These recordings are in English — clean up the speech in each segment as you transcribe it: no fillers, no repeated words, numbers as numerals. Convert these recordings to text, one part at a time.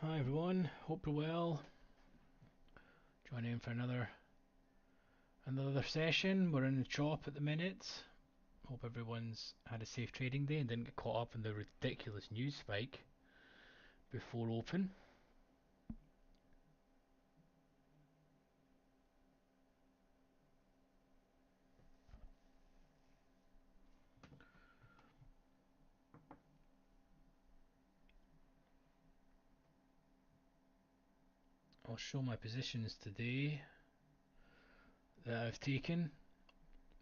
Hi everyone, hope you're well. Joining in for another session. We're in the shop at the minute. Hope everyone's had a safe trading day and didn't get caught up in the ridiculous news spike before open. I'll show my positions today that I've taken.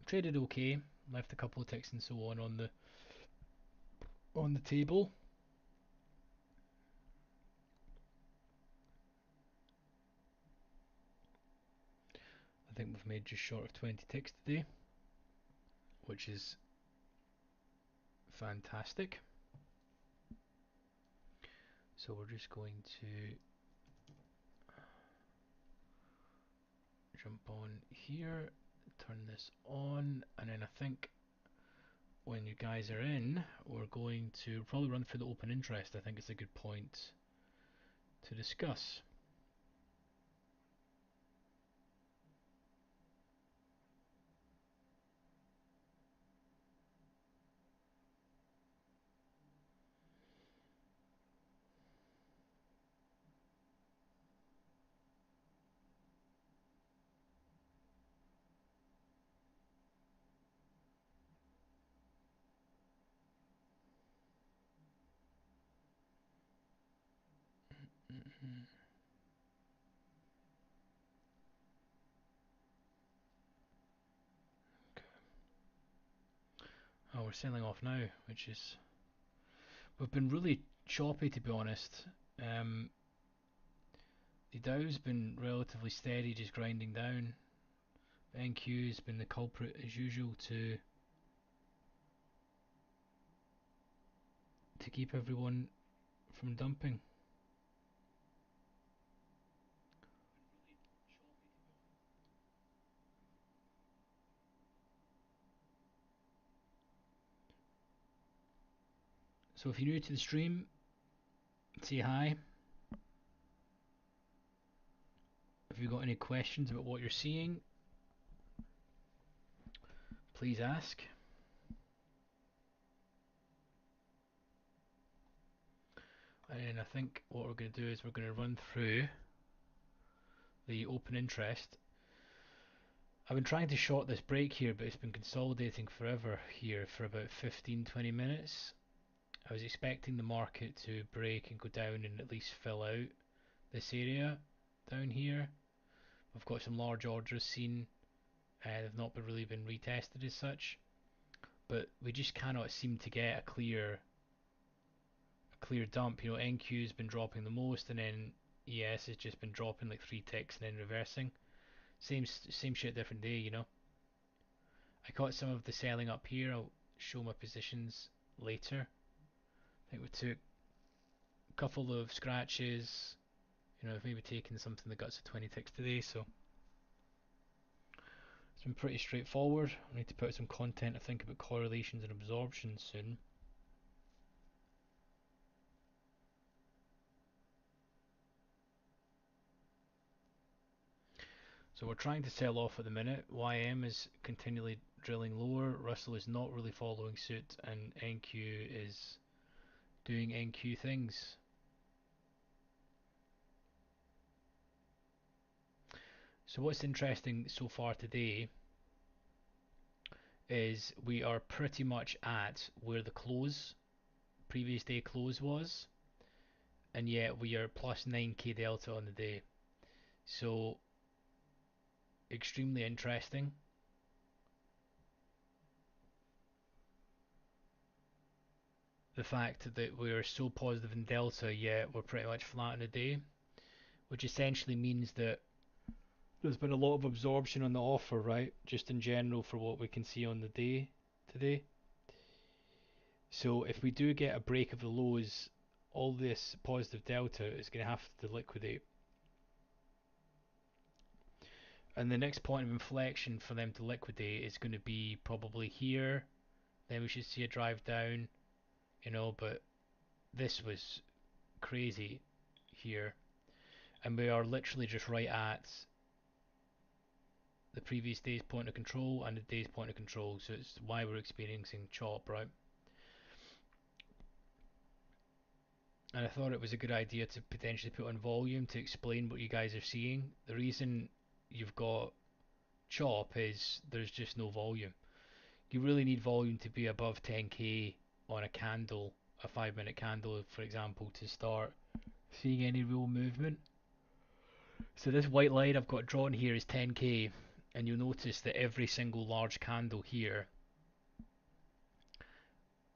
Traded okay, left a couple of ticks and so on the table. I think we've made just short of 20 ticks today, which is fantastic. So we're just going to jump on here, turn this on, and then I think when you guys are in, we're going to probably run through the open interest. I think it's a good point to discuss. Oh, we're selling off now, which is... We've been really choppy, to be honest. The Dow's been relatively steady, just grinding down. NQ's been the culprit as usual to keep everyone from dumping. So if you're new to the stream, say hi. If you've got any questions about what you're seeing, please ask. And I think what we're going to do is we're going to run through the open interest. I've been trying to short this break here, but it's been consolidating forever here for about 15-20 minutes. I was expecting the market to break and go down and at least fill out this area down here. We've got some large orders seen. They've not really been retested as such, but we just cannot seem to get a clear dump. You know, NQ's been dropping the most, and then ES has just been dropping like 3 ticks and then reversing. Same shit, different day. You know. I caught some of the selling up here. I'll show my positions later. I think we took a couple of scratches. You know, I've maybe taken something that got to 20 ticks today, so it's been pretty straightforward. I need to put some content, I think, about correlations and absorption soon. So we're trying to sell off at the minute. YM is continually drilling lower. Russell is not really following suit, and NQ is doing NQ things. So what's interesting so far today is we are pretty much at where the previous day close was, and yet we are plus 9k delta on the day. So extremely interesting. The fact that we're so positive in delta, yet we're pretty much flat in the day, which essentially means that there's been a lot of absorption on the offer, right? Just in general for what we can see on the day today. So if we do get a break of the lows, all this positive delta is going to have to liquidate. And the next point of inflection for them to liquidate is going to be probably here. Then we should see a drive down, you know, but this was crazy here, and we are literally just right at the previous day's point of control and the day's point of control, so it's why we're experiencing chop, right? And I thought it was a good idea to potentially put on volume to explain what you guys are seeing. The reason you've got chop is there's just no volume. You really need volume to be above 10k on a candle, a 5 minute candle, for example, to start seeing any real movement. So this white line I've got drawn here is 10k, and you'll notice that every single large candle here,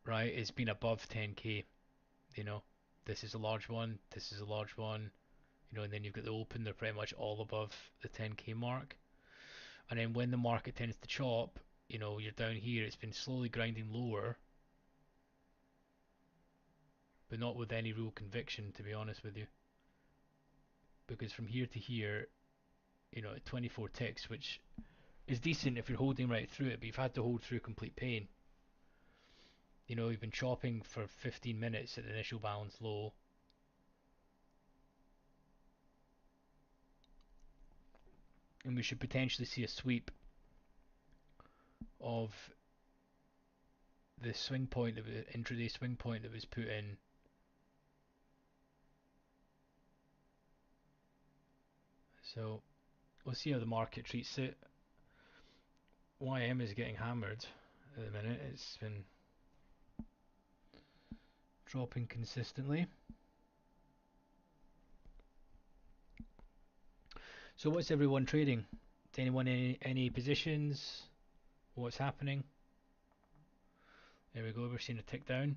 right, has been above 10k. You know, this is a large one, this is a large one, you know, and then you've got the open, they're pretty much all above the 10k mark. And then when the market tends to chop, you know, you're down here, it's been slowly grinding lower, but not with any real conviction, to be honest with you. Because from here to here, you know, at 24 ticks, which is decent if you're holding right through it, but you've had to hold through complete pain. You know, you've been chopping for 15 minutes at the initial balance low. And we should potentially see a sweep of the swing point, of the intraday swing point that was put in. So we'll see how the market treats it. YM is getting hammered at the minute. It's been dropping consistently. So what's everyone trading? Does anyone any positions? What's happening? There we go, we're seeing a tick down.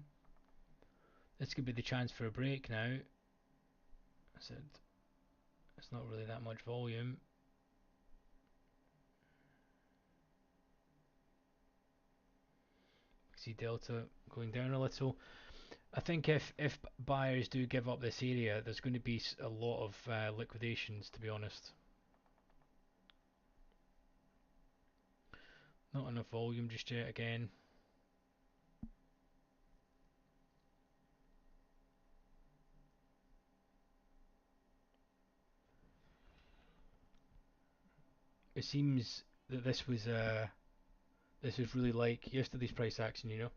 This could be the chance for a break now. I said it's not really that much volume. See delta going down a little. I think if buyers do give up this area, there's going to be a lot of liquidations, to be honest. Not enough volume just yet again. It seems that this was really like yesterday's price action, you know.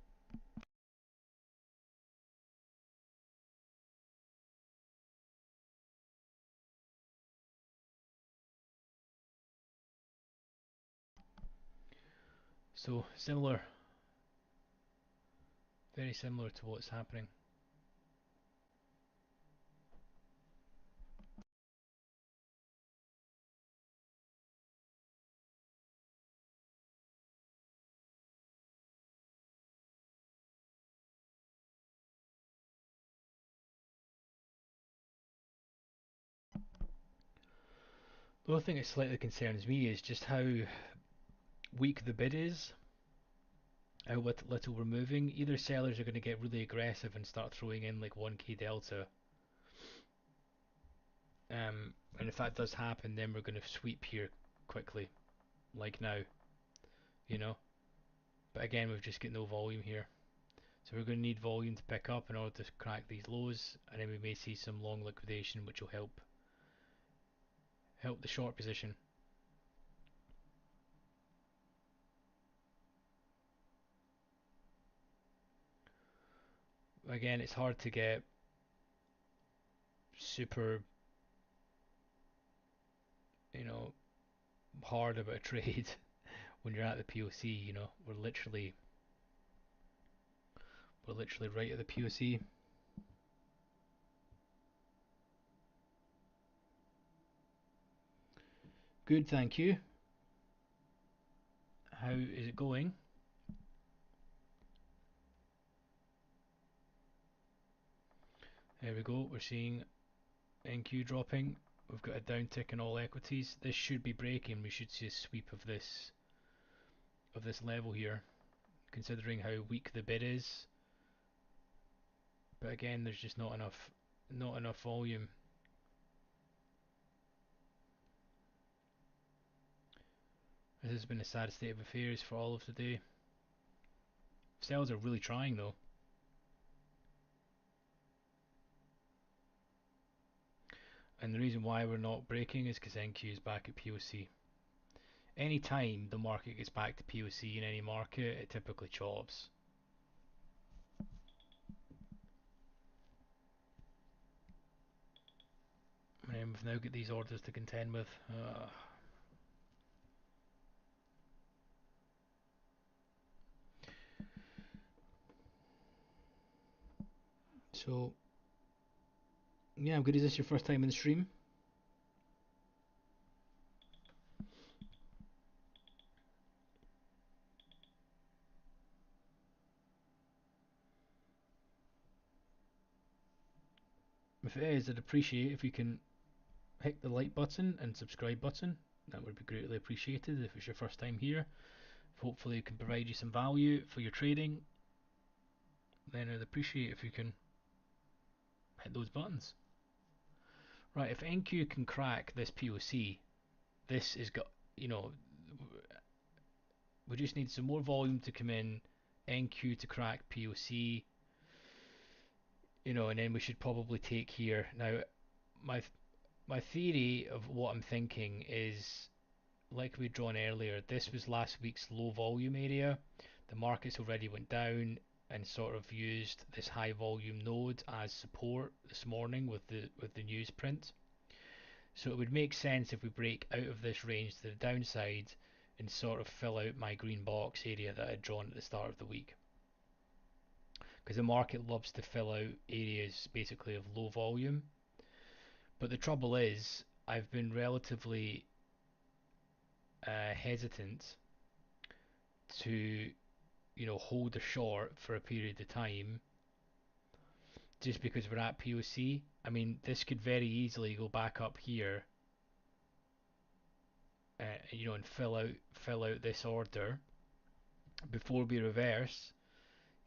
So similar, very similar to what's happening. The other thing that slightly concerns me is just how weak the bid is, how little we're moving. Either sellers are going to get really aggressive and start throwing in like 1k delta, and if that does happen, then we're going to sweep here quickly, like now, you know. But again, we've just got no volume here, so we're going to need volume to pick up in order to crack these lows, and then we may see some long liquidation, which will help the short position. Again, it's hard to get super, you know, hard about a trade when you're at the POC. You know, we're literally right at the POC. Good, thank you. How is it going? There we go. We're seeing NQ dropping. We've got a downtick in all equities. This should be breaking. We should see a sweep of this level here, considering how weak the bid is. But again, there's just not enough volume. This has been a sad state of affairs for all of today. Sales are really trying though. And the reason why we're not breaking is because NQ is back at POC. Any time the market gets back to POC in any market, it typically chops. And we've now got these orders to contend with. So, yeah, I'm good. Is this your first time in the stream? If it is, I'd appreciate if you can hit the like button and subscribe button. That would be greatly appreciated if it's your first time here. Hopefully, it can provide you some value for your trading. Then I'd appreciate if you can hit those buttons. Right, if NQ can crack this POC, this is got, you know, we just need some more volume to come in, NQ to crack POC, you know, and then we should probably take here. Now, my my theory of what I'm thinking is, like we'd drawn earlier, this was last week's low volume area. The markets already went down and sort of used this high volume node as support this morning with the newsprint. So it would make sense if we break out of this range to the downside and sort of fill out my green box area that I'd drawn at the start of the week. Because the market loves to fill out areas basically of low volume. But the trouble is, I've been relatively hesitant to, you know, hold a short for a period of time just because we're at POC. I mean, this could very easily go back up here, you know, and fill out this order before we reverse.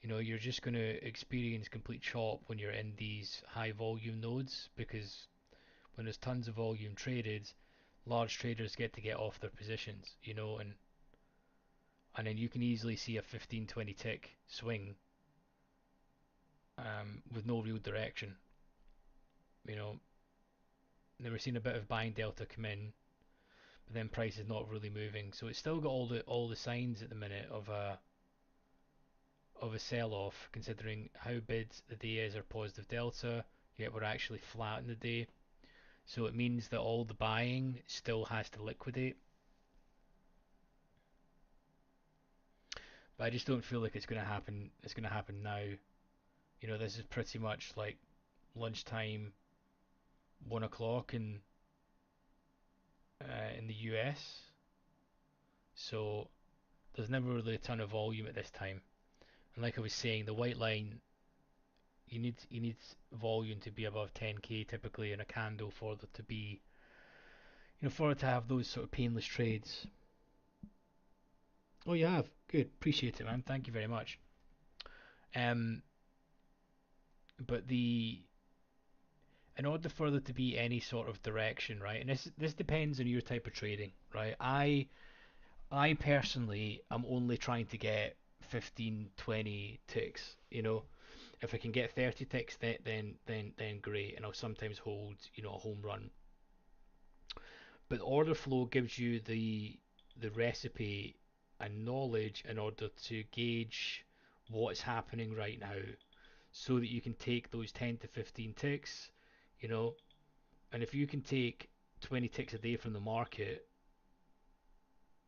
You know, you're just going to experience complete chop when you're in these high volume nodes, because when there's tons of volume traded, large traders get off their positions, you know, and then you can easily see a 15-20 tick swing with no real direction, you know. And then we're seeing a bit of buying delta come in, but then price is not really moving, so it's still got all the signs at the minute of a sell-off, considering how bid the day is or positive delta, yet we're actually flat in the day. So it means that all the buying still has to liquidate. But I just don't feel like it's going to happen. It's going to happen now. You know, this is pretty much like lunchtime, 1 o'clock in the US. So there's never really a ton of volume at this time. And like I was saying, the white line, you need volume to be above 10k typically in a candle for there to be, you know, for it to have those sort of painless trades. Oh, you have. Good. Appreciate it, man. Thank you very much. Um, but in order for there to be any sort of direction, right? And this depends on your type of trading, right? I personally am only trying to get 15, 20 ticks. You know, if I can get 30 ticks, then great, and I'll sometimes hold, you know, a home run. But order flow gives you the recipe and knowledge in order to gauge what's happening right now, so that you can take those 10 to 15 ticks, you know. And if you can take 20 ticks a day from the market,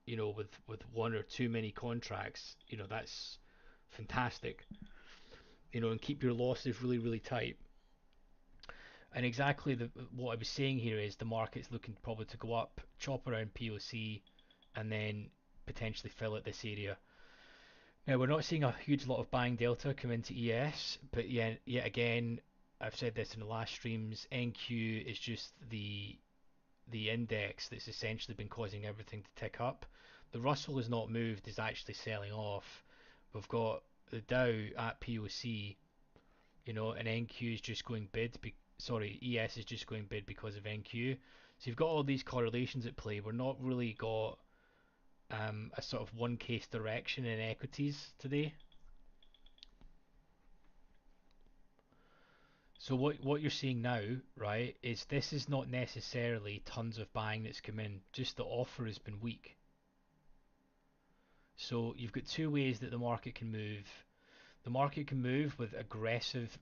you know, with one or two many contracts, you know, that's fantastic, you know, and keep your losses really, really tight. And exactly what I was saying here is the market's looking probably to go up, chop around POC, and then potentially fill at this area. Now, we're not seeing a huge lot of buying delta come into ES, but yet again, I've said this in the last streams, NQ is just the index that's essentially been causing everything to tick up. The Russell has not moved, is actually selling off. We've got the Dow at POC, you know, and NQ is just going bid. Sorry, ES is just going bid because of NQ. So you've got all these correlations at play. We're not really got a sort of one case direction in equities today. So what you're seeing now, right, is this is not necessarily tons of buying that's come in, just the offer has been weak. So you've got two ways that the market can move. The market can move with aggressive,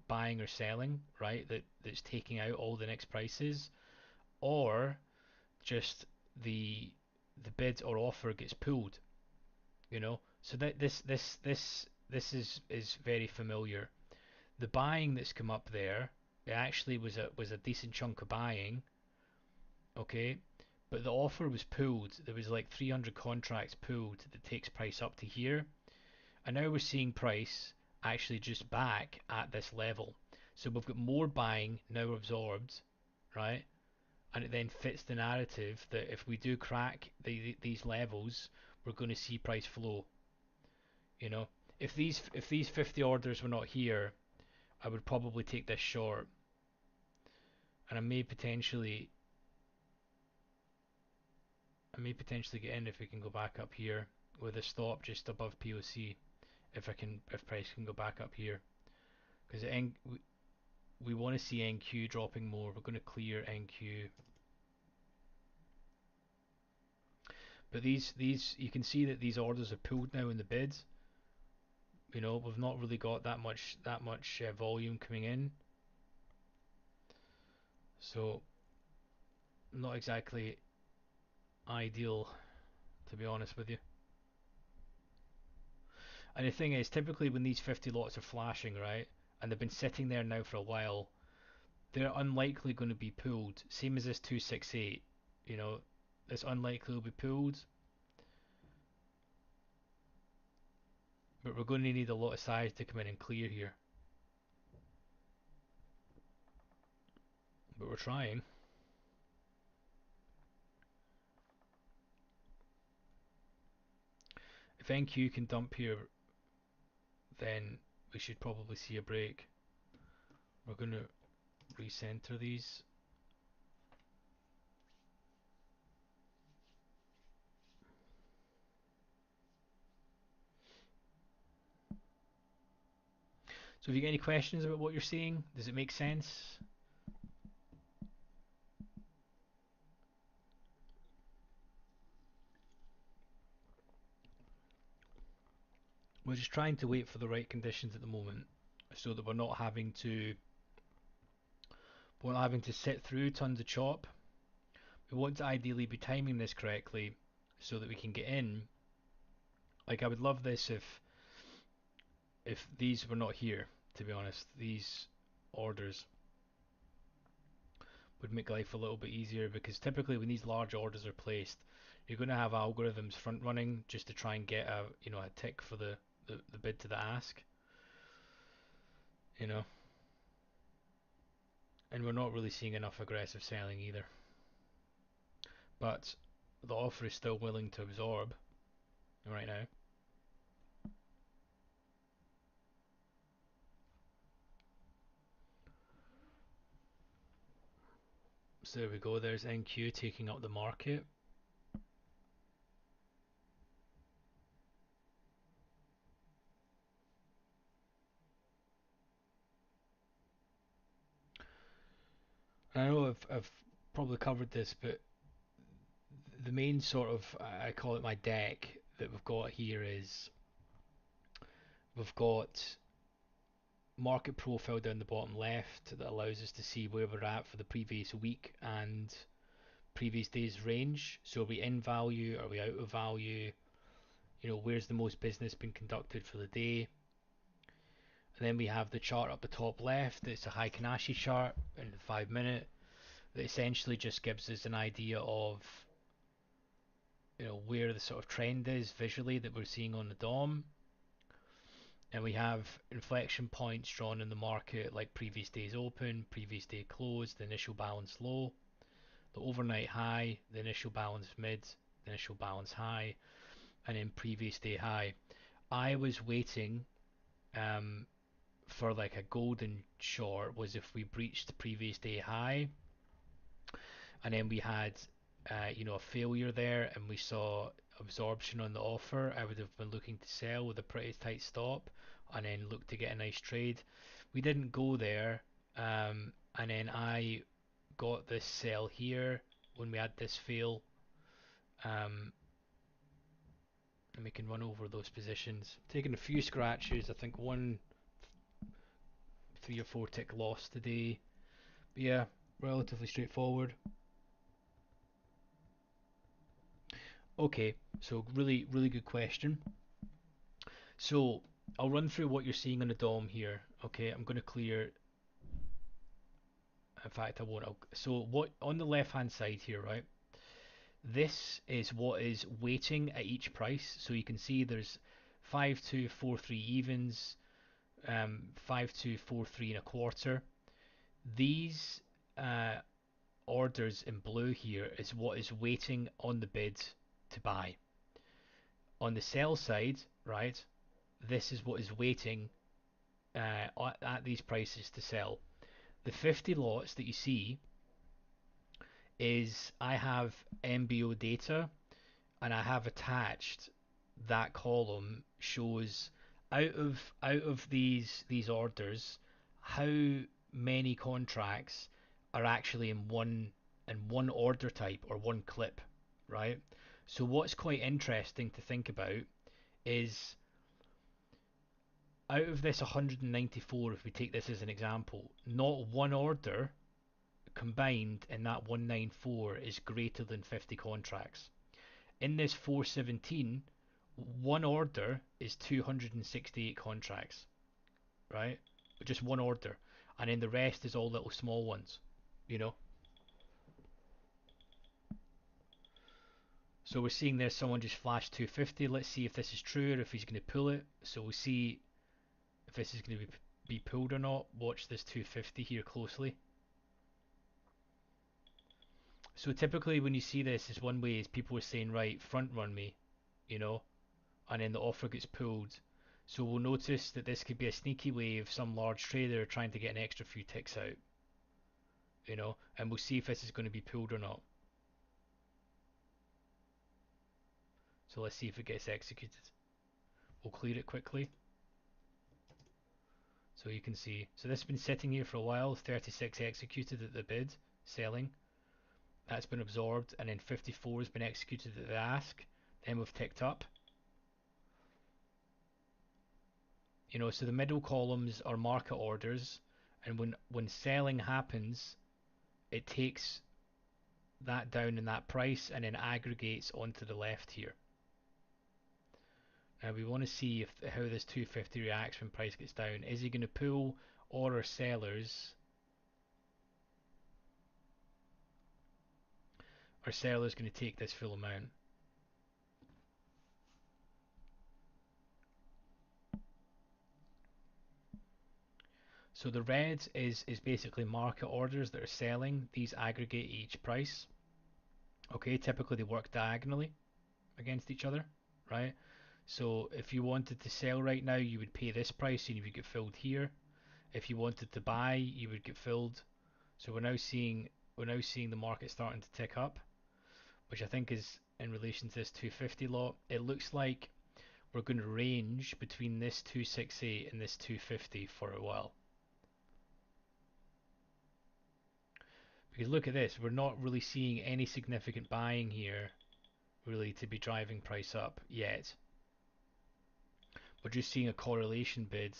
buying or selling, right? That's taking out all the next prices, or just the the bid or offer gets pulled, So that this is very familiar. The buying that's come up there, it actually was a decent chunk of buying, okay? But the offer was pulled. There was like 300 contracts pulled that takes price up to here. And now we're seeing price actually just back at this level. So we've got more buying now absorbed, right? And it then fits the narrative that if we do crack these levels, we're going to see price flow. You know, if these 50 orders were not here, I would probably take this short, and I may potentially get in if we can go back up here with a stop just above POC. If price can go back up here, because we want to see NQ dropping more. We're going to clear NQ, but these you can see that these orders are pulled now in the bids. We've not really got that much volume coming in, so not exactly ideal, to be honest with you. And the thing is, typically when these 50 lots are flashing, right, and they've been sitting there now for a while, they're unlikely going to be pulled. Same as this 268, you know, it's unlikely will be pulled, but we're going to need a lot of size to come in and clear here. But we're trying. If NQ can dump here, then we should probably see a break. We're going to recenter these. So if you get any questions about what you're seeing, does it make sense? We're just trying to wait for the right conditions at the moment, so that we're not having to sit through tons of chop. We want to ideally be timing this correctly so that we can get in. Like, I would love this if these were not here, to be honest. These orders would make life a little bit easier, because typically when these large orders are placed, you're going to have algorithms front running just to try and get a tick for the bid to the ask, you know. And we're not really seeing enough aggressive selling either. But the offer is still willing to absorb right now. So there we go. There's NQ taking up the market. I know I've probably covered this, but the main sort of, I call it my deck, that we've got here is we've got market profile down the bottom left that allows us to see where we're at for the previous week and previous day's range. So are we in value? Are we out of value? Where's the most business being conducted for the day? And then we have the chart up the top left. It's a Heikin-Ashi chart in the 5 minute that essentially just gives us an idea of where the sort of trend is visually that we're seeing on the DOM. And we have inflection points drawn in the market, like previous day's open, previous day close, the initial balance low, the overnight high, the initial balance mid, the initial balance high, and then previous day high. I was waiting for like a golden short, was if we breached the previous day high and then we had a failure there and we saw absorption on the offer. I would have been looking to sell with a pretty tight stop and then look to get a nice trade. We didn't go there, And then I got this sell here when we had this fail. Um, and we can run over those positions. Taking a few scratches, I think one, 3 or 4 tick loss today. But yeah, relatively straightforward. Okay, so really good question. So I'll run through what you're seeing on the DOM here. Okay, I'm going to clear. In fact, I won't. So what on the left hand side here, right? This is what is waiting at each price. So you can see there's 5243 evens, 5243 and a quarter. These uh, orders in blue here is what is waiting on the bid to buy. On the sell side, right, this is what is waiting at these prices to sell. The 50 lots that you see is I have MBO data, and I have attached that column shows out of these orders how many contracts are actually in one order type or one clip, right? So what's quite interesting to think about is out of this 194, if we take this as an example, not one order combined in that 194 is greater than 50 contracts. In this 417, one order is 268 contracts, right? Just one order. And then the rest is all little small ones, you know? So we're seeing there someone just flashed 250. Let's see if this is true or if he's going to pull it. So we'll see if this is going to be pulled or not. Watch this 250 here closely. So typically when you see this, is one way is people are saying, right, front run me, you know, and then the offer gets pulled. So we'll notice that this could be a sneaky way of some large trader trying to get an extra few ticks out, you know, and we'll see if this is going to be pulled or not. So let's see if it gets executed. We'll clear it quickly. So you can see, so this has been sitting here for a while, 36 executed at the bid, selling. That's been absorbed, and then 54 has been executed at the ask. Then we've ticked up. You know, so the middle columns are market orders, and when selling happens, it takes that down in that price and then aggregates onto the left here. Now we want to see if how this 250 reacts when price gets down. Is he going to pull, or are sellers going to take this full amount? So the red is basically market orders that are selling. These aggregate each price. Okay, typically they work diagonally against each other, right? So if you wanted to sell right now, you would pay this price and you would get filled here. If you wanted to buy, you would get filled. So we're now seeing the market starting to tick up, which I think is in relation to this 250 lot. It looks like we're going to range between this 268 and this 250 for a while. Because look at this, we're not really seeing any significant buying here really to be driving price up yet. We're just seeing a correlation bid.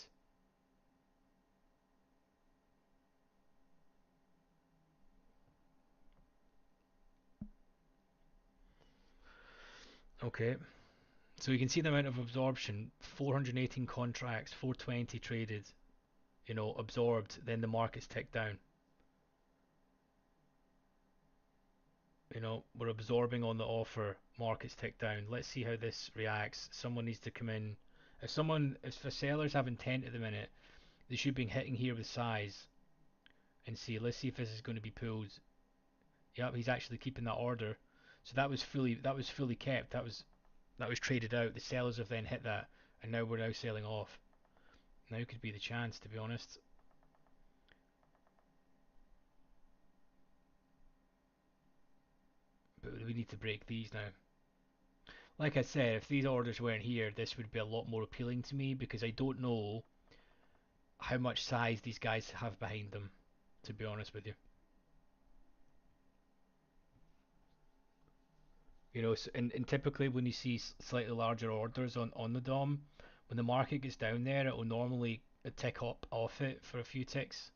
Okay, so you can see the amount of absorption, 418 contracts, 420 traded, you know, absorbed, then the market's ticked down. You know, we're absorbing on the offer, market's ticked down. Let's see how this reacts. Someone needs to come in. If the sellers have intent at the minute, they should be hitting here with size and see. Let's see if this is going to be pulled. Yep, he's actually keeping that order. So that was fully kept. That was traded out. The sellers have then hit that, and now we're now selling off. Now could be the chance, to be honest. But we need to break these now. Like I said, if these orders weren't here, this would be a lot more appealing to me because I don't know how much size these guys have behind them. to be honest with you. You know, and typically when you see slightly larger orders on the DOM, when the market gets down there, it will normally tick up off it for a few ticks.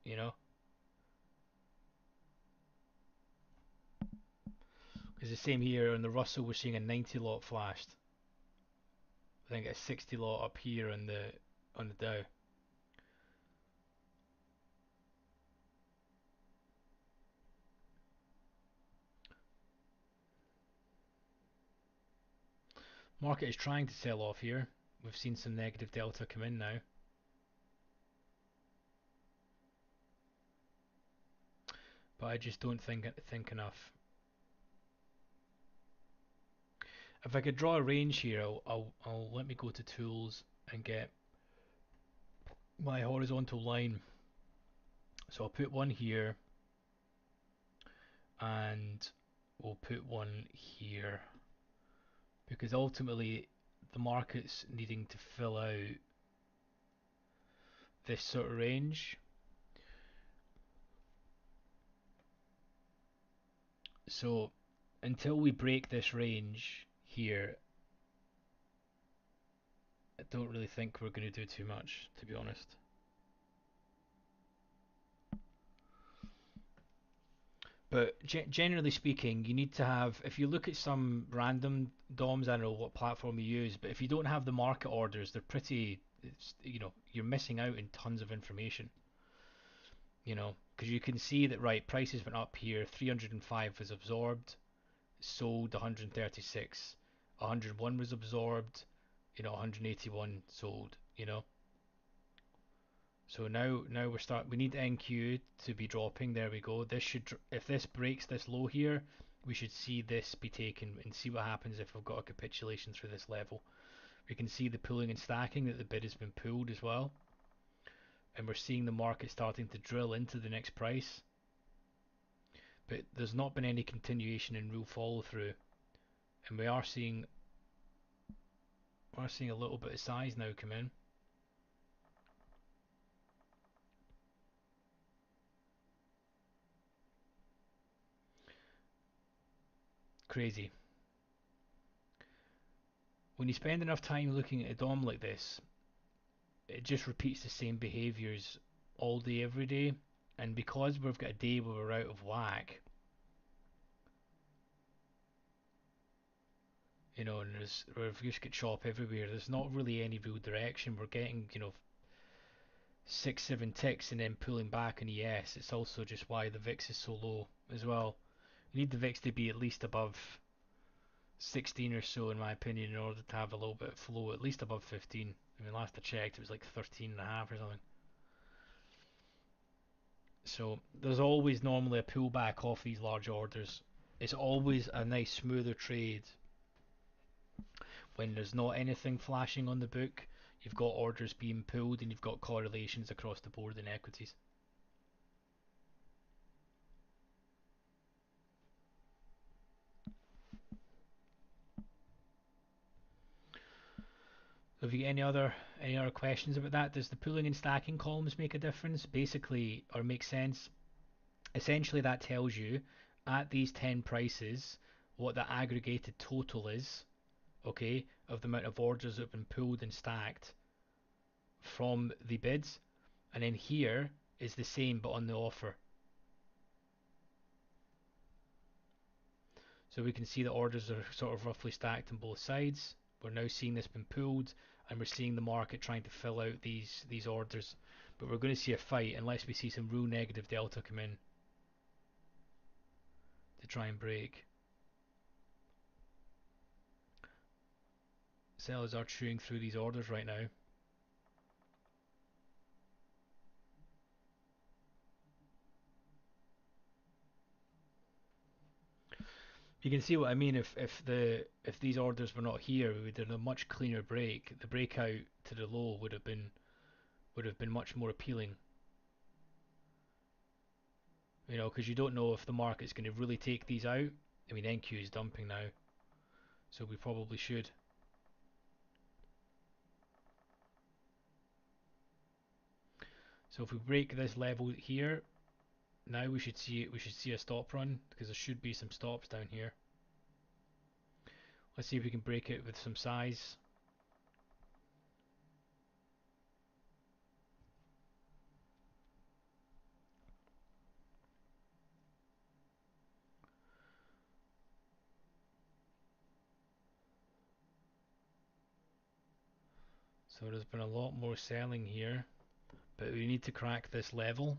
You know, it's the same here on the Russell. We're seeing a 90 lot flashed. I think a 60 lot up here on the Dow. Market is trying to sell off here. We've seen some negative delta come in now, but I just don't think enough. If I could draw a range here, I'll let me go to tools and get my horizontal line. So I'll put one here and we'll put one here because ultimately the market's needing to fill out this sort of range. So until we break this range here, I don't really think we're going to do too much, to be honest. But generally speaking, you need to have, if you look at some random DOMs, I don't know what platform you use, but if you don't have the market orders, they're pretty, you know, you're missing out in tons of information, you know, because you can see that, right, prices went up here, 305 was absorbed, sold 136, 101 was absorbed, you know, 181 sold, you know. So now we need NQ to be dropping. There we go. This should, if this breaks this low here, we should see this be taken and see what happens if we've got a capitulation through this level. We can see the pulling and stacking that the bid has been pulled as well, and we're seeing the market starting to drill into the next price. But there's not been any continuation in real follow through, and we're seeing a little bit of size now come in. Crazy. When you spend enough time looking at a DOM like this, it just repeats the same behaviors all day, every day. And because we've got a day where we're out of whack, you know, and we've just got chop everywhere. There's not really any real direction. We're getting, you know, 6, 7 ticks and then pulling back in ES. It's also just why the VIX is so low as well. You need the VIX to be at least above 16 or so, in my opinion, in order to have a little bit of flow. At least above 15. I mean, last I checked, it was like 13 and a half or something. So there's always normally a pullback off these large orders. It's always a nice smoother trade when there's not anything flashing on the book. You've got orders being pulled and you've got correlations across the board in equities. Have you got any other questions about that? Does the pooling and stacking columns make a difference? Basically, or make sense? Essentially, that tells you at these 10 prices what the aggregated total is, okay, of the amount of orders that have been pulled and stacked from the bids, and then here is the same but on the offer. So we can see the orders are sort of roughly stacked on both sides. We're now seeing this been pulled, and we're seeing the market trying to fill out these orders. But we're going to see a fight unless we see some real negative delta come in to try and break. Sellers are chewing through these orders right now. You can see what I mean. If these orders were not here, we would have a much cleaner break. The breakout to the low would have been much more appealing. You know, because you don't know if the market's going to really take these out. I mean, NQ is dumping now, so we probably should. So if we break this level here, Now we should see a stop run because there should be some stops down here. Let's see if we can break it with some size. So there's been a lot more selling here, but we need to crack this level.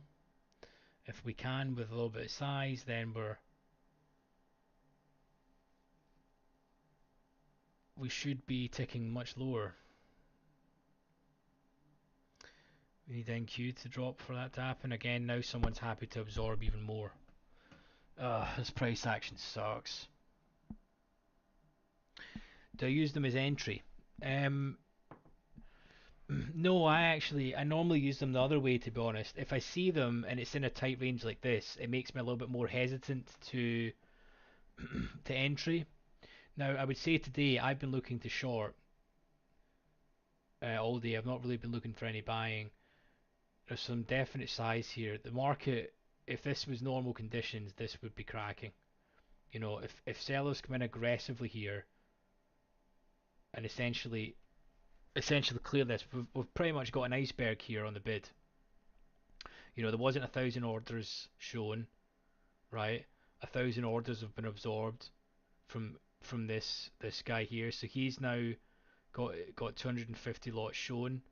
If we can with a little bit of size, then we should be ticking much lower. We need NQ to drop for that to happen. Again, now someone's happy to absorb even more. This price action sucks. Do I use them as entry? No, I normally use them the other way, to be honest. If I see them and it's in a tight range like this, it makes me a little bit more hesitant to to entry. Now, I would say today I've been looking to short all day. I've not really been looking for any buying. There's some definite size here. The market, if this was normal conditions, this would be cracking. You know, if sellers come in aggressively here and essentially clear this, we've pretty much got an iceberg here on the bid. You know, there wasn't 1,000 orders shown, right? 1,000 orders have been absorbed from this guy here. So he's now got 250 lots shown,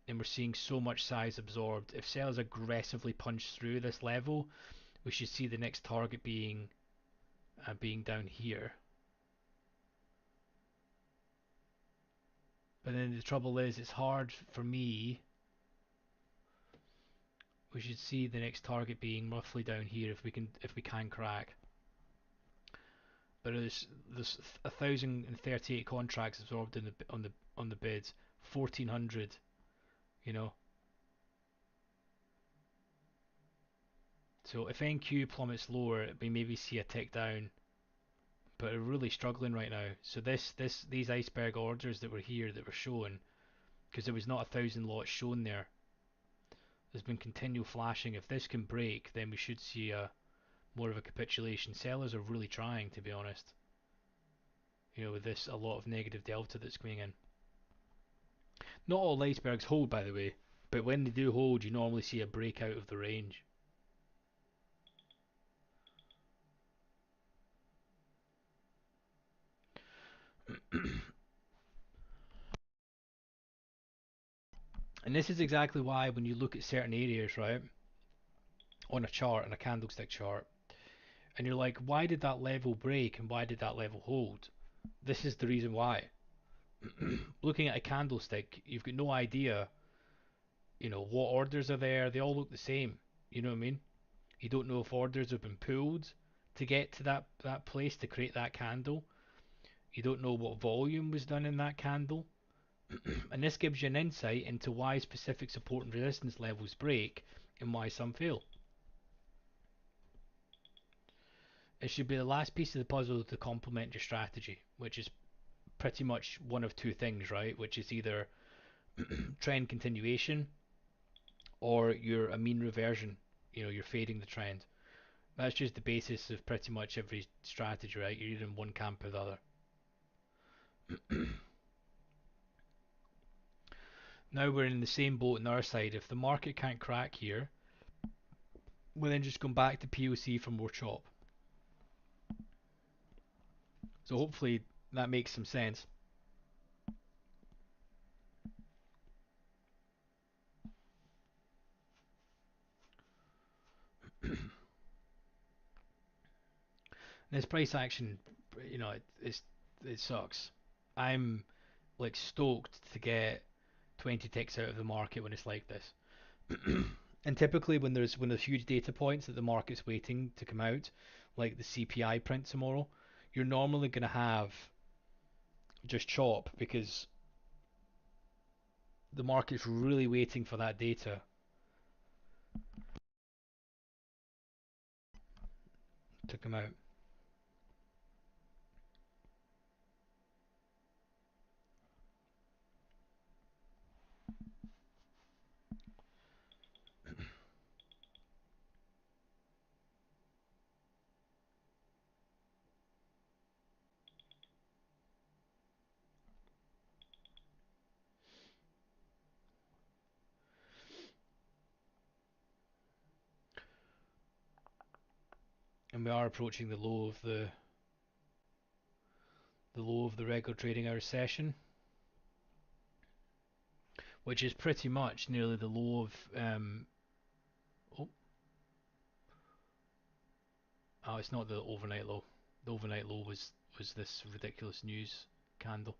and we're seeing so much size absorbed. If sellers aggressively punch through this level, we should see the next target being down here. But then the trouble is, it's hard for me. We should see the next target being roughly down here if we can crack. But there's 1,038 contracts absorbed in the on the bids, 1,400. You know, so if NQ plummets lower, we maybe see a tick down, but we're really struggling right now. So these iceberg orders that were here that were shown, because there was not 1,000 lots shown there. There's been continual flashing. If this can break, then we should see a more of a capitulation. Sellers are really trying, to be honest. You know, with this a lot of negative delta that's coming in. Not all icebergs hold, by the way, but when they do hold, you normally see a breakout of the range. And this is exactly why when you look at certain areas, right, on a chart, on a candlestick chart, and you're like, why did that level break and why did that level hold? This is the reason why. Looking at a candlestick, you've got no idea, you know, what orders are there. They all look the same. You know what I mean? You don't know if orders have been pulled to get to that place to create that candle. You don't know what volume was done in that candle. And this gives you an insight into why specific support and resistance levels break and why some fail. It should be the last piece of the puzzle to complement your strategy, which is pretty much one of two things, right? Which is either trend continuation or you're a mean reversion. You know, you're fading the trend. That's just the basis of pretty much every strategy, right? You're either in one camp or the other. Now we're in the same boat on our side. If the market can't crack here, we're then just going back to POC for more chop. So hopefully that makes some sense. This price action, you know, it sucks. I'm like stoked to get 20 ticks out of the market when it's like this. And typically when there's huge data points that the market's waiting to come out, like the CPI print tomorrow, you're normally going to have just chop because the market's really waiting for that data to come out. and we are approaching the low of the regular trading hour session, which is pretty much nearly the low of oh, oh, it's not the overnight low. The overnight low was this ridiculous news candle.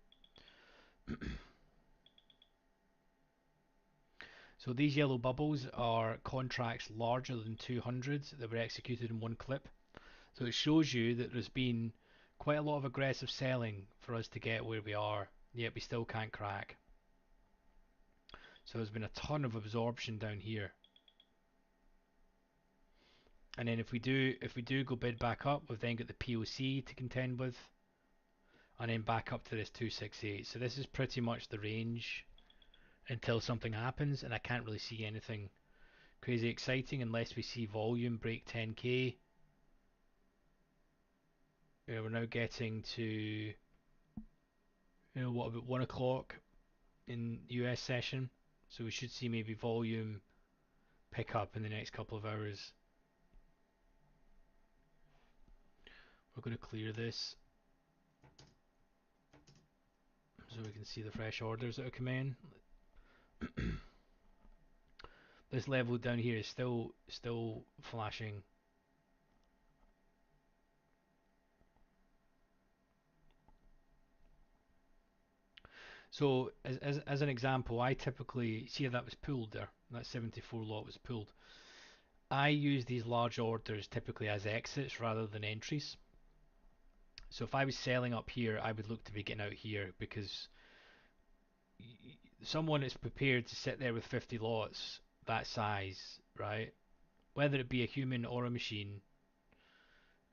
So these yellow bubbles are contracts larger than 200 that were executed in one clip. So it shows you that there's been quite a lot of aggressive selling for us to get where we are, yet we still can't crack. So there's been a ton of absorption down here. And then if we do go bid back up, we've then got the POC to contend with, and then back up to this 268. So this is pretty much the range until something happens, and I can't really see anything crazy exciting unless we see volume break 10k. We're now getting to what, about 1 o'clock in US session, so we should see maybe volume pick up in the next couple of hours. We're going to clear this so we can see the fresh orders that are coming in. This level down here is still flashing. So as an example, I typically see that was pulled there. That 74 lot was pulled. I use these large orders typically as exits rather than entries. So if I was selling up here, I would look to be getting out here, because someone is prepared to sit there with 50 lots that size, right? Whether it be a human or a machine,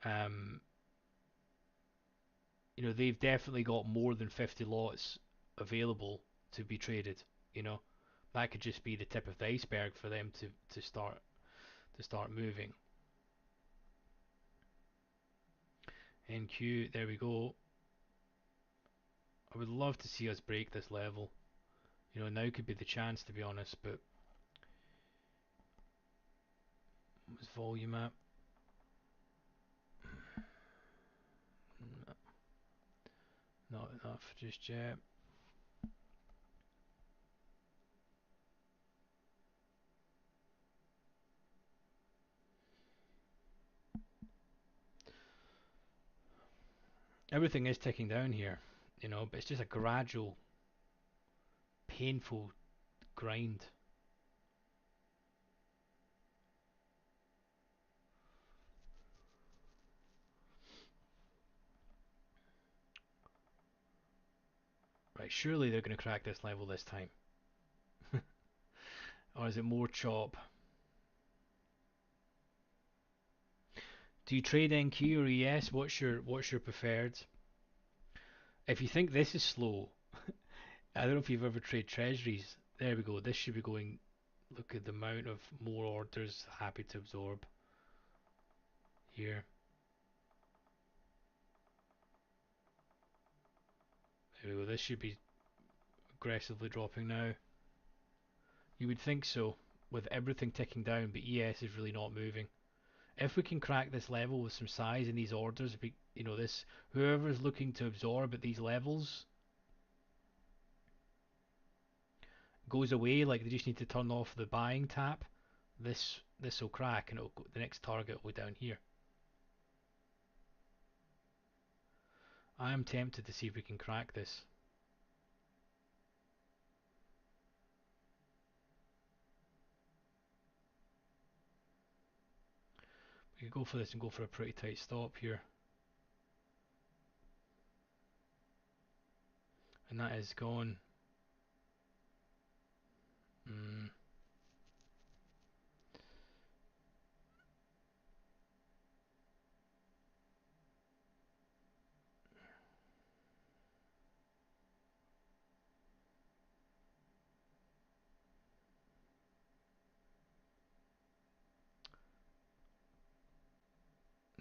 um, they've definitely got more than 50 lots available to be traded. That could just be the tip of the iceberg for them to start moving. NQ, there we go. I would love to see us break this level. Now could be the chance, to be honest, but what's volume at? Not enough just yet. Everything is ticking down here, but it's just a gradual, painful grind. Right, surely they're going to crack this level this time. Or is it more chop? Do you trade NQ or ES? What's your preferred? If you think this is slow, I don't know if you've ever traded treasuries. There we go. This should be going. Look at the amount of more orders happy to absorb here. There we go. This should be aggressively dropping now. You would think so, with everything ticking down, but ES is really not moving. If we can crack this level with some size in these orders, this whoever's looking to absorb at these levels goes away, like they just need to turn off the buying tap. This will crack, and the next target will be down here. I am tempted to see if we can crack this. We could go for this and go for a pretty tight stop here. And that is gone.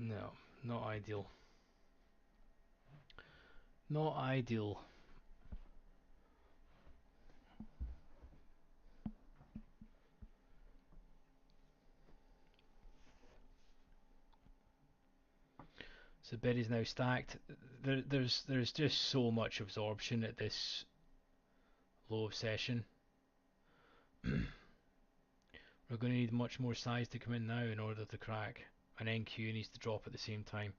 No, not ideal. Not ideal. So bid is now stacked. There's just so much absorption at this low of session. We're going to need much more size to come in now in order to crack. And NQ needs to drop at the same time.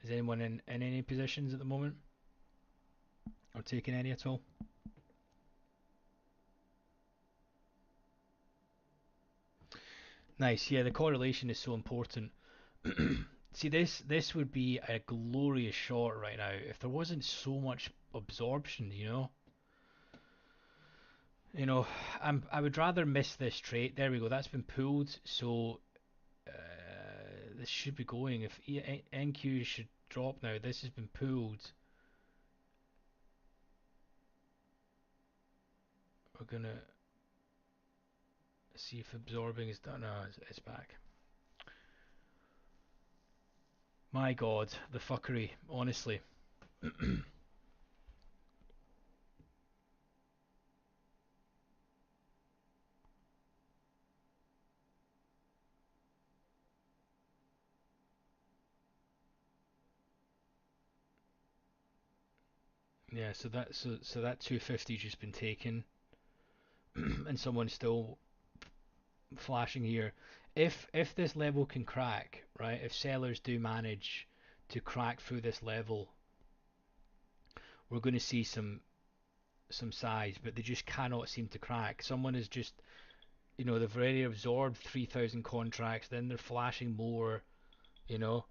Is anyone in any positions at the moment? Or taking any at all? Nice, yeah, the correlation is so important. See, this would be a glorious short right now if there wasn't so much absorption, you know? You know, I would rather miss this trade. There we go, that's been pulled, so this should be going. If NQ should drop now, this has been pulled. We're gonna see if absorbing is done. No, it's back. My God, the fuckery, honestly. Yeah, so that 250 just been taken, and someone's still flashing here. If this level can crack, right? If sellers do manage to crack through this level, we're going to see some size, but they just cannot seem to crack. Someone is just, you know, they've already absorbed 3,000 contracts, then they're flashing more, you know,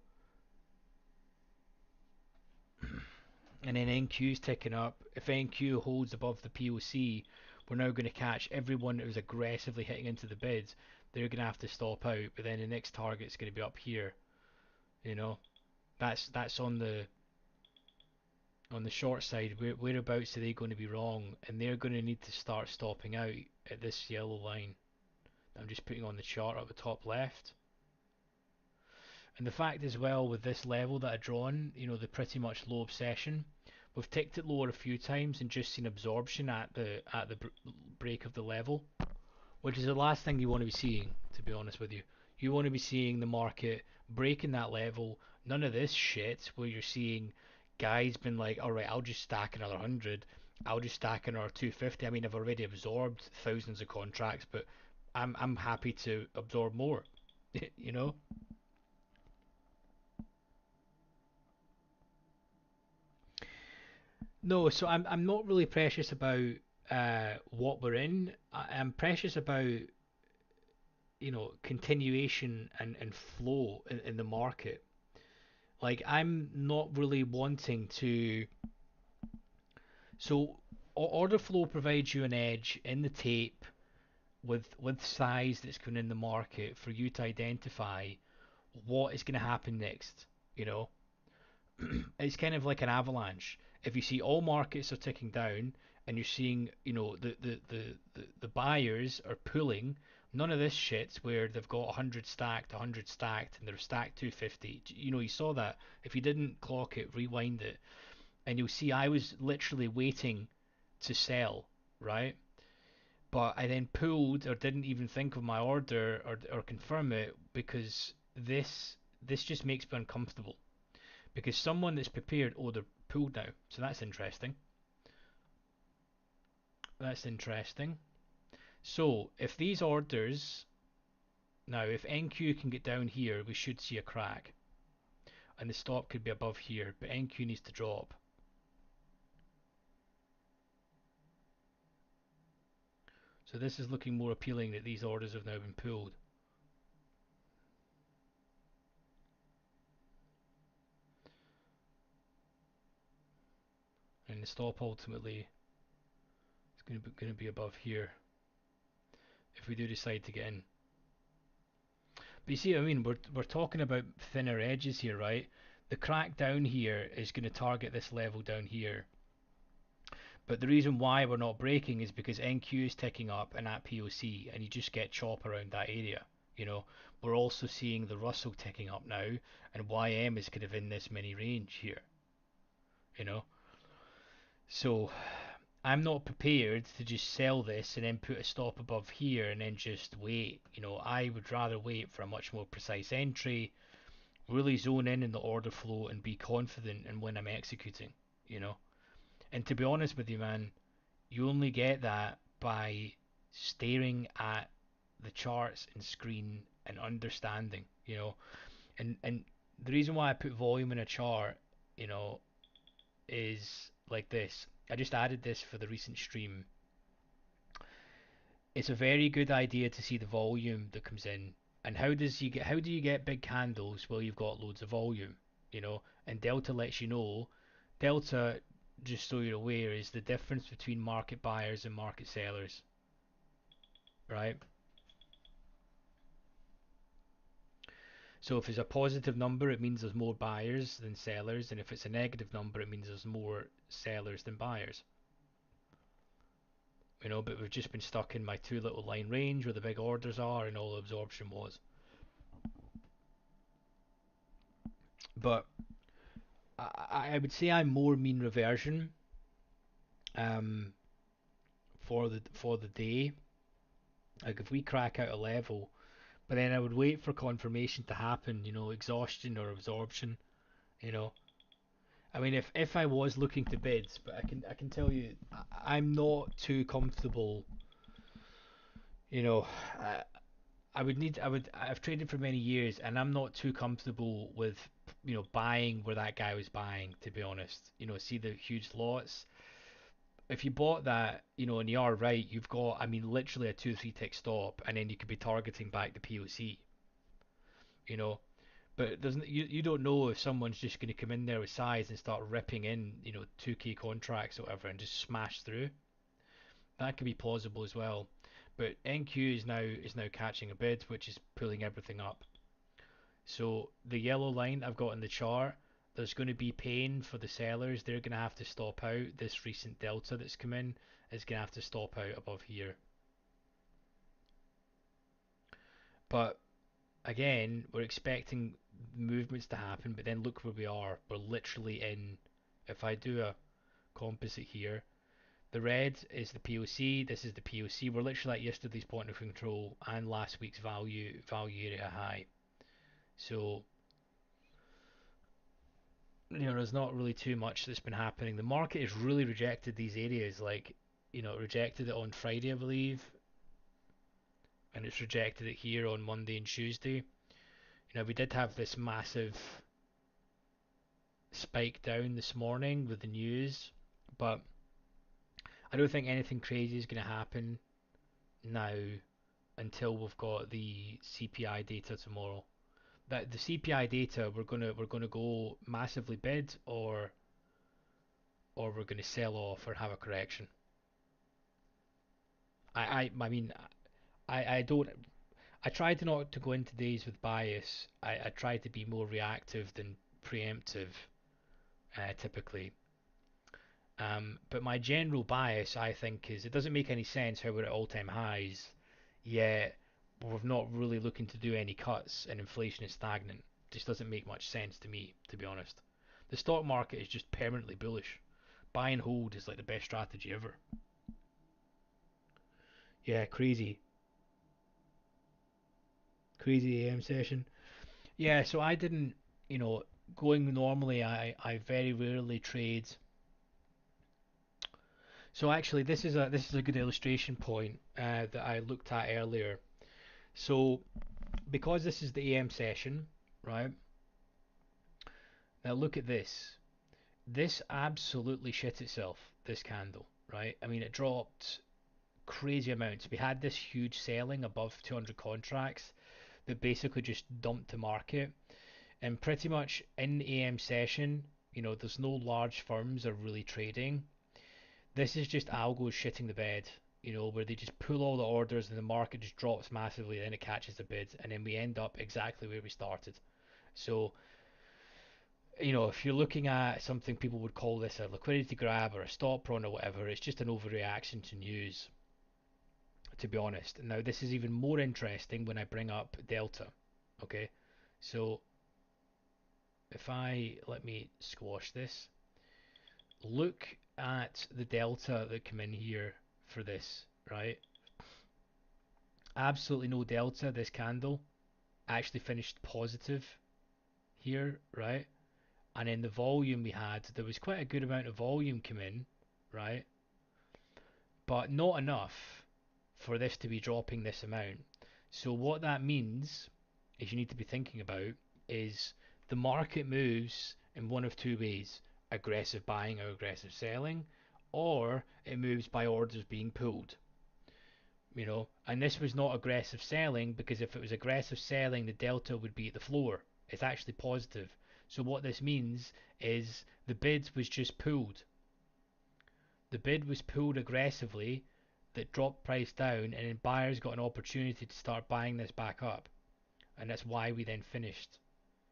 and then NQ's ticking up. If NQ holds above the POC, we're now going to catch everyone that was aggressively hitting into the bids. They're going to have to stop out, but then the next target's going to be up here, you know. That's on the short side. Whereabouts are they going to be wrong? And they're going to need to start stopping out at this yellow line that I'm just putting on the chart at the top left. And the fact as well with this level that I drawn, you know, the pretty much low obsession, we've ticked it lower a few times and just seen absorption at the break of the level, which is the last thing you want to be seeing, to be honest with you. You want to be seeing the market breaking that level. None of this shit where you're seeing guys been like, all right, I'll just stack another 100. I'll just stack another 250. I mean, I've already absorbed thousands of contracts, but I'm happy to absorb more. You know? No, so I'm not really precious about what we're in. I'm precious about, you know, continuation and flow in the market. Like I'm not really wanting to. So order flow provides you an edge in the tape with size that's going in the market for you to identify what is going to happen next. You know, it's kind of like an avalanche. If you see all markets are ticking down and you're seeing, you know, the buyers are pulling, none of this shit's where they've got 100 stacked, and they're stacked 250. You know, you saw that. If you didn't clock it, rewind it, and you'll see I was literally waiting to sell, right? But I then pulled or didn't even think of my order or confirm it because this just makes me uncomfortable because someone that's prepared, oh, they're pulled now. So that's interesting. That's interesting. So if these orders, now if NQ can get down here, we should see a crack. And the stop could be above here, but NQ needs to drop. So this is looking more appealing that these orders have now been pulled. And the stop ultimately is going to be above here if we do decide to get in. But you see what I mean? We're talking about thinner edges here, right? The crack down here is going to target this level down here. But the reason why we're not breaking is because NQ is ticking up and at POC, and you just get chop around that area. You know, we're also seeing the Russell ticking up now, and YM is kind of in this mini range here. You know, so I'm not prepared to just sell this and then put a stop above here and then just wait. You know, I would rather wait for a much more precise entry, really zone in the order flow and be confident in when I'm executing. You know, and to be honest with you, man, you only get that by staring at the charts and screen and understanding, you know. And the reason why I put volume in a chart, you know, is like this. I just added this for the recent stream. It's a very good idea to see the volume that comes in. And how do you get big candles? Well, you've got loads of volume, you know, and delta lets you know. Delta, just so you're aware, is the difference between market buyers and market sellers, right? So if it's a positive number, it means there's more buyers than sellers, and if it's a negative number, it means there's more sellers than buyers. You know, but we've just been stuck in my two little line range where the big orders are and all the absorption was. But I would say I'm more mean reversion um, for the day. Like if we crack out a level, but then I would wait for confirmation to happen. You know, exhaustion or absorption. You know, I mean, if I was looking to bids, but I can tell you, I'm not too comfortable. You know, I, I've traded for many years, and I'm not too comfortable with buying where that guy was buying. To be honest, see the huge lots. If you bought that, and you are right, you've got, I mean, literally a 2 3 tick stop, and then you could be targeting back the POC. You know, but there's you don't know if someone's just going to come in there with size and start ripping in 2K contracts or whatever and just smash through. That could be plausible as well. But NQ is now catching a bid, which is pulling everything up. So the yellow line I've got in the chart, there's going to be pain for the sellers. They're going to have to stop out. This recent delta that's come in is going to have to stop out above here. But again, we're expecting movements to happen, but then look where we are. We're literally in, if I do a composite here, the red is the POC, this is the POC. We're literally at yesterday's point of control and last week's value area high. So, there's not really too much that's been happening. The market has really rejected these areas, like, rejected it on Friday, I believe, and it's rejected it here on Monday and Tuesday. We did have this massive spike down this morning with the news, but I don't think anything crazy is going to happen now until we've got the CPI data tomorrow. That the CPI data, we're gonna go massively bid, or we're gonna sell off or have a correction. I mean, I don't. I try to not to go into days with bias. I try to be more reactive than preemptive, typically. But my general bias, I think, is it doesn't make any sense how we're at all-time highs, yet we're not really looking to do any cuts and inflation is stagnant. Just doesn't make much sense to me, to be honest. The stock market is just permanently bullish. Buy and hold is like the best strategy ever. Yeah, crazy. Crazy AM session. Yeah, so I didn't, you know, going normally, I very rarely trade. So actually, this is a good illustration point that I looked at earlier. So because this is the AM session, right? Now look at this. This absolutely shit itself, this candle, right? I mean, it dropped crazy amounts. We had this huge selling above 200 contracts that basically just dumped the market. And pretty much in AM session, there's no large firms are really trading. This is just algos shitting the bed. you know, where they just pull all the orders and the market just drops massively, then it catches the bids, and then we end up exactly where we started. So, you know, if you're looking at something, people would call this a liquidity grab or a stop run or whatever, it's just an overreaction to news, to be honest. Now, this is even more interesting when I bring up Delta. Okay, so if let me squash this, look at the Delta that come in here for this, right? Absolutely no Delta, this candle actually finished positive here, right? And in the volume we had, there was quite a good amount of volume come in, right? But not enough for this to be dropping this amount. So what that means is you need to be thinking about is the market moves in one of two ways: aggressive buying or aggressive selling, or it moves by orders being pulled. You know, and this was not aggressive selling, because if it was aggressive selling, the delta would be at the floor. It's actually positive. So what this means is the bid was just pulled. The bid was pulled aggressively, that dropped price down, and then buyers got an opportunity to start buying this back up. And that's why we then finished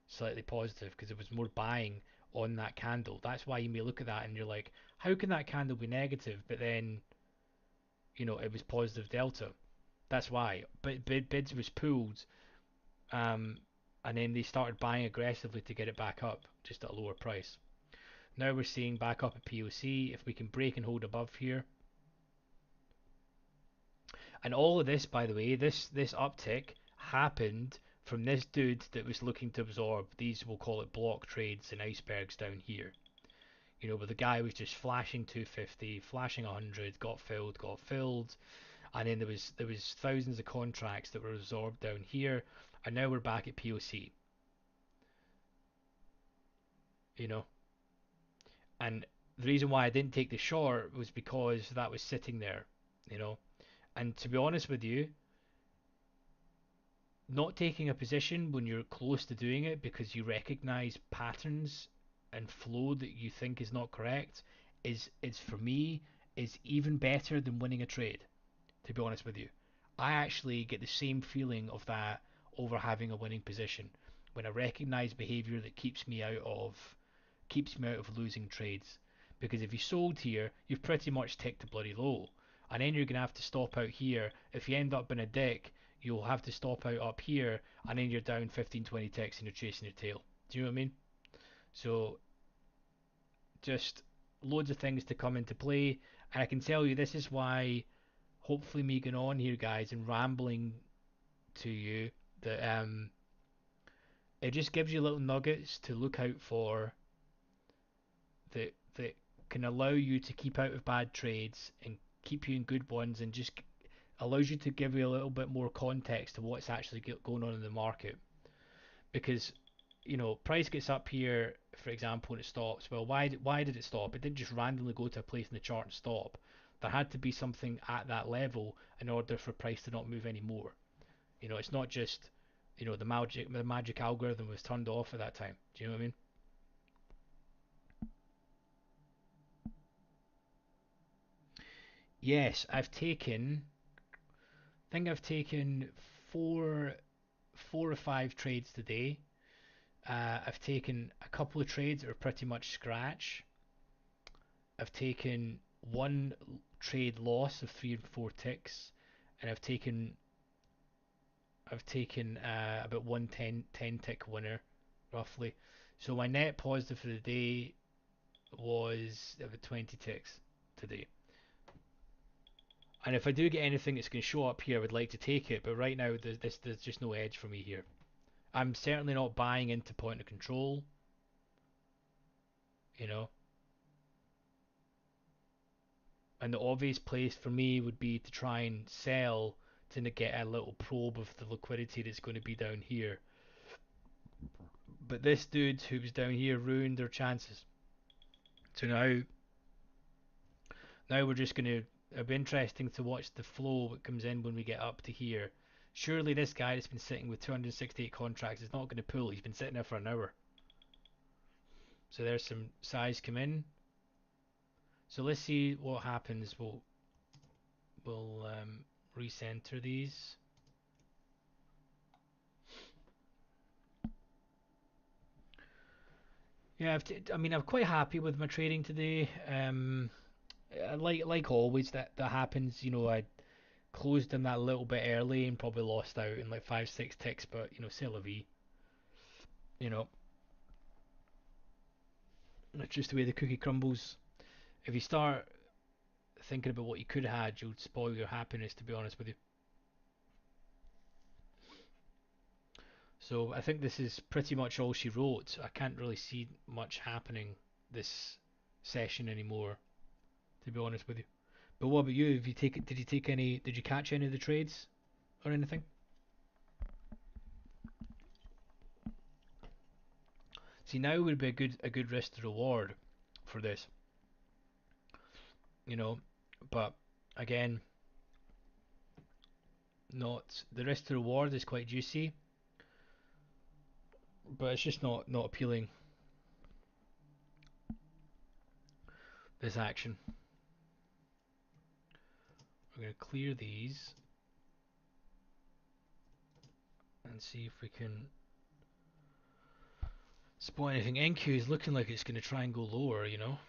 slightly positive, because there was more buying on that candle. That's why you may look at that and you're like, how can that candle be negative? But then, you know, it was positive delta. That's why. But bids was pulled, um, and then they started buying aggressively to get it back up, just at a lower price. Now we're seeing back up at POC. If we can break and hold above here, and all of this, by the way, this uptick happened from this dude that was looking to absorb these, we'll call it block trades and icebergs down here. You know, where the guy was just flashing 250, flashing 100, got filled, and then there was thousands of contracts that were absorbed down here, and now we're back at POC. You know, and the reason why I didn't take the short was because that was sitting there. You know, and to be honest with you, not taking a position when you're close to doing it because you recognize patterns and flow that you think is not correct is for me is even better than winning a trade, to be honest with you. I actually get the same feeling of that over having a winning position when I recognize behavior that keeps me out of losing trades. Because if you sold here, you've pretty much ticked a bloody low. And then you're going to have to stop out here. If you end up in a dick, you'll have to stop out up here, and then you're down 15, 20 ticks and you're chasing your tail. Do you know what I mean? So, just loads of things to come into play. And I can tell you, this is why, hopefully, me going on here, guys, and rambling to you, that it just gives you little nuggets to look out for, that can allow you to keep out of bad trades and keep you in good ones, and just allows you to give you a little bit more context to what's actually going on in the market. Because, you know, price gets up here, for example, and it stops. Well, why did it stop? It didn't just randomly go to a place in the chart and stop. There had to be something at that level in order for price to not move anymore. You know, it's not just, you know, the magic algorithm was turned off at that time. Do you know what I mean? Yes, I think I've taken four four or five trades today. I've taken a couple of trades that are pretty much scratch. I've taken one trade loss of 3 and 4 ticks, and I've taken about one 10 tick winner, roughly. So my net positive for the day was about 20 ticks today. And if I do get anything that's going to show up here, I would like to take it. But right now, there's just no edge for me here. I'm certainly not buying into point of control. You know, and the obvious place for me would be to try and sell to get a little probe of the liquidity that's going to be down here. But this dude who was down here ruined their chances. So now we're just going to, it'll be interesting to watch the flow that comes in when we get up to here. Surely this guy that's been sitting with 268 contracts is not going to pull. He's been sitting there for an hour. So there's some size come in. So let's see what happens. we'll recenter these. Yeah, I mean, I'm quite happy with my trading today. Like always, that happens. You know, I closed in that little bit early and probably lost out in like 5 6 ticks, but you know, c'est la vie. You know, that's just the way the cookie crumbles. If you start thinking about what you could have had, you'll spoil your happiness. To be honest with you. So I think this is pretty much all she wrote. I can't really see much happening this session anymore, to be honest with you. But what about you? Have you take Did you take any? Did you catch any of the trades or anything? See, now would be a good risk to reward for this, you know. But again, not the risk to reward is quite juicy, but it's just not appealing. This action. We're gonna clear these and see if we can spot anything. NQ is looking like it's gonna try and go lower, you know.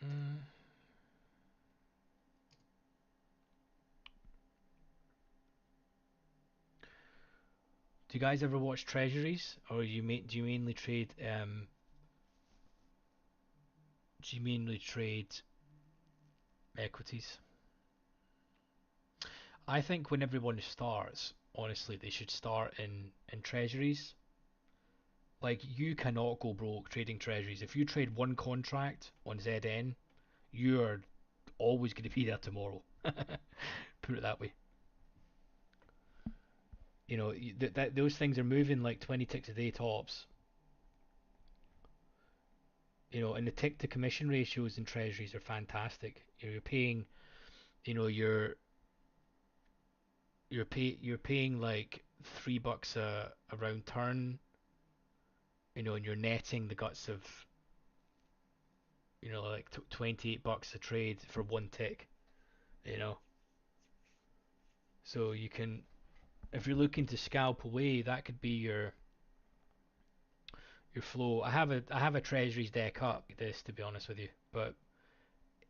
Mm. Do you guys ever watch treasuries, or do you mainly trade? Do you mainly trade equities? I think when everyone starts, honestly, they should start in treasuries. Like you cannot go broke trading treasuries. If you trade one contract on ZN, you're always going to be there tomorrow. Put it that way. You know those things are moving like 20 ticks a day tops. You know, and the tick to commission ratios in treasuries are fantastic. You're paying, you know, you're paying like $3 a round turn. You know, and you're netting the guts of, you know, like $28 a trade for one tick. You know, so you can, if you're looking to scalp away, that could be your flow. I have a treasuries deck up like this, to be honest with you, but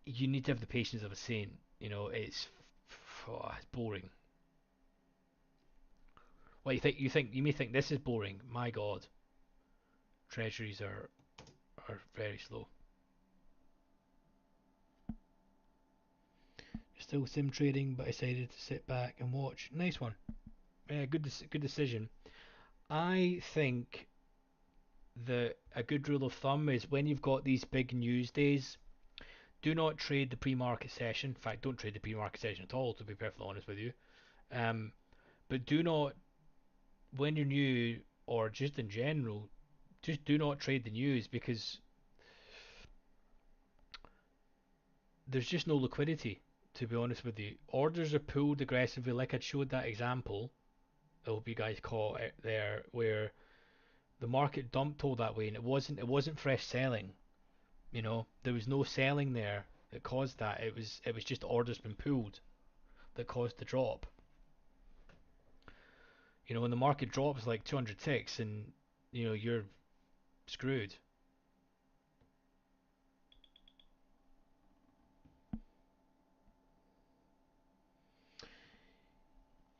you need to have the patience of a saint. You know, it's boring. What you may think this is boring. My God, treasuries are very slow. Still sim trading, but I decided to sit back and watch. Nice one. Yeah, good decision. I think that a good rule of thumb is when you've got these big news days, do not trade the pre-market session. In fact, don't trade the pre-market session at all, to be perfectly honest with you. Um, but do not, when you're new or just in general, just do not trade the news because there's just no liquidity. To be honest with you, orders are pulled aggressively, like I showed that example. I hope you guys caught it there, where the market dumped all that way, and it wasn't fresh selling. You know, there was no selling there that caused that. It was just orders been pulled that caused the drop. You know, when the market drops like 200 ticks, and you know you're screwed.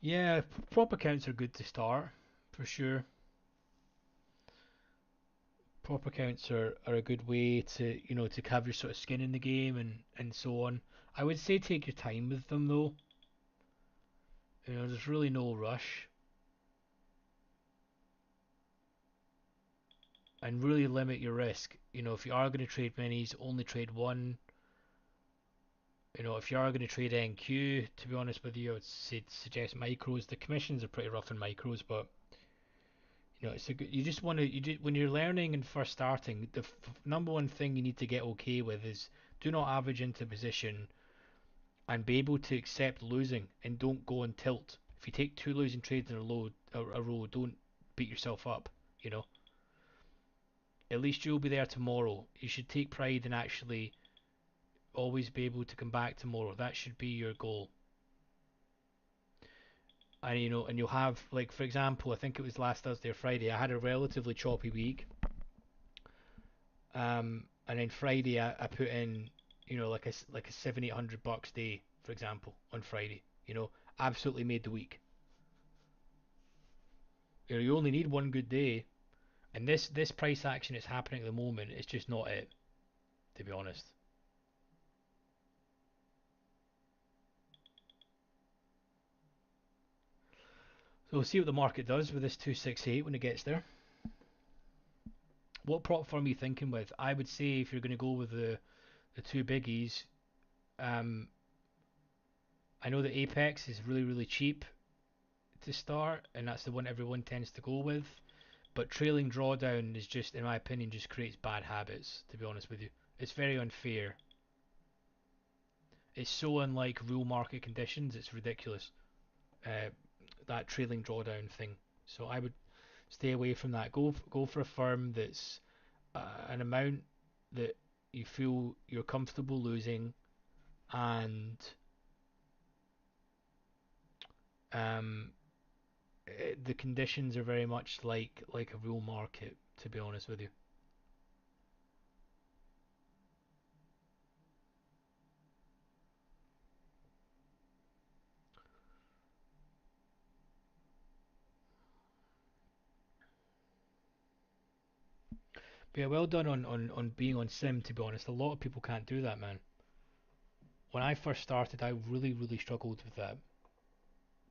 Yeah, prop accounts are good to start for sure. Prop accounts are a good way to, you know, to have your sort of skin in the game and so on. I would say take your time with them though. You know, there's really no rush, and really limit your risk. You know, if you are going to trade minis, only trade one. You know, if you are going to trade NQ, to be honest with you, I would suggest micros. The commissions are pretty rough in micros, but you know, it's a good. You just want to. When you're learning and first starting, the number one thing you need to get okay with is do not average into position and be able to accept losing and don't go on tilt. If you take two losing trades in a row, don't beat yourself up. You know, at least you'll be there tomorrow. You should take pride in actually always be able to come back tomorrow. That should be your goal. And and you'll have, like, for example, I think it was last Thursday or Friday, I had a relatively choppy week. And then Friday I put in, like a 700-800 bucks day, for example, on Friday. Absolutely made the week. You only need one good day, and this price action is happening at the moment. It's just not it, to be honest. So we'll see what the market does with this 268 when it gets there. What prop firm are you thinking with? I would say if you're going to go with the two biggies, um, I know that Apex is really really cheap to start, and that's the one everyone tends to go with. But trailing drawdown is just, in my opinion, just creates bad habits. To be honest with you, it's very unfair. It's so unlike real market conditions. It's ridiculous. Uh, that trailing drawdown thing. So I would stay away from that. Go for a firm that's an amount that you feel you're comfortable losing, and um, the conditions are very much like a real market. To be honest with you. But yeah, well done on being on sim. To be honest, a lot of people can't do that, man. When I first started, I really really struggled with that.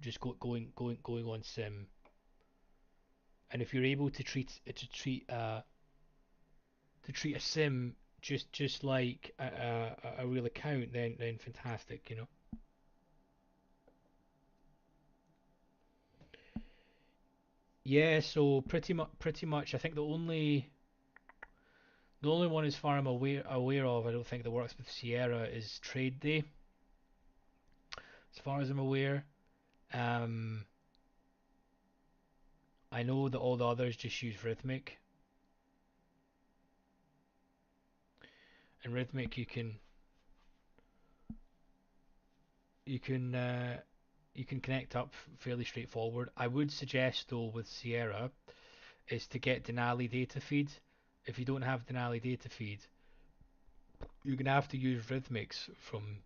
Just going on sim, and if you're able to treat a sim just like a real account, then fantastic. Yeah, so pretty much, I think the only one as far I'm aware of, I don't think that works with Sierra, is Trade Day. As far as I'm aware, um, I know that all the others just use Rhythmic, and Rhythmic you can you can connect up fairly straightforward. I would suggest though with Sierra is to get Denali data feed. If you don't have Denali data feed, you're gonna have to use Rhythmics from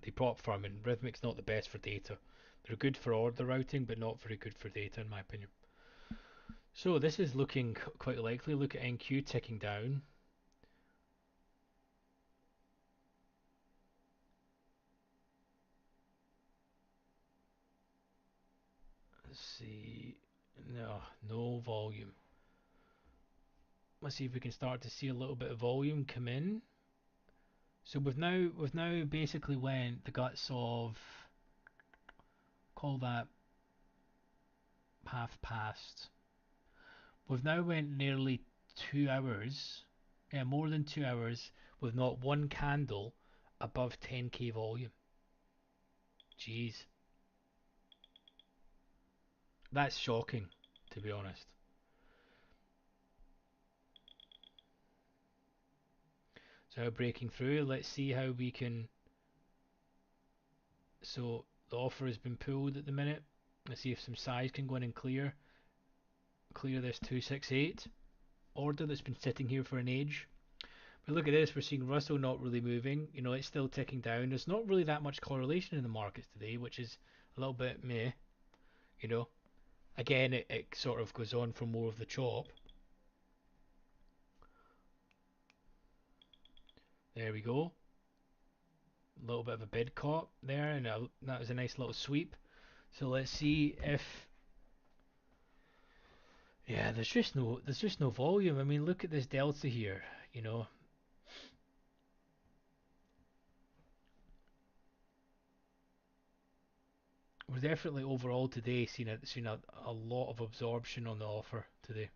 the prop firm, and Rhythmic's not the best for data. They're good for order routing, but not very good for data, in my opinion. So this is looking quite likely. Look at NQ ticking down. Let's see. No, no volume. Let's see if we can start to see a little bit of volume come in. So we've now basically went the guts of, call that, path past. We've now went nearly 2 hours, yeah, more than 2 hours, with not one candle above 10k volume. Jeez, that's shocking, to be honest. So breaking through, let's see how we can. So the offer has been pulled at the minute. Let's see if some size can go in and clear this 268 order that's been sitting here for an age. But look at this, we're seeing Russell not really moving. It's still ticking down. There's not really that much correlation in the markets today, which is a little bit meh. You know, Again, it sort of goes on for more of the chop. There we go. A little bit of a bid caught there, and that was a nice little sweep. So let's see if. Yeah, there's just no volume. I mean, look at this delta here. You know, we're definitely overall today seeing a lot of absorption on the offer today.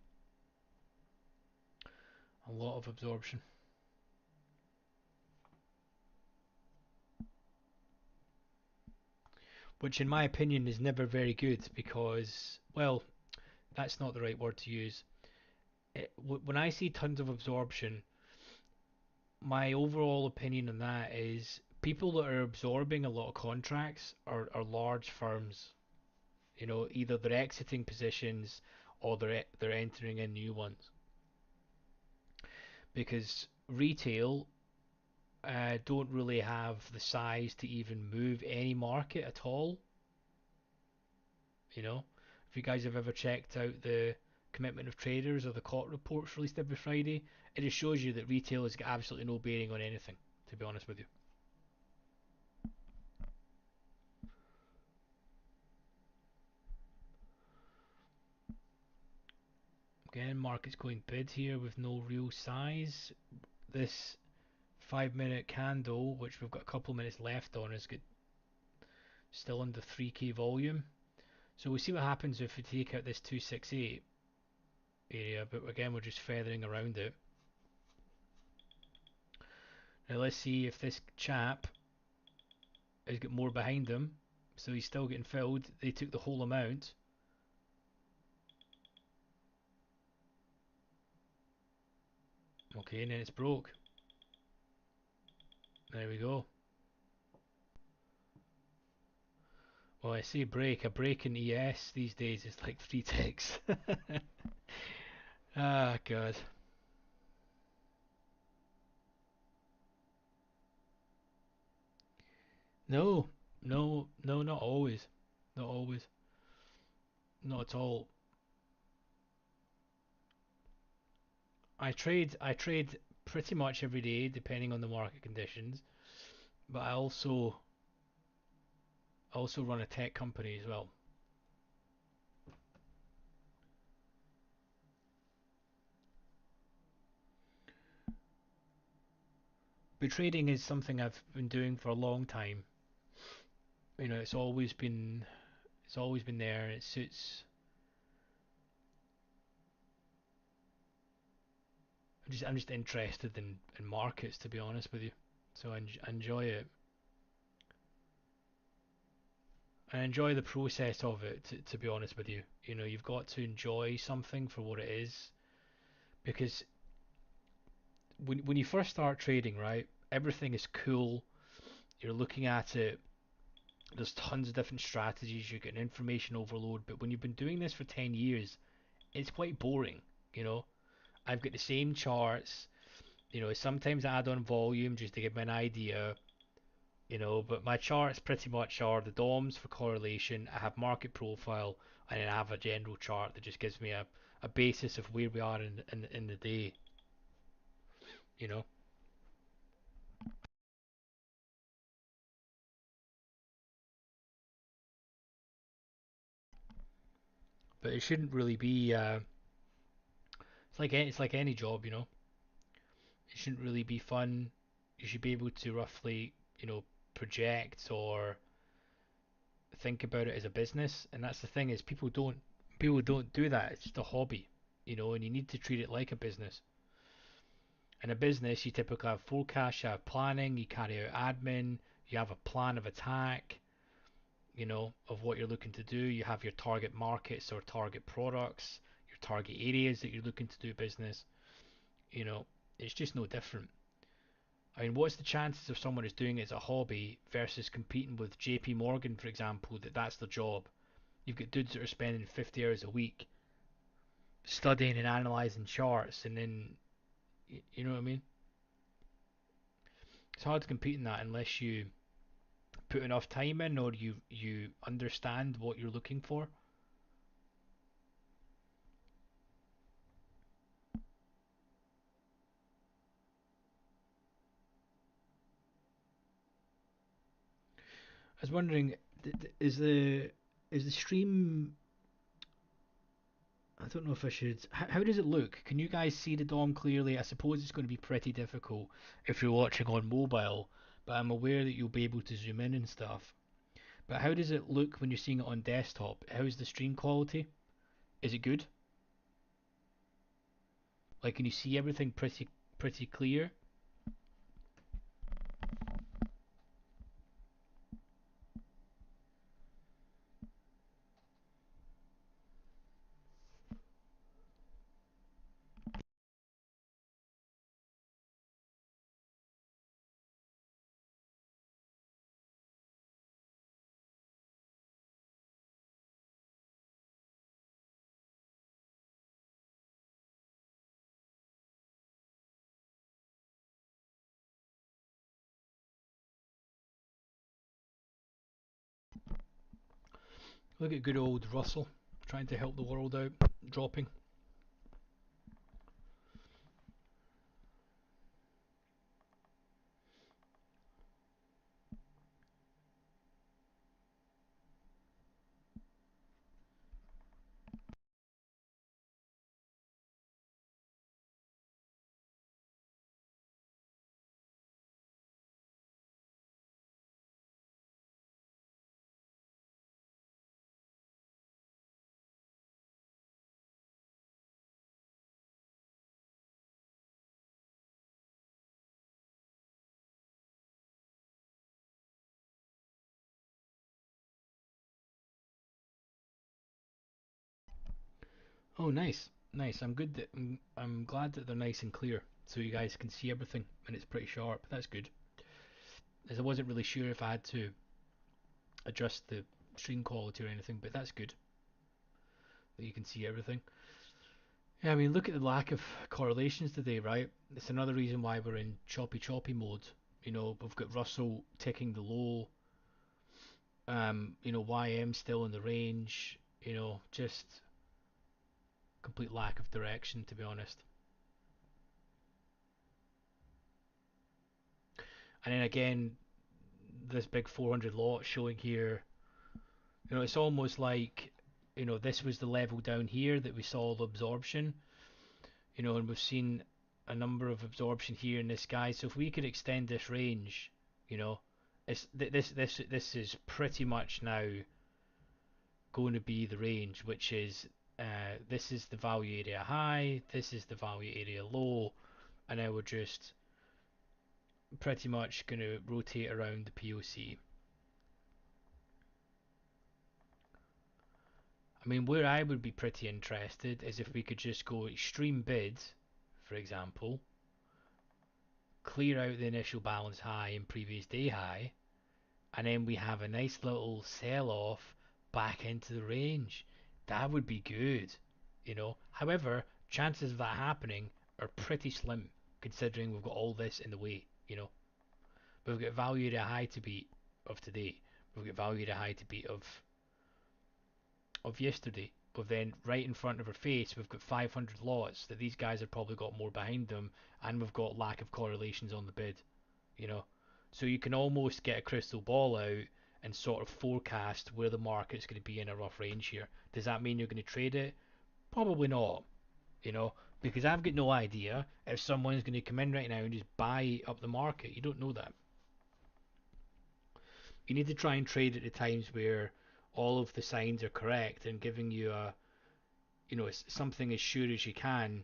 A lot of absorption, which in my opinion is never very good because, that's not the right word to use. When I see tons of absorption, my overall opinion on that is people that are absorbing a lot of contracts are large firms. You know, either they're exiting positions or they're entering in new ones. Because retail don't really have the size to even move any market at all. You know, if you guys have ever checked out the commitment of traders or the COT reports released every Friday, it just shows you that retail has got absolutely no bearing on anything, to be honest with you. Again, market's going bid here with no real size. This 5 minute candle, which we've got a couple of minutes left on, is good, still under 3k volume. So we'll see what happens if we take out this 268 area, but again, we're just feathering around it. Now let's see if this chap has got more behind him. So he's still getting filled. They took the whole amount. Okay, and then it's broke. There we go. Well, I say break. A break in ES these days is like 3 ticks. Ah, God. No, no, no, not always. Not always. Not at all. I trade pretty much every day depending on the market conditions, but I also run a tech company as well. But trading is something I've been doing for a long time. You know, it's always been there. It suits. I'm just interested in markets, to be honest with you. So I enjoy it. I enjoy the process of it. To be honest with you, you know, you've got to enjoy something for what it is, because when you first start trading, right, everything is cool. You're looking at it. There's tons of different strategies. You're getting information overload. But when you've been doing this for 10 years, it's quite boring. You know, I've got the same charts. You know, sometimes I add on volume just to give me an idea. You know, but my charts pretty much are the DOMs for correlation. I have market profile, and then I have a general chart that just gives me a basis of where we are in the day. You know, but it shouldn't really be. It's like any job. You know, it shouldn't really be fun. You should be able to roughly, project or think about it as a business. And that's the thing, is people don't do that. It's just a hobby, and you need to treat it like a business. In a business, you typically have forecasts, you have planning, you carry out admin, you have a plan of attack, of what you're looking to do. You have your target markets or target products, your target areas that you're looking to do business. You know, it's just no different. I mean, what's the chances of someone who's doing it as a hobby versus competing with JP Morgan, for example, that's their job? You've got dudes that are spending 50 hours a week studying and analyzing charts, and then, you know what I mean? It's hard to compete in that unless you put enough time in, or you understand what you're looking for. I was wondering, is the stream? I don't know if I should. How does it look? Can you guys see the DOM clearly? I suppose it's going to be pretty difficult if you're watching on mobile, but I'm aware that you'll be able to zoom in and stuff. But how does it look when you're seeing it on desktop? How's the stream quality? Is it good? Like, can you see everything pretty clear? Look at good old Russell trying to help the world out, dropping. Oh, nice, nice. I'm good. I'm glad that they're nice and clear, so you guys can see everything, and it's pretty sharp. That's good. As I wasn't really sure if I had to adjust the stream quality or anything, but that's good that you can see everything. Yeah, I mean, look at the lack of correlations today, right? It's another reason why we're in choppy mode. We've got Russell ticking the low. YM still in the range. Just complete lack of direction, to be honest. And then again, this big 400 lot showing here. It's almost like, this was the level down here that we saw the absorption. And we've seen a number of absorption here in this guy. So if we could extend this range, you know, this is pretty much now going to be the range, which is this is the value area high, this is the value area low, and now we're just pretty much going to rotate around the POC. I mean, where I would be pretty interested is if we could just go extreme bid, for example, clear out the initial balance high and previous day high, and then we have a nice little sell off back into the range. That would be good. However, chances of that happening are pretty slim considering we've got all this in the way. We've got value at a high to beat of today. We've got value at a high to beat of yesterday. But then right in front of our face, we've got 500 lots that these guys have probably got more behind them, and we've got lack of correlations on the bid. you know. So you can almost get a crystal ball out and sort of forecast where the market's going to be in a rough range here. Does that mean you're going to trade it? Probably not, you know, because I've got no idea if someone's going to come in right now and just buy up the market. You don't know that. You need to try and trade at the times where all of the signs are correct and giving you something as sure as you can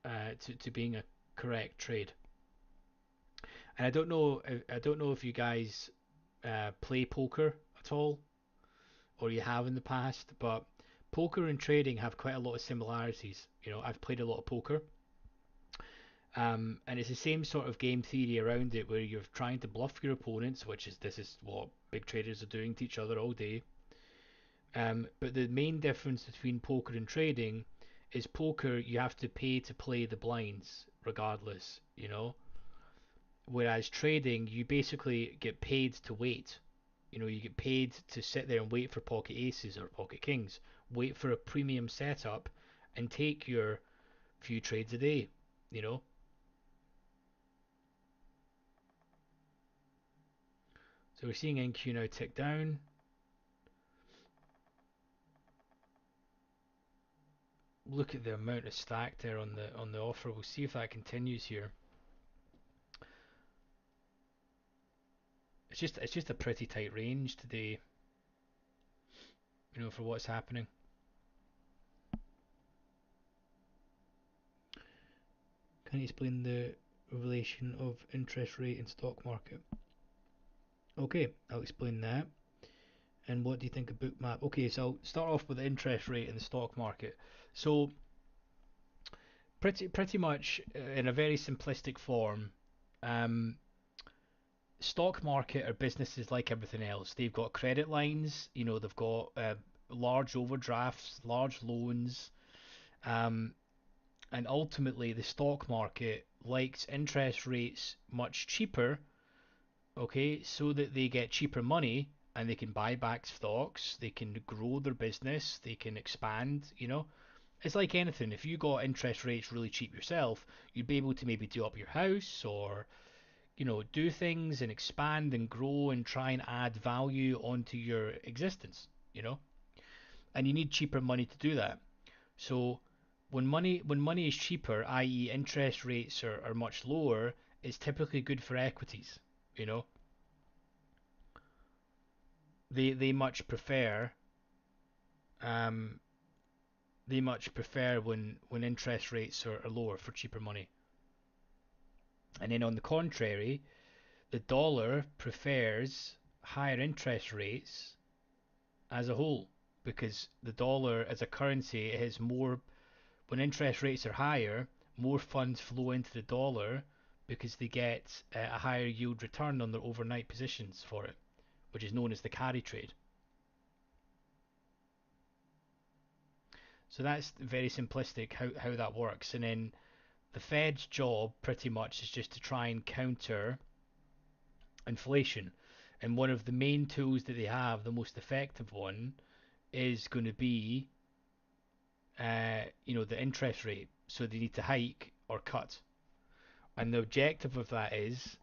to being a correct trade. And I don't know if you guys play poker at all, or you have in the past, but poker and trading have quite a lot of similarities. I've played a lot of poker, and it's the same sort of game theory around it, where you're trying to bluff your opponents, which is this is what big traders are doing to each other all day. But the main difference between poker and trading is poker you have to pay to play the blinds regardless. Whereas trading, you basically get paid to wait. You get paid to sit there and wait for pocket aces or pocket kings, wait for a premium setup, and take your few trades a day. You know. So we're seeing NQ now tick down. Look at the amount of stack there on the offer. We'll see if that continues here. It's just a pretty tight range today. For what's happening. Can you explain the relation of interest rate and stock market? Okay, I'll explain that. And what do you think of Bookmap? Okay, so I'll start off with the interest rate in the stock market. So pretty much in a very simplistic form, um, stock market are businesses like everything else. They've got credit lines, they've got large overdrafts, large loans, um, and ultimately the stock market likes interest rates much cheaper, okay, so that they get cheaper money and they can buy back stocks, they can grow their business, they can expand, you know. It's like anything. If you got interest rates really cheap yourself, you'd be able to maybe do up your house or, you know, do things and expand and grow and try and add value onto your existence, you know. And you need cheaper money to do that. So when money is cheaper, i.e. interest rates are much lower, it's typically good for equities, you know. They much prefer um they much prefer when interest rates are lower for cheaper money. And then on the contrary, the dollar prefers higher interest rates as a whole, because the dollar as a currency has more, when interest rates are higher, more funds flow into the dollar because they get a higher yield return on their overnight positions for it, which is known as the carry trade. So that's very simplistic how that works. And then the Fed's job pretty much is just to try and counter inflation. And one of the main tools that they have, the most effective one, is going to be, the interest rate. So they need to hike or cut. And the objective of that is,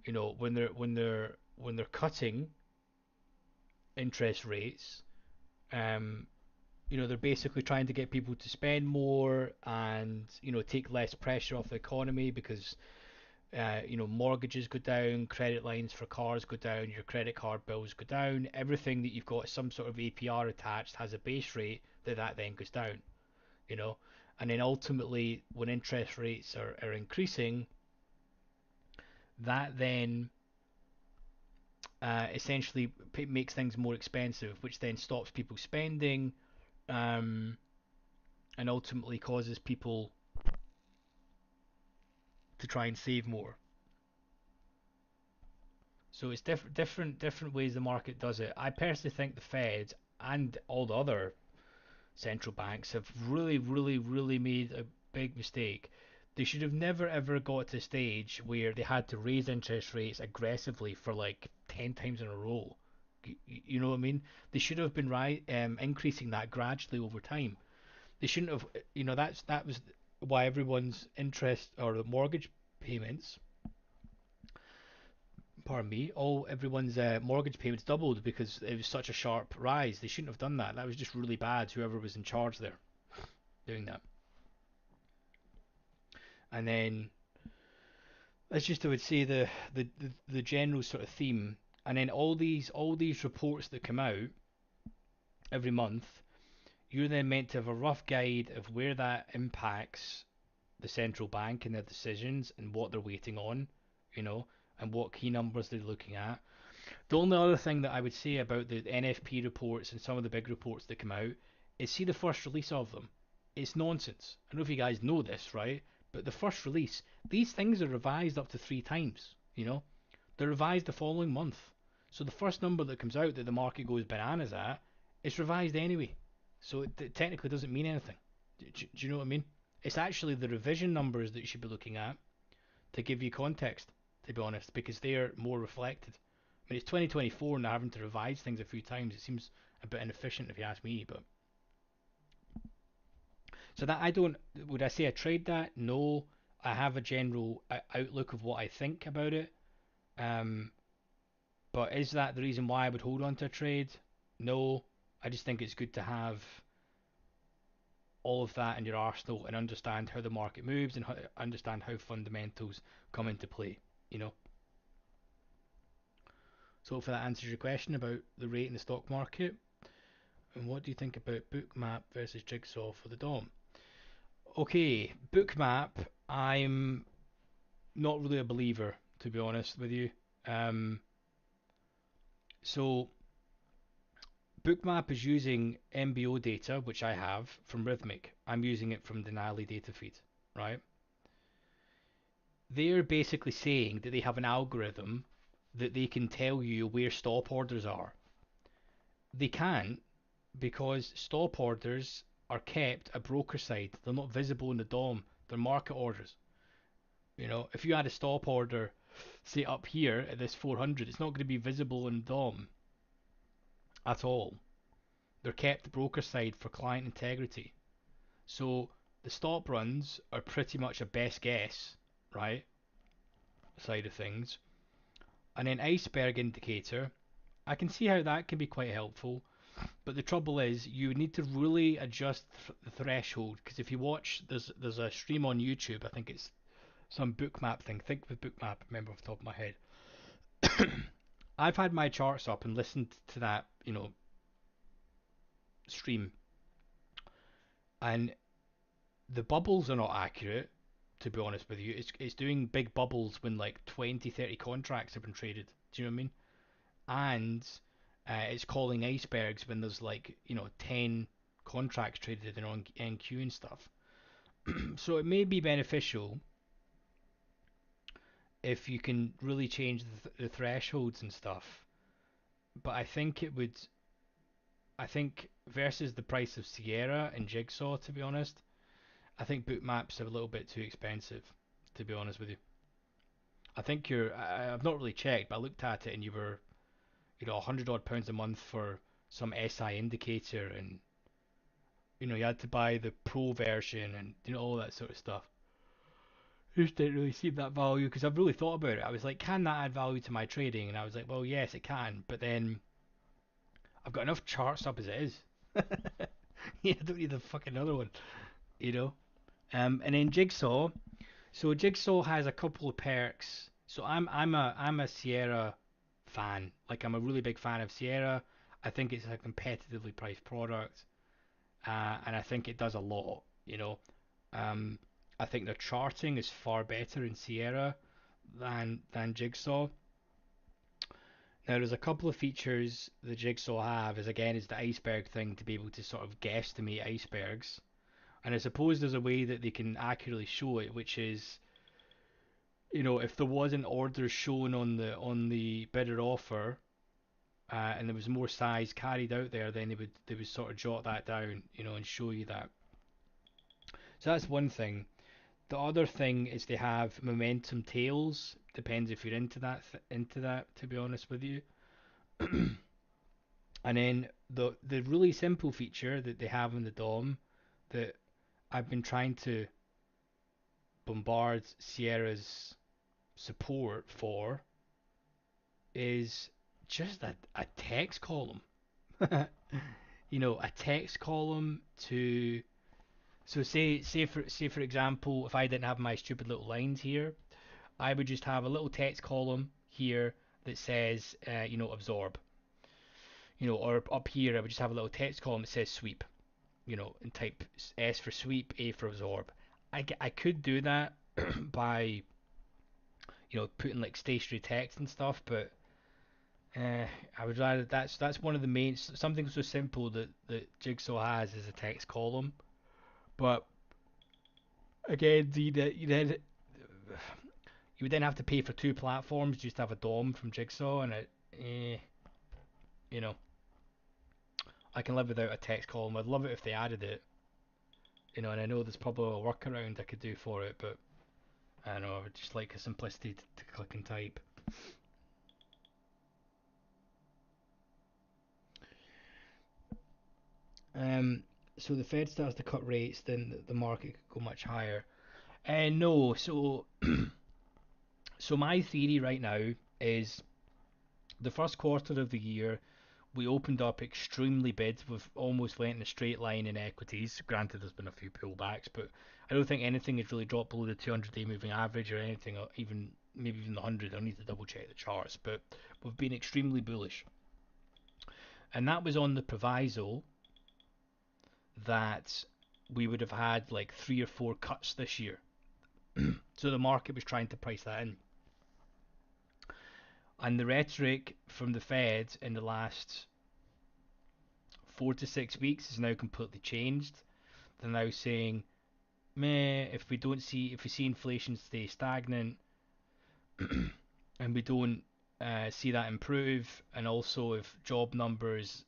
when they're cutting interest rates, um, they're basically trying to get people to spend more and take less pressure off the economy because mortgages go down, credit lines for cars go down, your credit card bills go down, everything that you've got some sort of APR attached has a base rate that then goes down, you know. And then ultimately, when interest rates are increasing, that then essentially makes things more expensive, which then stops people spending, um, and ultimately causes people to try and save more. So it's different ways the market does it. I personally think the Fed and all the other central banks have really, really, really made a big mistake. They should have never ever got to a stage where they had to raise interest rates aggressively for like 10 times in a row. You know what I mean? They should have been increasing that gradually over time. They shouldn't have, that was why everyone's interest or the mortgage payments, pardon me, all everyone's mortgage payments doubled because it was such a sharp rise. They shouldn't have done that. That was just really bad, whoever was in charge there doing that. And then that's just, I would say, the general sort of theme. And then all these reports that come out every month, you're then meant to have a rough guide of where that impacts the central bank and their decisions and what they're waiting on, you know, and what key numbers they're looking at. The only other thing that I would say about the NFP reports and some of the big reports that come out is see the first release of them. It's nonsense. I don't know if you guys know this, right? But the first release, these things are revised up to 3 times, you know? They're revised the following month. So the first number that comes out that the market goes bananas at is revised anyway. So it technically doesn't mean anything. Do you know what I mean? It's actually the revision numbers that you should be looking at to give you context, to be honest, because they are more reflected. I mean, it's 2024 and they're having to revise things a few times. It seems a bit inefficient if you ask me, but so that I don't. Would I say I trade that? No, I have a general outlook of what I think about it. Um, but is that the reason why I would hold on to a trade? No, I just think it's good to have all of that in your arsenal and understand how the market moves and understand how fundamentals come into play. You know. So hopefully that answers your question about the rate in the stock market. And what do you think about Bookmap versus Jigsaw for the DOM? Okay, Bookmap, I'm not really a believer, to be honest with you. Um, so Bookmap is using MBO data, which I have from Rhythmic. I'm using it from Denali data feed, right? They're basically saying that they have an algorithm that they can tell you where stop orders are. They can't, because stop orders are kept at broker side. They're not visible in the DOM. They're market orders. You know, if you had a stop order, say up here at this 400, it's not going to be visible in DOM. at all. They're kept broker side for client integrity. So the stop runs are pretty much a best guess, right? Side of things. And then iceberg indicator, I can see how that can be quite helpful. But the trouble is, you need to really adjust the threshold, because if you watch, there's a stream on YouTube. I think it's some bookmap thing. Think with bookmap. Remember off the top of my head. I've had my charts up and listened to that, stream, and the bubbles are not accurate. To be honest with you, it's doing big bubbles when like 20, 30 contracts have been traded. Do you know what I mean? And it's calling icebergs when there's like 10 contracts traded in on NQ and stuff. So it may be beneficial if you can really change the thresholds and stuff. But I think versus the price of Sierra and Jigsaw, to be honest, I think Bookmaps are a little bit too expensive. To be honest with you, I think I've not really checked, but I looked at it and you were, £100 odd a month for some SI indicator, and you had to buy the pro version and all that sort of stuff. I just didn't really see that value because I've really thought about it. I was like, can that add value to my trading? And I was like, well, yes, it can. But then I've got enough charts up as it is. Yeah, I don't need a fucking another one, you know. And then Jigsaw. So Jigsaw has a couple of perks. So I'm a Sierra fan. Like I'm a really big fan of Sierra. I think it's a competitively priced product, and I think it does a lot. Um, I think their charting is far better in Sierra than Jigsaw. Now there's a couple of features the Jigsaw have is the iceberg thing, to be able to sort of guesstimate icebergs. And I suppose there's a way that they can accurately show it, which is, if there was an order shown on the bidder offer, and there was more size carried out there, then they would sort of jot that down, and show you that. So that's one thing. The other thing is they have momentum tails. Depends if you're into that, to be honest with you. And then the really simple feature that they have in the DOM that I've been trying to bombard Sierra's support for is just a text column. A text column to, so say for example, if I didn't have my stupid little lines here, I would just have a little text column here that says absorb. Or up here I would just have a little text column that says sweep, and type S for sweep, A for absorb. I could do that by putting like stationary text and stuff, but I would rather, that's one of the main, something so simple that Jigsaw has is a text column. But again, you would then have to pay for two platforms just to have a DOM from Jigsaw, and you know I can live without a text column. I'd love it if they added it, and I know there's probably a workaround I could do for it, but I don't know, I would just like a simplicity to click and type. Um, so the Fed starts to cut rates, then the market could go much higher. No, so my theory right now is the first quarter of the year we opened up extremely bid. We've almost went in a straight line in equities. Granted, there's been a few pullbacks, but I don't think anything has really dropped below the 200-day moving average or anything, or even maybe even the 100. I need to double check the charts, but we've been extremely bullish, and that was on the proviso that we would have had like 3 or 4 cuts this year. So the market was trying to price that in, and the rhetoric from the Fed in the last 4 to 6 weeks is now completely changed. They're now saying, meh, if we see inflation stay stagnant and we don't see that improve, and also if job numbers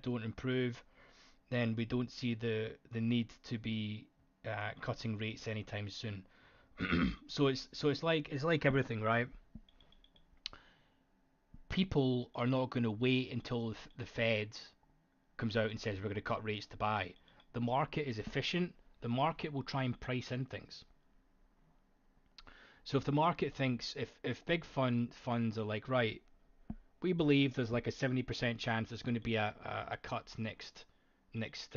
don't improve, then we don't see the need to be cutting rates anytime soon. So it's like everything, right? people are not going to wait until the Fed comes out and says we're going to cut rates to buy. The market is efficient. The market will try and price in things. So if the market thinks, if big funds are like, right, we believe there's like a 70% chance there's going to be a cut next next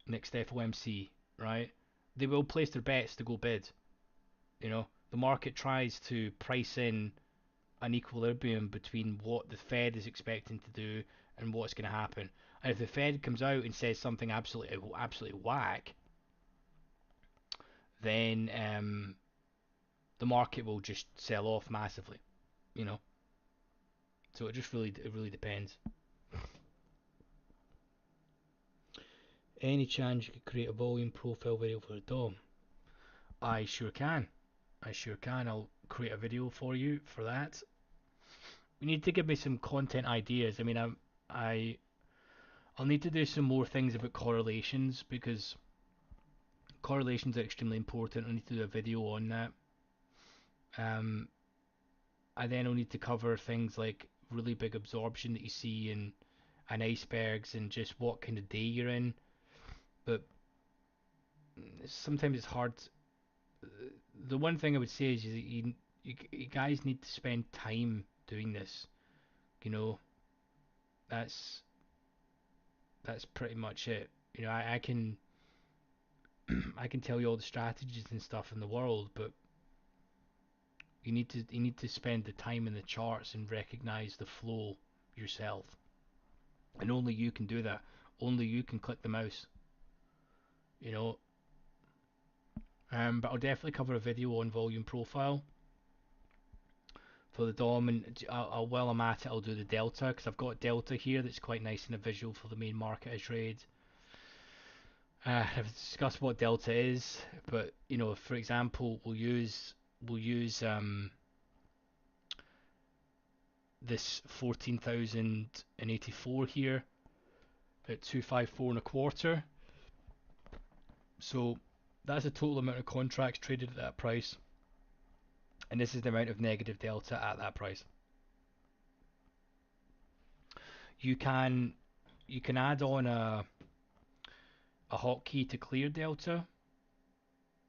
FOMC, right? They will place their bets to go bid. The market tries to price in an equilibrium between what the Fed is expecting to do and what's going to happen. And if the Fed comes out and says something absolutely whack, then the market will just sell off massively. You know, so it really depends. Any chance you could create a volume profile video for a DOM? I sure can. I sure can. I'll create a video for you for that. You need to give me some content ideas. I mean, I'll need to do some more things about correlations because correlations are extremely important. I need to do a video on that. Um, I then will need to cover things like really big absorption that you see in icebergs and just what kind of day you're in. But sometimes it's hard. The one thing I would say is you guys need to spend time doing this. You know, that's that's pretty much it. I can I can tell you all the strategies and stuff in the world, but you need to spend the time in the charts and recognize the flow yourself. And only you can do that. Only you can click the mouse. You know. But I'll definitely cover a video on volume profile for the DOM, and while I'm at it, I'll do the delta because I've got delta here that's quite nice in a visual for the main market I trade. I've discussed what delta is, but for example, we'll use this 14,084 here at 254 and a quarter. So that's the total amount of contracts traded at that price, and this is the amount of negative delta at that price. You can add on a hotkey to clear delta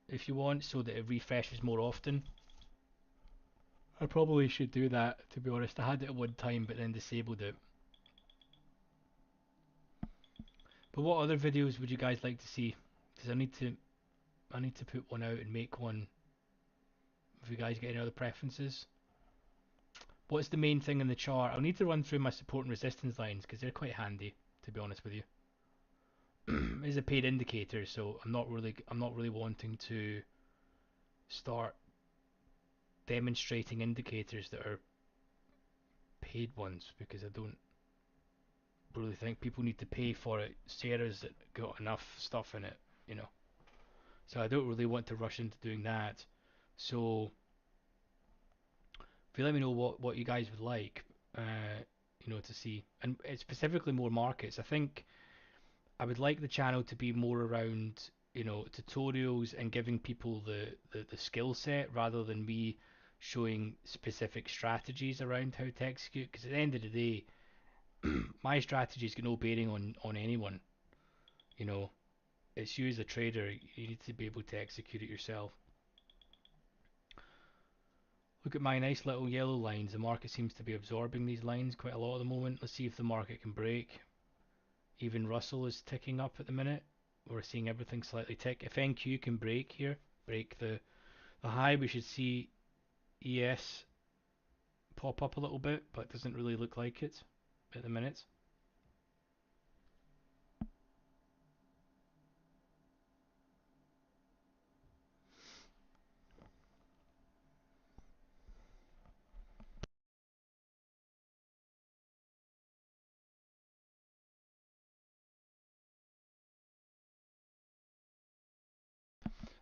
if you want, so that it refreshes more often. I probably should do that, to be honest. I had it at one time but then disabled it. But what other videos would you guys like to see? Because I need to put one out and make one. If you guys get any other preferences, what's the main thing in the chart? I'll need to run through my support and resistance lines because they're quite handy, to be honest with you. It's a paid indicator, so I'm not really wanting to start demonstrating indicators that are paid ones because I don't really think people need to pay for it. Sarah's got enough stuff in it. So I don't really want to rush into doing that. So if you let me know what you guys would like, to see, and it's specifically more markets. I think I would like the channel to be more around, tutorials and giving people the skill set rather than me showing specific strategies around how to execute. Because at the end of the day, my strategies got no bearing on anyone. You know, it's you as a trader. You need to be able to execute it yourself. Look at my nice little yellow lines. The market seems to be absorbing these lines quite a lot at the moment. Let's see if the market can break. Even Russell is ticking up at the minute. We're seeing everything slightly tick. If NQ can break here, break the high, we should see ES pop up a little bit, but it doesn't really look like it at the minute.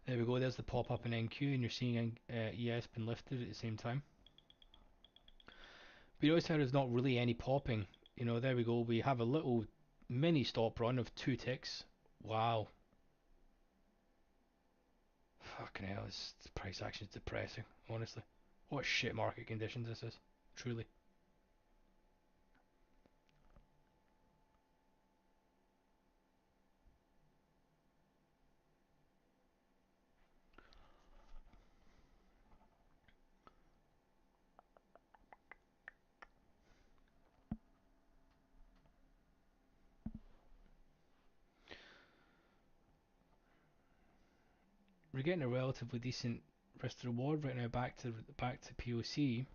There we go, there's the pop up in NQ, and you're seeing ES been lifted at the same time. But you notice how there's not really any popping. There we go, we have a little mini stop run of 2 ticks. Wow. Fucking hell, this price action is depressing, honestly. What shit market conditions this is. Truly. We're getting a relatively decent risk to reward right now. Back to POC.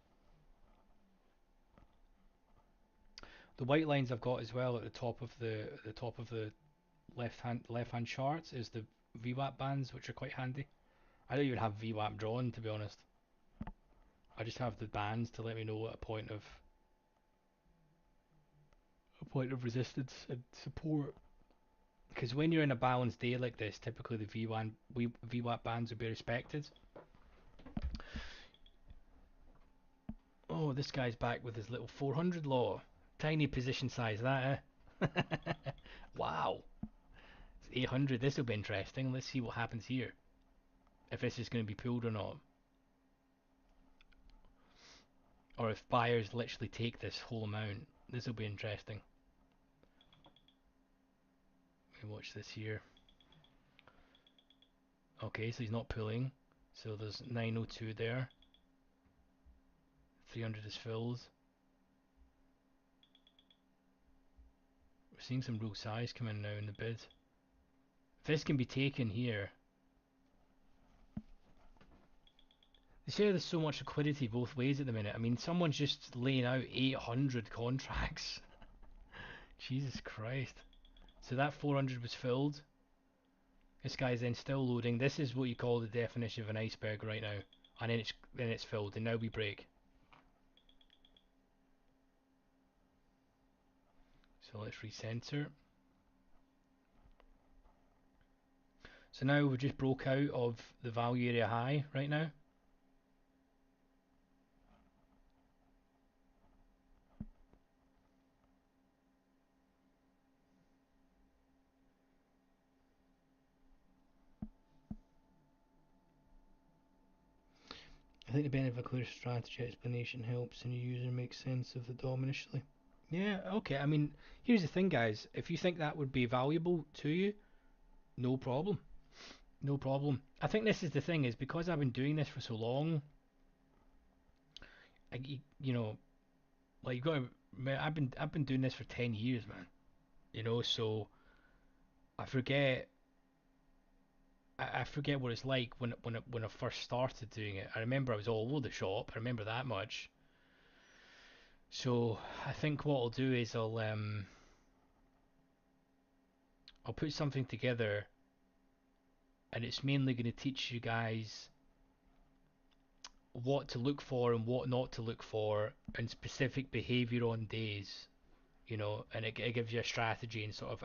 The white lines I've got as well at the top of the left hand charts is the VWAP bands, which are quite handy. I don't even have VWAP drawn, to be honest. I just have the bands to let me know at a point of resistance and support. Because when you're in a balanced day like this, typically the VWAP bands will be respected. Oh, this guy's back with his little 400 law. Tiny position size, that, eh? Wow. It's 800. This will be interesting. Let's see what happens here. If this is going to be pulled or not. Or if buyers literally take this whole amount. This will be interesting. Let me watch this here. Okay, so he's not pulling. So there's 902 there. 300 is filled. We're seeing some real size come in now in the bid. If this can be taken here. They say there's so much liquidity both ways at the minute. I mean, someone's just laying out 800 contracts. Jesus Christ. So that 400 was filled. This guy's then still loading. This is what you call the definition of an iceberg right now. And then it's filled, and now we break. So let's recenter. So now we've just broke out of the value area high right now. I think the benefit of a clear strategy explanation helps and your user makes sense of the DOM initially. Yeah, okay. I mean, here's the thing, guys. If you think that would be valuable to you, no problem. No problem. I think this is the thing, is because I've been doing this for so long, you know, like you've got to, I've been doing this for 10 years, man. So I forget I forget what it's like when I first started doing it. I remember I was all over the shop. I remember that much. So I think what I'll do is I'll put something together, and it's mainly going to teach you guys what to look for and what not to look for, and specific behavior on days. And it gives you a strategy and sort of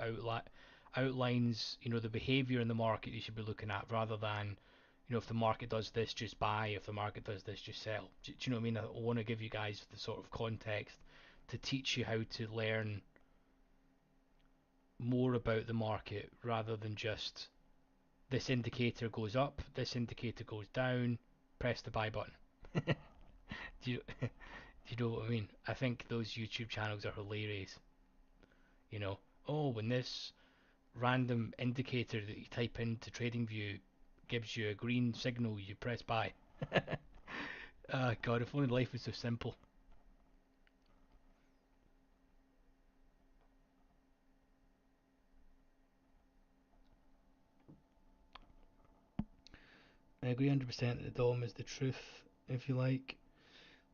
outlines, the behavior in the market you should be looking at, rather than, if the market does this, just buy. If the market does this, just sell. Do you know what I mean? I want to give you guys the sort of context to teach you how to learn more about the market, rather than just this indicator goes up, this indicator goes down, press the buy button. do you do you know what I mean? I think those YouTube channels are hilarious. You know, oh, when this random indicator that you type into TradingView gives you a green signal, you press buy. God, if only life was so simple. I agree 100% that the DOM is the truth, if you like.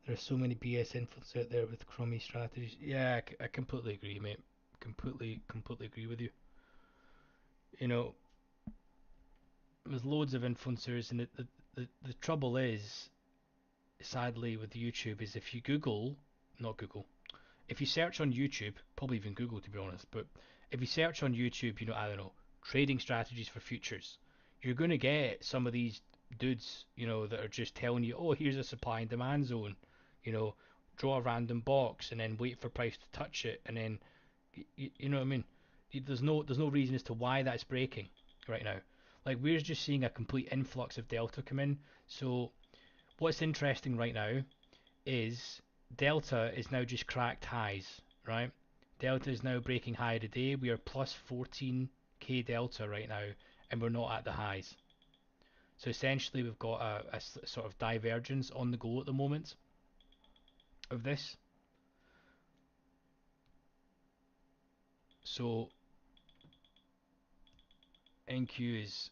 There are so many BS influencers out there with crummy strategies. Yeah, I completely agree, mate. Completely agree with you. You know, there's loads of influencers, and the trouble is, sadly, with YouTube, is if you not Google, if you search on YouTube, probably even Google to be honest, but if you search on YouTube, I don't know, trading strategies for futures, you're going to get some of these dudes, that are just telling you, oh, here's a supply and demand zone, you know, draw a random box and then wait for price to touch it, and then, you know what I mean? There's no reason as to why that's breaking right now. Like, we're just seeing a complete influx of delta come in, so What's interesting right now is Delta is now just cracked highs, right? Delta is now breaking high today. We are plus 14k Delta right now, and we're not at the highs. So essentially, we've got a sort of divergence on the go at the moment of this. So NQ is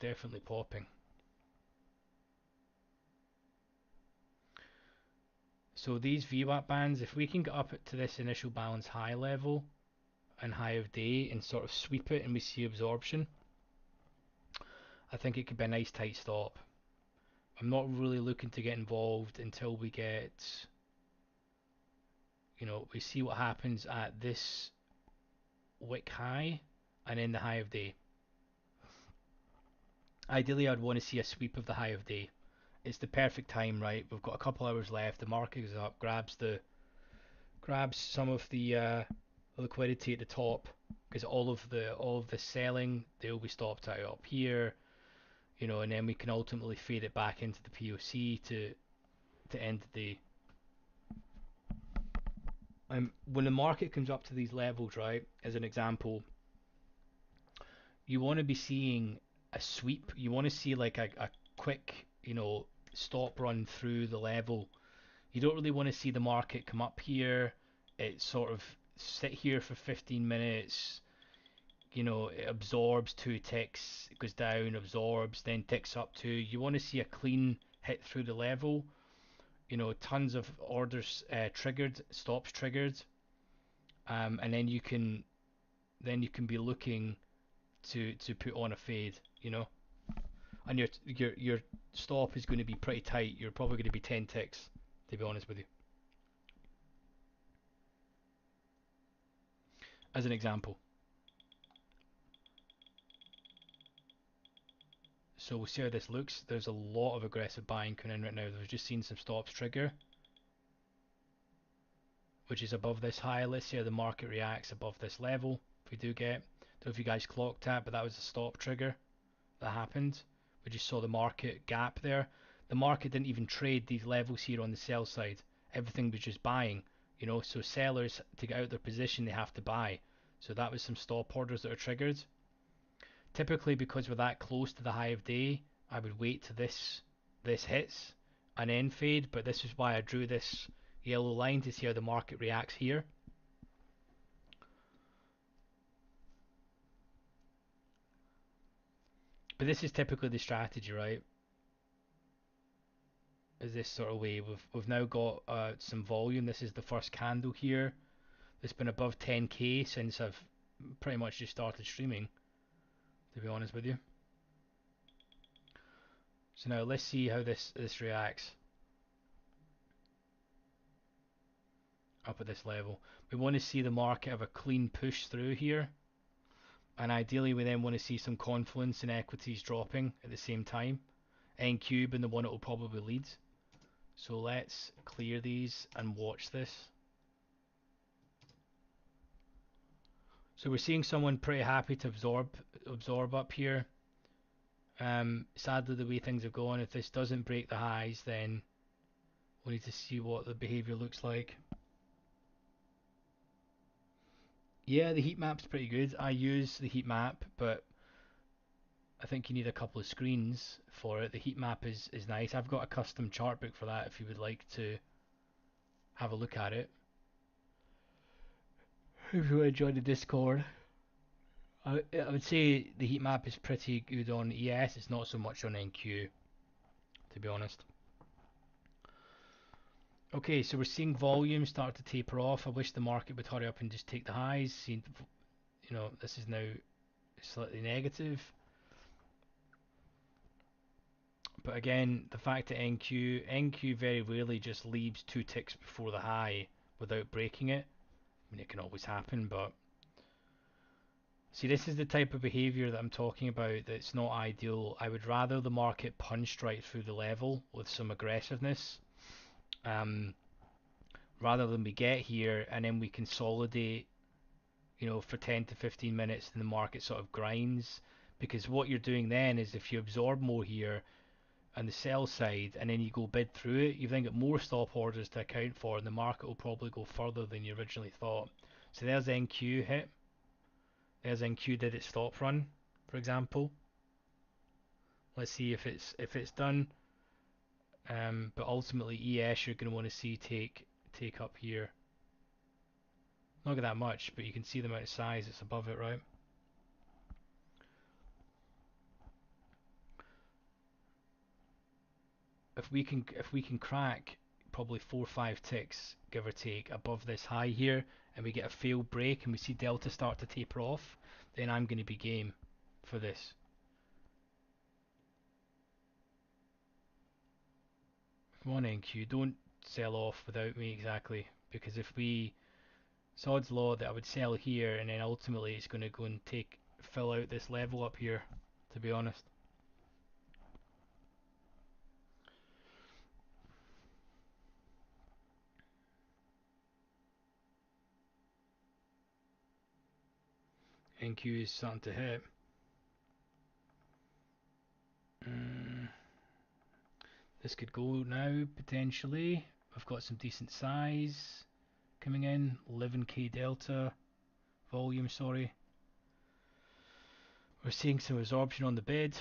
definitely popping. So these VWAP bands, if we can get up to this initial balance high level and high of day and sort of sweep it and we see absorption, I think it could be a nice tight stop. I'm not really looking to get involved until we get, we see what happens at this wick high and then the high of day. Ideally, I'd want to see a sweep of the high of day. It's the perfect time, right? We've got a couple hours left. The market is up, grabs some of the liquidity at the top because all of the selling they'll be stopped out up here, and then we can ultimately fade it back into the POC to end the day. When the market comes up to these levels, right, as an example, you want to be seeing a sweep. You want to see like a quick, stop run through the level. You don't really want to see the market come up here. It sort of sit here for 15 minutes. It absorbs 2 ticks, it goes down, absorbs, then ticks up 2. You want to see a clean hit through the level. Tons of orders triggered, stops triggered, and then you can be looking to put on a fade. And your stop is going to be pretty tight. You're probably going to be 10 ticks, to be honest with you, as an example. So we'll see how this looks. There's a lot of aggressive buying coming in right now. We've just seen some stops trigger, which is above this high. Let's see how the market reacts above this level. If we do get, don't know if you guys clocked that, but that was a stop trigger that happened. We just saw the market gap there. The market didn't even trade these levels here on the sell side. Everything was just buying, so sellers, to get out their position, they have to buy. So that was some stop orders that are triggered. Typically, because we're that close to the high of day, I would wait till this hits and then fade, but this is why I drew this yellow line to see how the market reacts here. But this is typically the strategy, right? Is this sort of way. We've now got some volume. This is the first candle here. It's been above 10k since I've pretty much just started streaming, to be honest with you. So now let's see how this reacts up at this level. We want to see the market have a clean push through here, and ideally we then want to see some confluence in equities dropping at the same time. NQ being the one that will probably lead. So let's clear these and watch this. So we're seeing someone pretty happy to absorb up here. Sadly, the way things have gone, if this doesn't break the highs, then we need to see what the behavior looks like. Yeah, the heat map's pretty good. I use the heat map, but I think you need a couple of screens for it. The heat map is nice. I've got a custom chart book for that if you would like to have a look at it. If you want to join the Discord. I would say the heat map is pretty good on ES. It's not so much on NQ, to be honest. Okay, so we're seeing volume start to taper off. I wish the market would hurry up and just take the highs. This is now slightly negative. But again, the fact that NQ very rarely just leaves 2 ticks before the high without breaking it. I mean, it can always happen, but see, this is the type of behavior that I'm talking about that's not ideal. I would rather the market punched right through the level with some aggressiveness, rather than we get here and then we consolidate, for 10 to 15 minutes and the market sort of grinds. Because what you're doing then is if you absorb more here, and the sell side, and then you go bid through it, you've then got more stop orders to account for, and the market will probably go further than you originally thought. So there's NQ hit. There's NQ did its stop run, for example. Let's see if it's done. But ultimately ES you're going to want to see take up here. Not that much, but you can see the amount of size it's above it, right? If we can crack probably 4 or 5 ticks, give or take, above this high here, and we get a failed break and we see delta start to taper off, then I'm going to be game for this. Come on NQ, don't sell off without me exactly, because if we Sod's law that I would sell here and then ultimately it's going to go and fill out this level up here, to be honest. NQ is starting to hit. This could go now potentially. I've got some decent size coming in, 11k delta volume, sorry. We're seeing some absorption on the bid.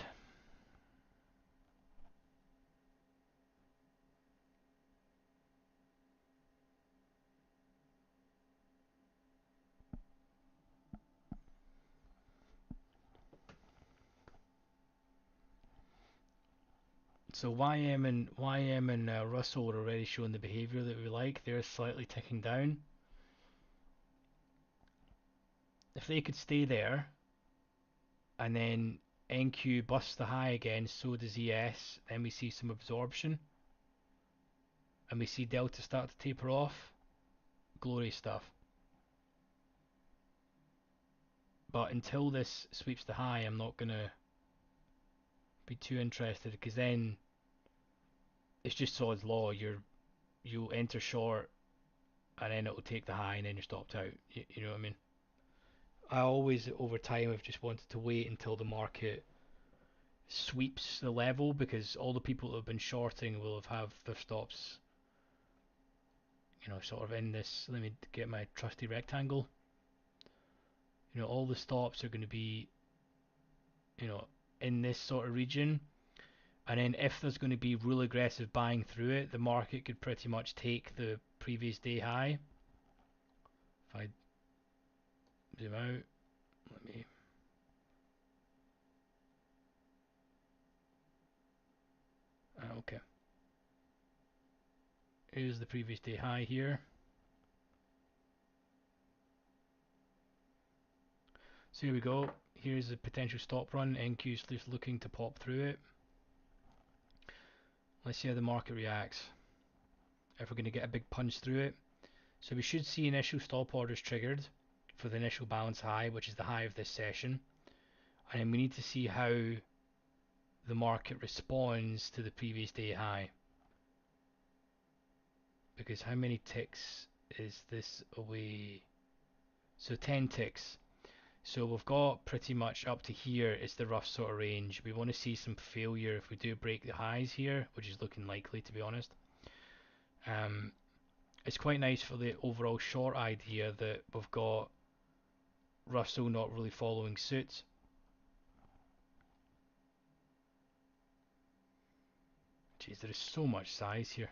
So YM and Russell are already showing the behavior that we like. They're slightly ticking down. If they could stay there, and then NQ busts the high again, so does ES, then we see some absorption, and we see delta start to taper off. Glory stuff. But until this sweeps the high, I'm not gonna be too interested, because then it's just Sod's law. You'll enter short, and then it'll take the high, and then you're stopped out. You know what I mean? I always, over time, have just wanted to wait until the market sweeps the level, because all the people that have been shorting will have their stops, sort of in this. Let me get my trusty rectangle. All the stops are going to be, in this sort of region. And then if there's going to be real aggressive buying through it, the market could pretty much take the previous day high. If I zoom out, let me. Okay. Here's the previous day high here. So here we go. Here's a potential stop run. NQ's just looking to pop through it. Let's see how the market reacts. If we're going to get a big punch through it. So we should see initial stop orders triggered for the initial balance high, which is the high of this session. And then we need to see how the market responds to the previous day high. Because how many ticks is this away? So 10 ticks. So we've got pretty much up to here is the rough sort of range. We want to see some failure if we do break the highs here, which is looking likely, to be honest. It's quite nice for the overall short idea that we've got Russell not really following suit. Jeez, there is so much size here.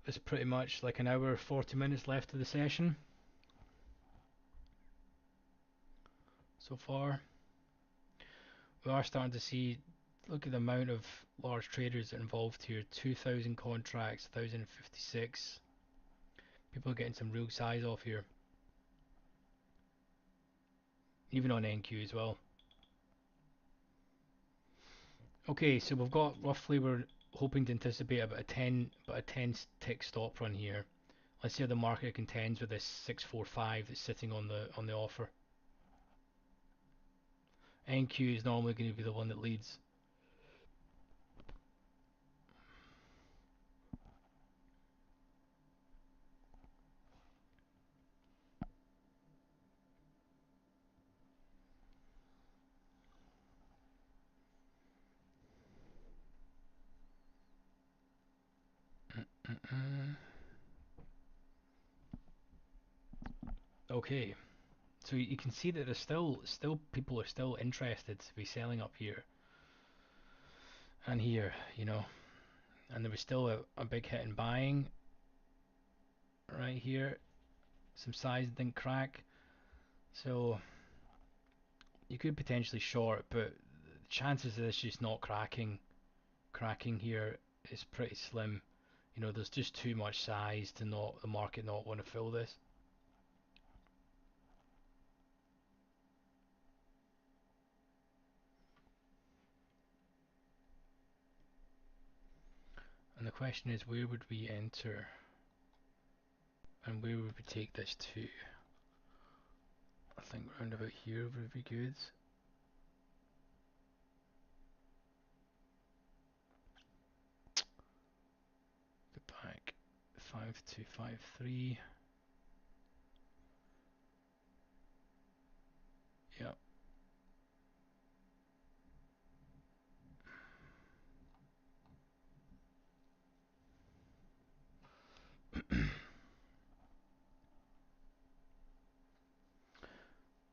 It's pretty much like an hour, 40 minutes left of the session so far. We are starting to see, look at the amount of large traders involved here. 2,000 contracts, 1,056. People are getting some real size off here. Even on NQ as well. Okay, so we've got roughly, we're hoping to anticipate about a 10 tick stop run here. Let's see how the market contends with this 645 that's sitting on the offer. NQ is normally going to be the one that leads. Okay, so you can see that there's still people are still interested to be selling up here and here, you know, and there was still a big hit in buying right here. Some size didn't crack, so you could potentially short, but the chances of this just not cracking here is pretty slim. You know, there's just too much size to not the market not want to fill this. And the question is, where would we enter and where would we take this to? I think round about here would be good. Go back 5253. Yep.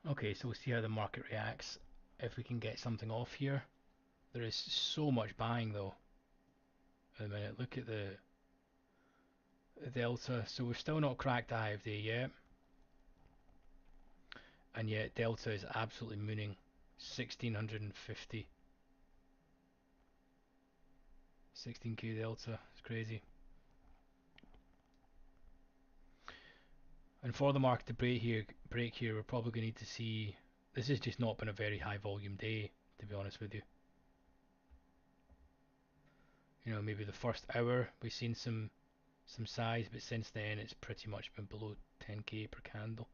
Okay, so we'll see how the market reacts if we can get something off here. There is so much buying though. At the minute, look at the delta. So we've still not cracked the IFD yet, and yet delta is absolutely mooning. 1650, 16k delta. It's crazy. And for the market to break here, we're probably going to need to see. This has just not been a very high volume day, to be honest with you. You know, maybe the first hour we've seen some size, but since then it's pretty much been below 10k per candle.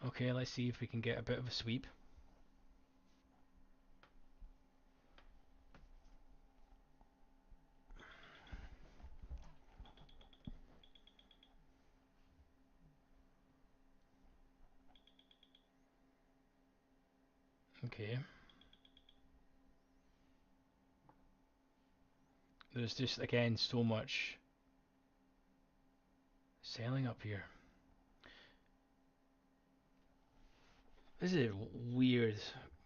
Okay, let's see if we can get a bit of a sweep. Okay. There's just again so much selling up here. This is weird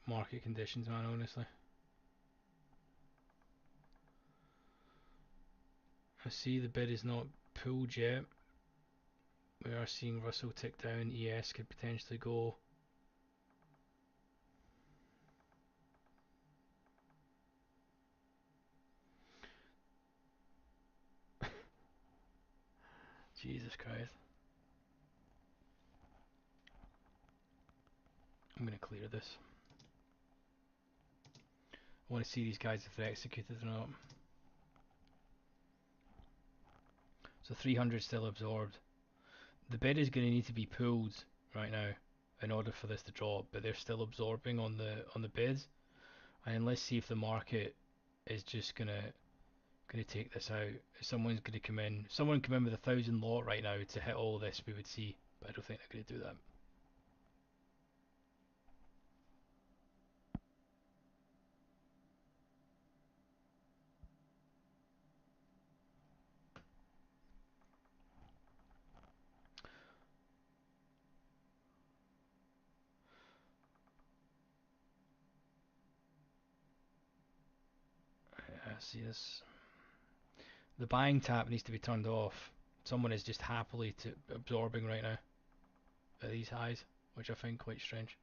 market conditions, man, honestly. I see the bid is not pulled yet. We are seeing Russell tick down. ES could potentially go. Jesus Christ. I'm going to clear this. I want to see these guys if they're executed or not. So 300 still absorbed. The bid is going to need to be pulled right now in order for this to drop, but they're still absorbing on the bids. And let's see if the market is just gonna take this out. If someone's gonna come in, someone come in with 1,000 lot right now to hit all this, we would see. But I don't think they're gonna do that. See this. The buying tap needs to be turned off. Someone is just happily absorbing right now at these highs, which I find quite strange.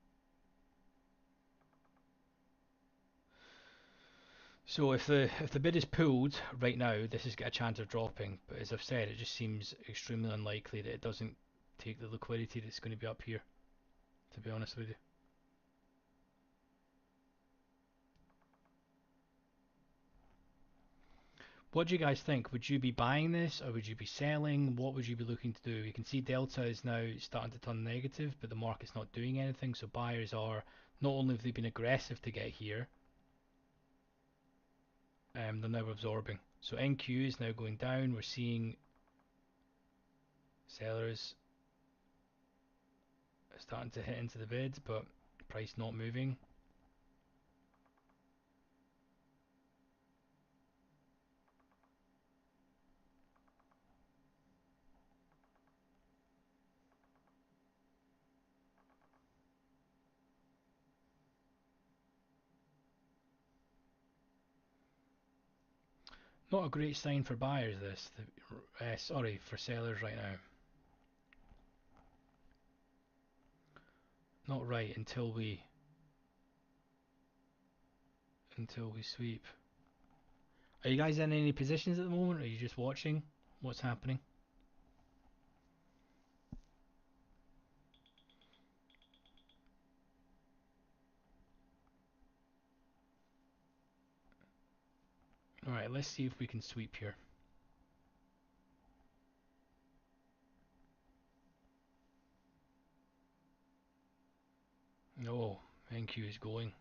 So if the bid is pulled right now, this has got a chance of dropping. But as I've said, it just seems extremely unlikely that it doesn't take the liquidity that's going to be up here, to be honest with you. What do you guys think? Would you be buying this or would you be selling? What would you be looking to do? You can see Delta is now starting to turn negative, but the market's not doing anything. So buyers are, not only have they been aggressive to get here, they're now absorbing. So NQ is now going down. We're seeing sellers starting to hit into the bids, but price not moving. Not a great sign for buyers, this. Sorry, for sellers right now. Not right until we sweep. Are you guys in any positions at the moment? Or are you just watching what's happening? Alright, let's see if we can sweep here. Oh, NQ is going.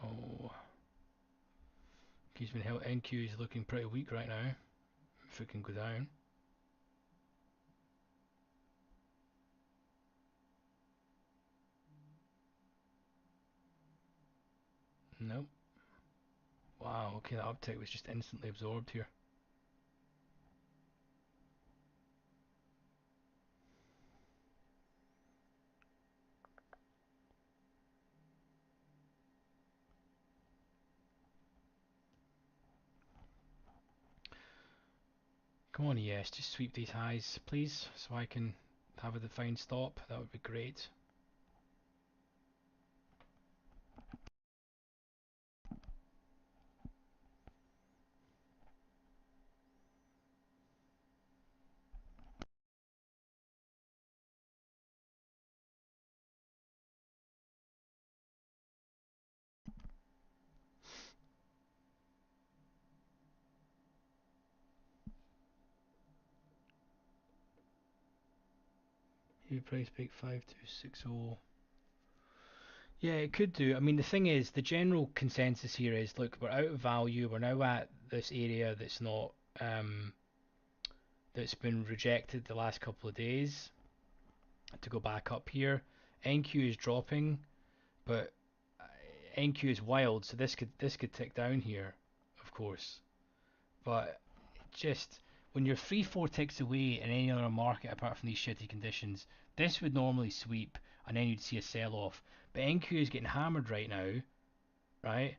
Oh, he's been held. NQ is looking pretty weak right now. If it can go down. Nope. Wow, okay, that uptick was just instantly absorbed here. Come on, yes, just sweep these highs, please, so I can have a defined stop. That would be great. Price break 5260. Yeah, it could do. I mean, the thing is, the general consensus here is, look, we're out of value. We're now at this area that's not that's been rejected the last couple of days to go back up here. NQ is dropping, but NQ is wild, so this could tick down here, of course. But just when you're 3-4 ticks away in any other market apart from these shitty conditions, this would normally sweep and then you'd see a sell off. But NQ is getting hammered right now, right?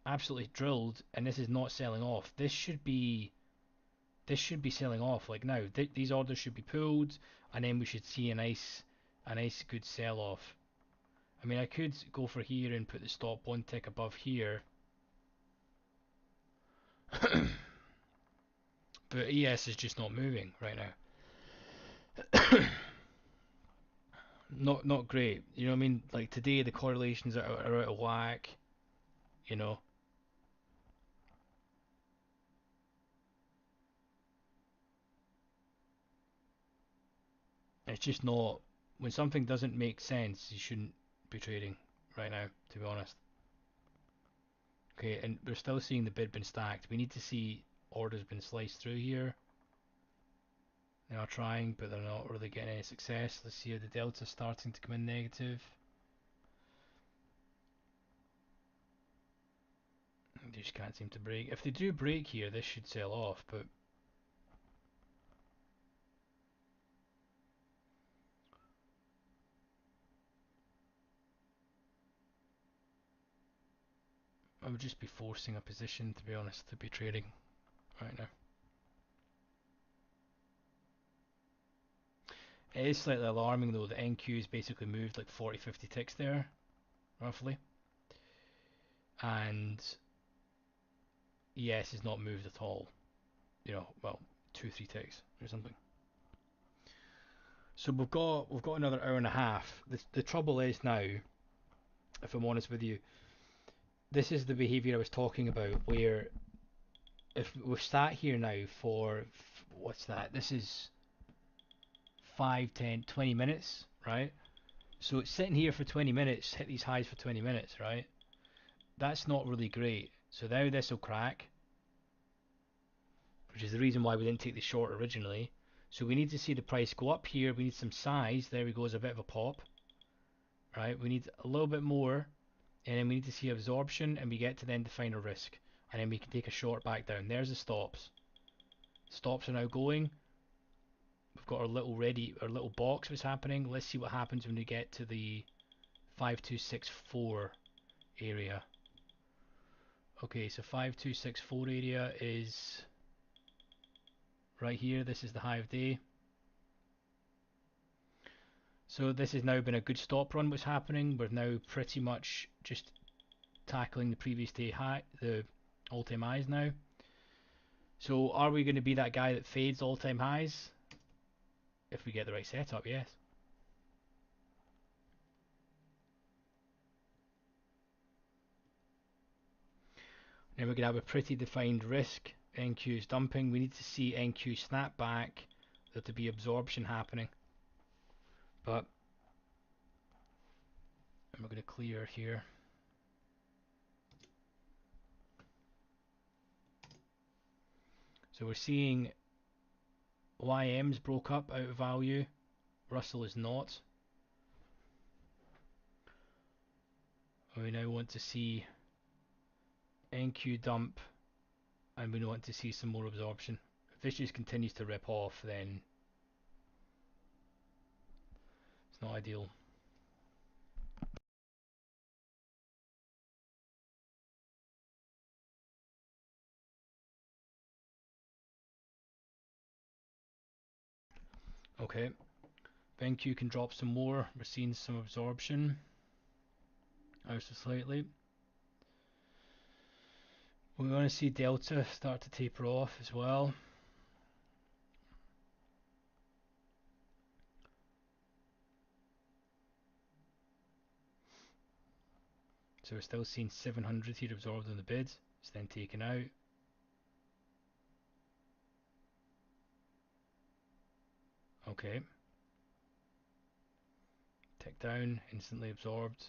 Absolutely drilled, and this is not selling off. This should be selling off like now. These orders should be pulled, and then we should see a nice good sell off. I mean, I could go for here and put the stop one tick above here, but ES is just not moving right now. Not great. You know what I mean? Like today, the correlations are out of whack. You know, it's just not. When something doesn't make sense, you shouldn't be trading right now. To be honest. Okay, and we're still seeing the bid been stacked. We need to see orders been sliced through here. They are trying, but they're not really getting any success. Let's see how the delta's starting to come in negative. They just can't seem to break. If they do break here, this should sell off, but I would just be forcing a position, to be honest, to be trading right now. It is slightly alarming though that NQ's basically moved like 40-50 ticks there, roughly. And ES has not moved at all. You know, well, 2-3 ticks or something. So we've got another hour and a half. The trouble is now, if I'm honest with you, this is the behaviour I was talking about, where if we've sat here now for what's that? This is 5, 10, 20 minutes, right? So it's sitting here for 20 minutes, hit these highs for 20 minutes, right? That's not really great. So now this will crack, which is the reason why we didn't take the short originally. So we need to see the price go up here. We need some size. There we go, as a bit of a pop, right? We need a little bit more, and then we need to see absorption, and we get to then define a risk, and then we can take a short back down. There's the stops. Stops are now going. We've got our little box was happening. Let's see what happens when we get to the 5264 area. Okay, so 5264 area is right here. This is the high of day. So this has now been a good stop run. What's happening? We're now pretty much just tackling the previous day high, the all-time highs now. So are we going to be that guy that fades all-time highs? If we get the right setup, yes. Now we're going to have a pretty defined risk. NQ is dumping. We need to see NQ snap back. There to be absorption happening. But we're going to clear here. So we're seeing YM's broke up out of value. Russell is not. We now want to see NQ dump, and we want to see some more absorption. If this just continues to rip off, then it's not ideal. Okay, if NQ can drop some more, we're seeing some absorption. Also slightly. We want to see Delta start to taper off as well. So we're still seeing 700 here absorbed in the bid. It's then taken out. Okay. Tick down, instantly absorbed.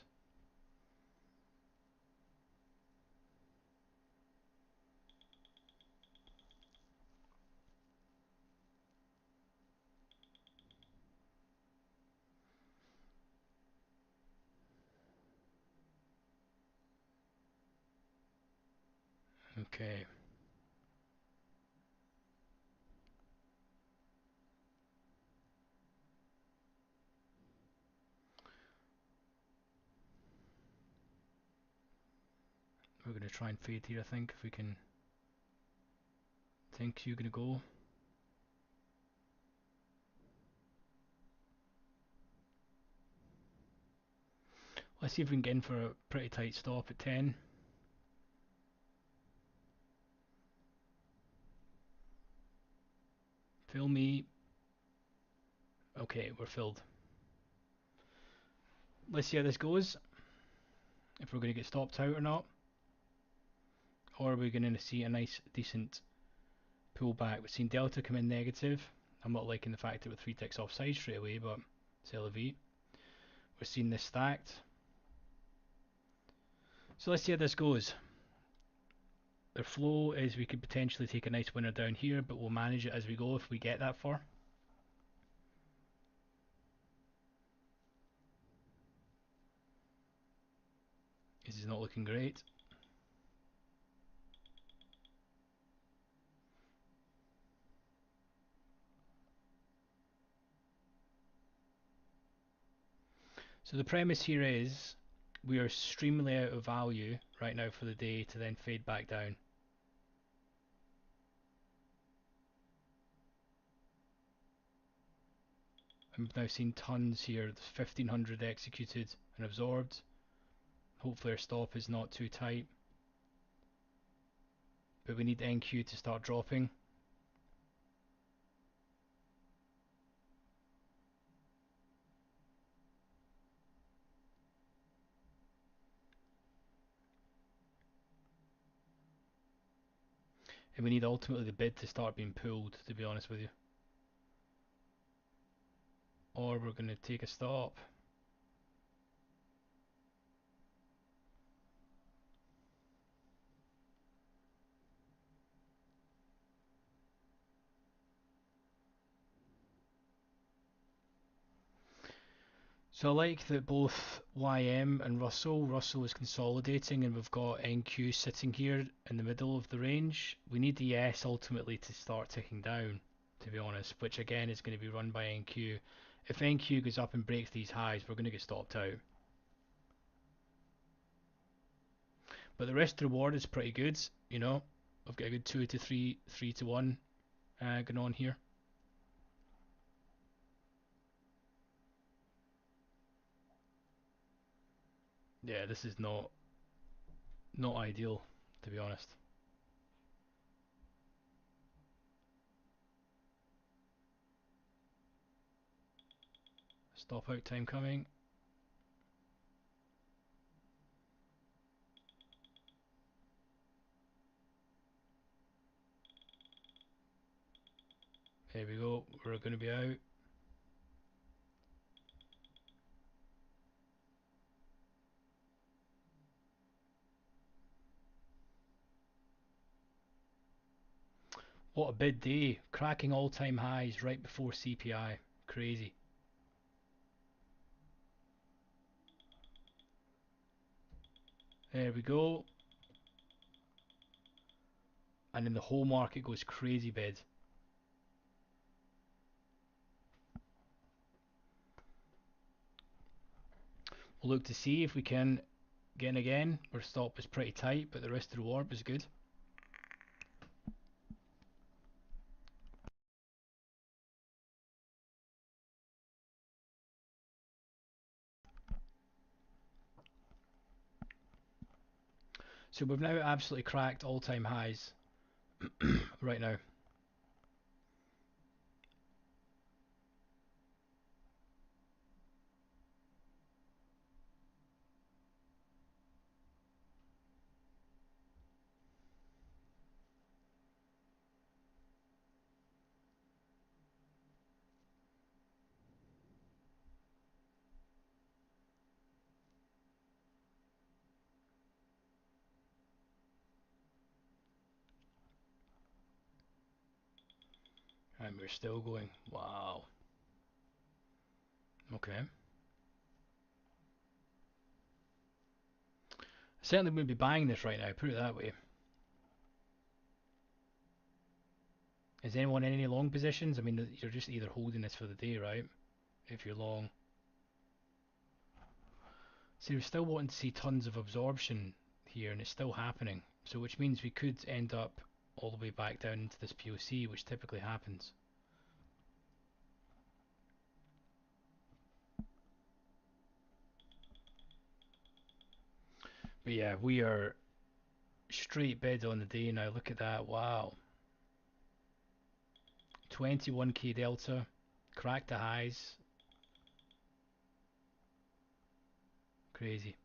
Okay. We're going to try and fade here, I think, if we can. Think you're going to go. Let's see if we can get in for a pretty tight stop at 10. Fill me. Okay, we're filled. Let's see how this goes. If we're going to get stopped out or not. Or are we going to see a nice, decent pullback? We've seen Delta come in negative. I'm not liking the fact that we're 3 ticks offside straight away, but c'est la vie. We're seeing this stacked. So let's see how this goes. The flow is we could potentially take a nice winner down here, but we'll manage it as we go if we get that far. This is not looking great. So the premise here is we are extremely out of value right now for the day to then fade back down. And we've now seen tons here. There's 1500 executed and absorbed. Hopefully our stop is not too tight. But we need NQ to start dropping. And we need ultimately the bid to start being pulled, to be honest with you. Or we're going to take a stop. So I like that both YM and Russell is consolidating and we've got NQ sitting here in the middle of the range. We need the S ultimately to start ticking down, to be honest, which again is going to be run by NQ. If NQ goes up and breaks these highs, we're going to get stopped out. But the risk to reward is pretty good, you know. I've got a good 2 to 3, 3 to 1 going on here. Yeah, this is not ideal, to be honest. Stop out time coming. There we go. We're going to be out. What a bid day. Cracking all-time highs right before CPI. Crazy. There we go. And then the whole market goes crazy bid. We'll look to see if we can get in again. Our stop is pretty tight, but the risk to reward was good. So we've now absolutely cracked all-time highs right now. And we're still going. Wow. Okay. Certainly wouldn't be buying this right now, put it that way. Is anyone in any long positions? I mean, you're just either holding this for the day, right? If you're long. So we're still wanting to see tons of absorption here, and it's still happening. So which means we could end up all the way back down into this POC, which typically happens. But yeah, we are straight bid on the day now. Look at that. Wow. 21k delta. Cracked the highs. Crazy.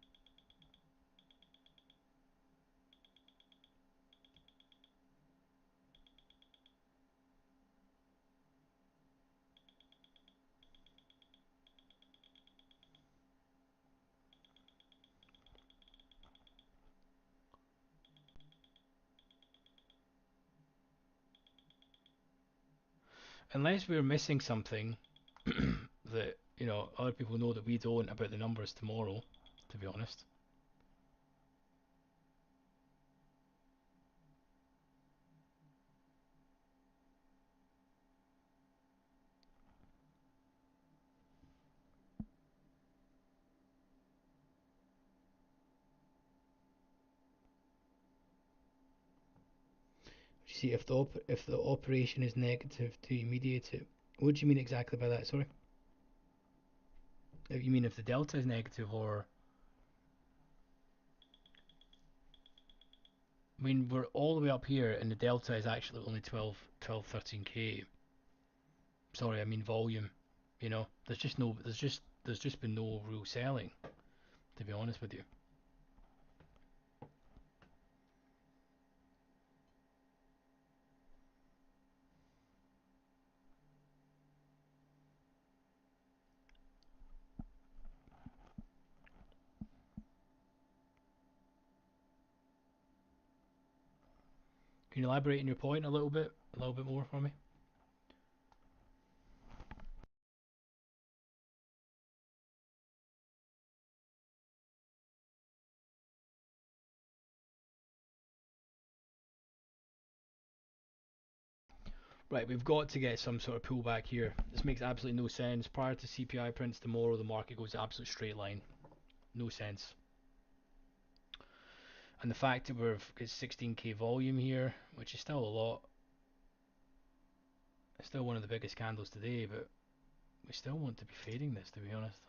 Unless we're missing something that, you know, other people know that we don't about the numbers tomorrow, to be honest. You see, if the operation is negative to mediate it. What do you mean exactly by that? Sorry. You mean if the delta is negative, or I mean we're all the way up here and the delta is actually only 13k. Sorry, I mean volume. You know, there's just been no real selling, to be honest with you. Can you elaborate on your point a little bit more for me? Right, we've got to get some sort of pullback here. This makes absolutely no sense. Prior to CPI prints tomorrow, the market goes absolute straight line. No sense. And the fact that we've got 16k volume here, which is still a lot, it's still one of the biggest candles today, but we still want to be fading this, to be honest.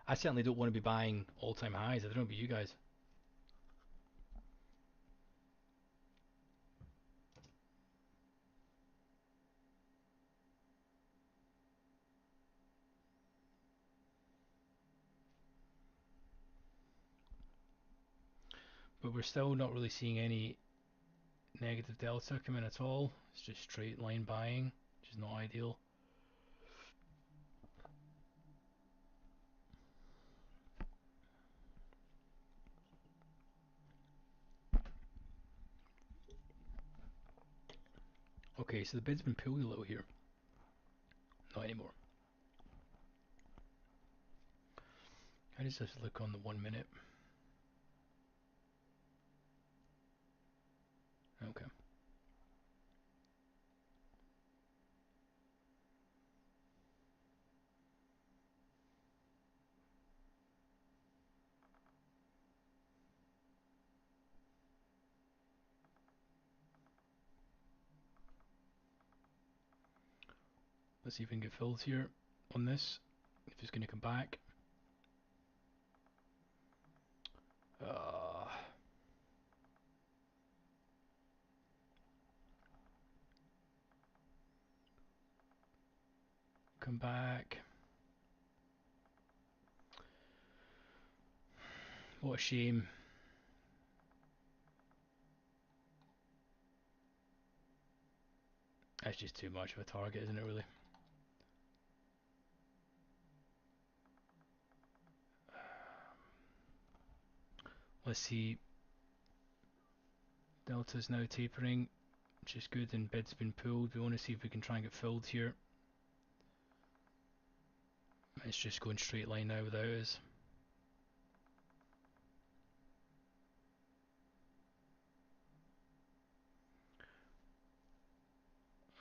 I certainly don't want to be buying all-time highs. I don't know about you guys. But we're still not really seeing any negative delta come in at all. It's just straight line buying, which is not ideal. Okay, so the bid's been pulled a little here. Not anymore. How does this look on the 1 minute? Okay. Let's see if we can get filled here on this. If it's going to come back. Uh, Come back. What a shame. That's just too much of a target, isn't it, really? Let's see. Delta's now tapering, which is good, and bid's been pulled. We want to see if we can try and get filled here. It's just going straight line now without us.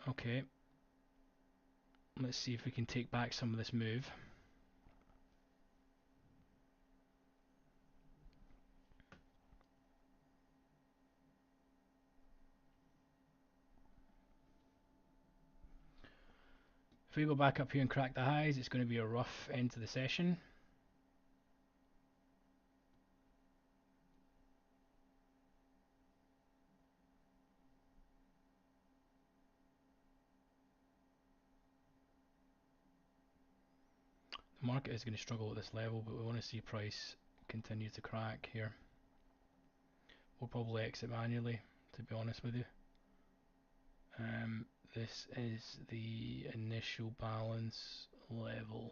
Okay. Let's see if we can take back some of this move. If we go back up here and crack the highs, it's going to be a rough end to the session. The market is going to struggle at this level, but we want to see price continue to crack here. We'll probably exit manually, to be honest with you. This is the initial balance level.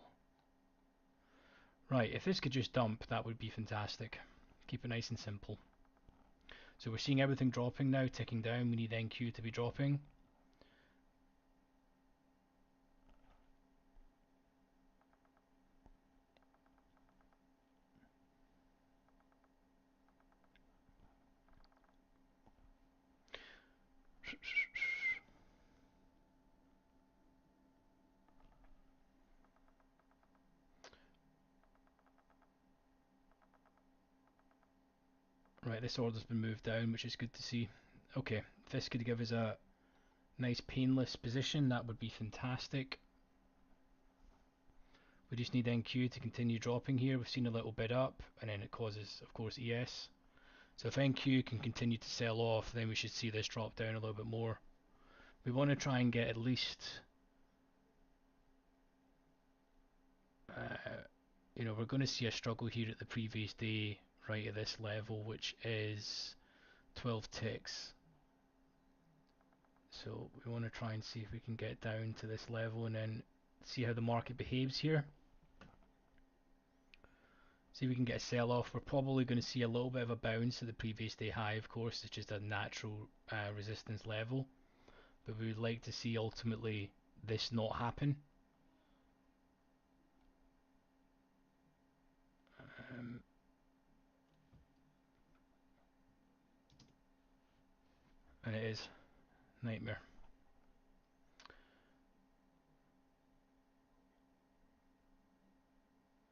Right, if this could just dump, that would be fantastic. Keep it nice and simple. So we're seeing everything dropping now, ticking down. We need NQ to be dropping. Right, this order's been moved down, which is good to see. Okay, if this could give us a nice painless position, that would be fantastic. We just need NQ to continue dropping here. We've seen a little bit up, and then it causes, of course, ES. So if NQ can continue to sell off, then we should see this drop down a little bit more. We want to try and get at least, we're going to see a struggle here at the previous day, right at this level, which is 12 ticks. So we want to try and see if we can get down to this level and then see how the market behaves here. See if we can get a sell off. We're probably going to see a little bit of a bounce to the previous day high, of course. It's just a natural resistance level. But we would like to see ultimately this not happen. And it is nightmare.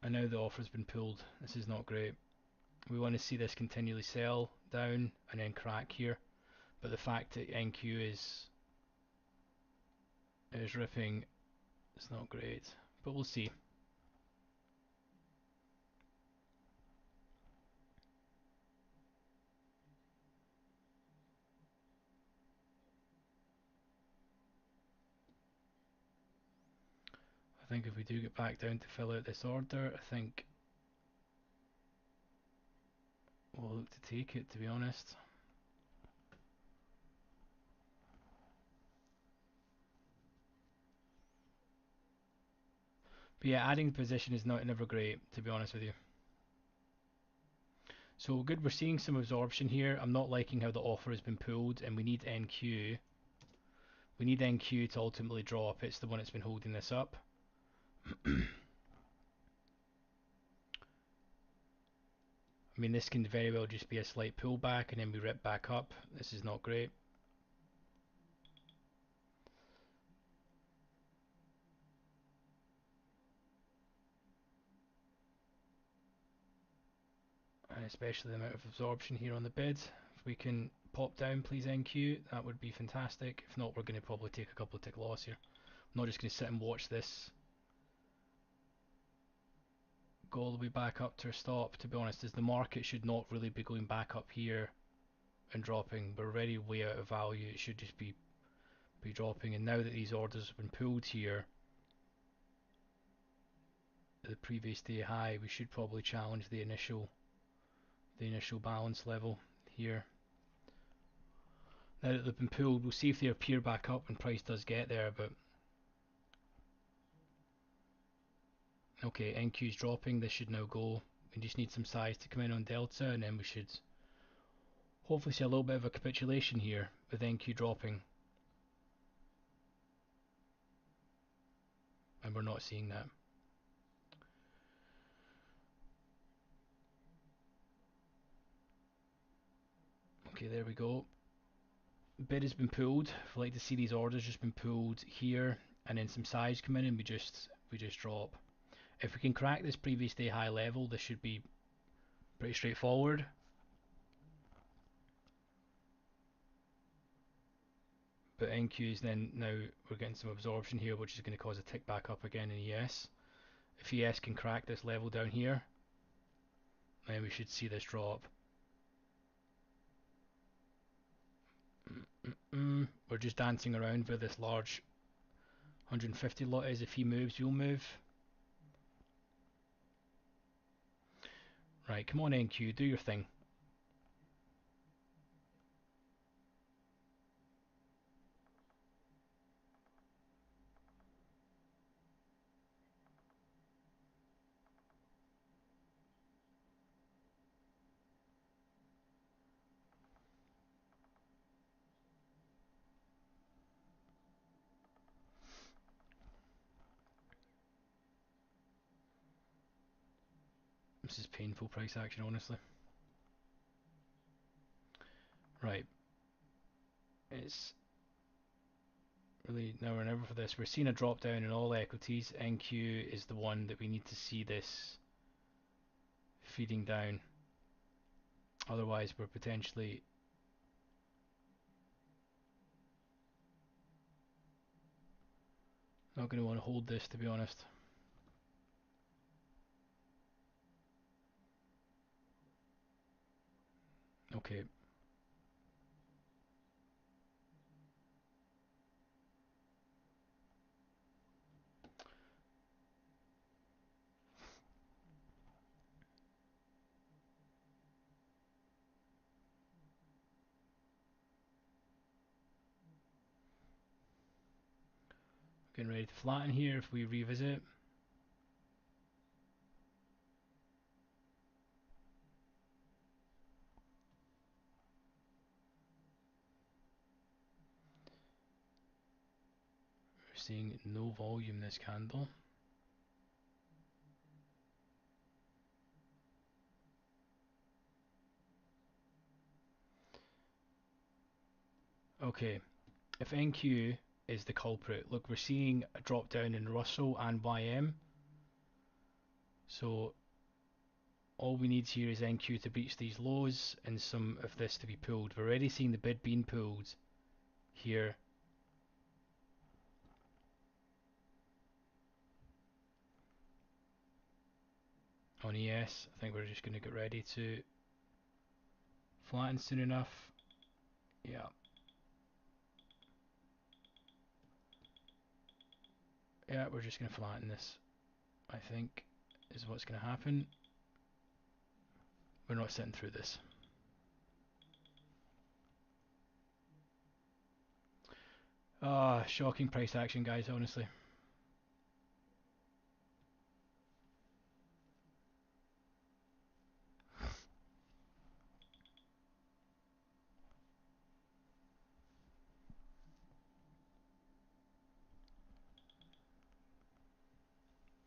And now the offer's been pulled. This is not great. We want to see this continually sell down and then crack here. But the fact that NQ is ripping, it's not great. But we'll see. I think if we do get back down to fill out this order, I think we'll look to take it, to be honest. But yeah, adding position is never great, to be honest with you. So good, we're seeing some absorption here. I'm not liking how the offer has been pulled, and we need NQ. We need NQ to ultimately drop. It's the one that's been holding this up. I mean, this can very well just be a slight pullback and then we rip back up. This is not great. And especially the amount of absorption here on the bid. If we can pop down, please, NQ, that would be fantastic. If not, we're going to probably take a couple of tick loss here. I'm not just going to sit and watch this go all the way back up to a stop, to be honest, as the market should not really be going back up here and dropping. We're already way out of value. It should just be dropping, and now that these orders have been pulled here at the previous day high, we should probably challenge the initial balance level here. Now that they've been pulled, we'll see if they appear back up when price does get there. But okay, NQ's dropping. This should now go. We just need some size to come in on Delta, and then we should hopefully see a little bit of a capitulation here with NQ dropping. And we're not seeing that. Okay, there we go. Bid has been pulled. I'd like to see these orders just been pulled here, and then some size come in, and we just drop. If we can crack this previous day high level, this should be pretty straightforward. But NQs then, now we're getting some absorption here, which is going to cause a tick back up again in ES. If ES can crack this level down here, then we should see this drop. We're just dancing around where this large 150 lot is. If he moves, you'll move. Right, come on NQ, do your thing. This is painful price action, honestly. Right. It's really now or never for this. We're seeing a drop down in all equities. NQ is the one that we need to see this feeding down. Otherwise, we're potentially not going to want to hold this, to be honest. Okay, getting ready to flatten here if we revisit. We're seeing no volume this candle. Okay, if NQ is the culprit, look, we're seeing a drop down in Russell and YM. So all we need here is NQ to breach these lows and some of this to be pulled. We're already seeing the bid being pulled here on ES. I think we're just going to get ready to flatten soon enough. Yeah, yeah, we're just going to flatten this, I think, is what's going to happen. We're not sitting through this. Ah, shocking price action, guys, honestly.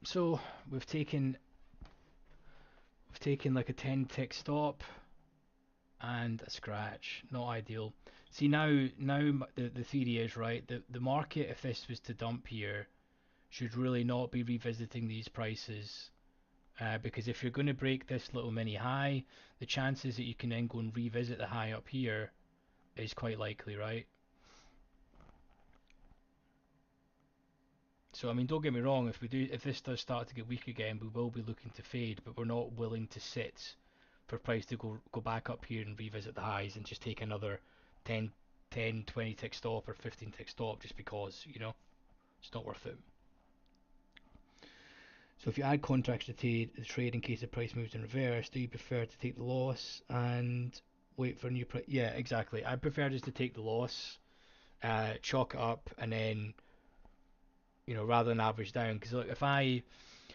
So we've taken like a 10 tick stop and a scratch. Not ideal. See now the theory is right. The market, if this was to dump here, should really not be revisiting these prices. Because if you're going to break this little mini high, the chances that you can then go and revisit the high up here is quite likely, right? So I mean, don't get me wrong. If this does start to get weak again, we will be looking to fade, but we're not willing to sit for price to go back up here and revisit the highs and just take another 10, 10, 20 tick stop or 15 tick stop just because, it's not worth it. So if you add contracts to the trade in case the price moves in reverse, do you prefer to take the loss and wait for a new price? Yeah, exactly. I prefer just to take the loss, chalk it up, and then, rather than average down. Because look, if I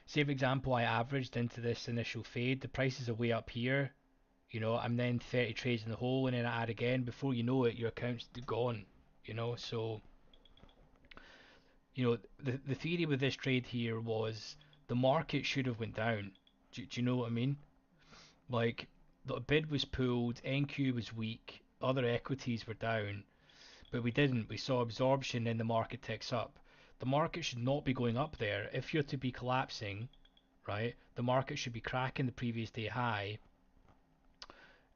say, for example, I averaged into this initial fade, the prices are way up here. I'm then 30 trades in the hole, and then I add again. Before you know it, your account's gone. So the theory with this trade here was the market should have went down. Do you know what I mean? Like the bid was pulled, NQ was weak, other equities were down, but we didn't. We saw absorption, and the market ticks up. The market should not be going up there. If you're to be collapsing, right, the market should be cracking the previous day high,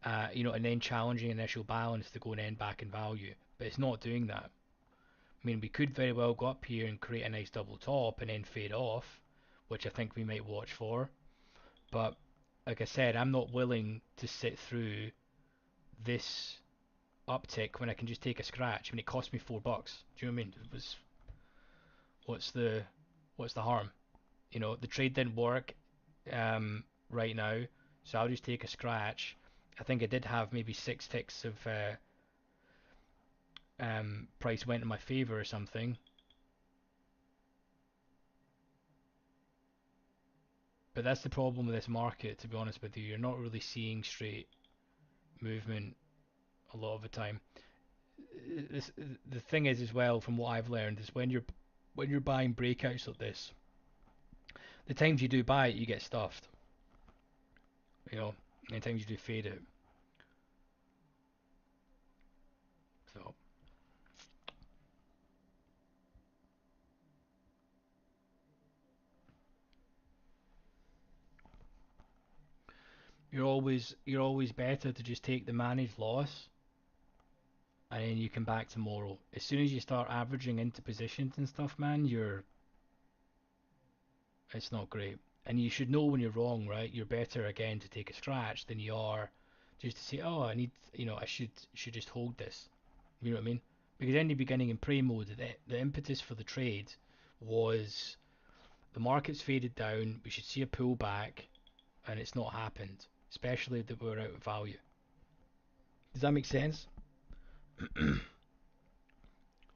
and then challenging initial balance to go and end back in value. But it's not doing that. I mean, we could very well go up here and create a nice double top and then fade off, which I think we might watch for. But like I said, I'm not willing to sit through this uptick when I can just take a scratch. I mean, it cost me $4. Do you know what I mean? It was what's the what's the harm? The trade didn't work right now, so I'll just take a scratch. I think I did have maybe 6 ticks of price went in my favor or something. But that's the problem with this market, to be honest with you. You're not really seeing straight movement a lot of the time. This, the thing is, as well, from what I've learned, is when you're buying breakouts like this, the times you do buy it, you get stuffed. You know, and the times you do fade it. So you're always better to just take the managed loss, and then you come back tomorrow. As soon as you start averaging into positions and stuff, man, it's not great. And you should know when you're wrong, right? You're better again to take a scratch than you are just to say, oh, I need, I should just hold this. You know what I mean? Because in the beginning in prey mode, the impetus for the trade was the market's faded down. We should see a pullback, and it's not happened. Especially that we're out of value. Does that make sense?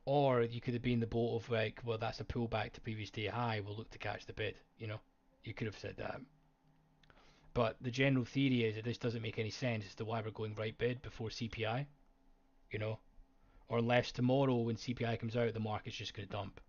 Or you could have been the boat of like, well, that's a pullback to previous day high. We'll look to catch the bid. You could have said that. But the general theory is that this doesn't make any sense as to why we're going right bid before CPI. You know, or unless tomorrow when CPI comes out, the market's just going to dump.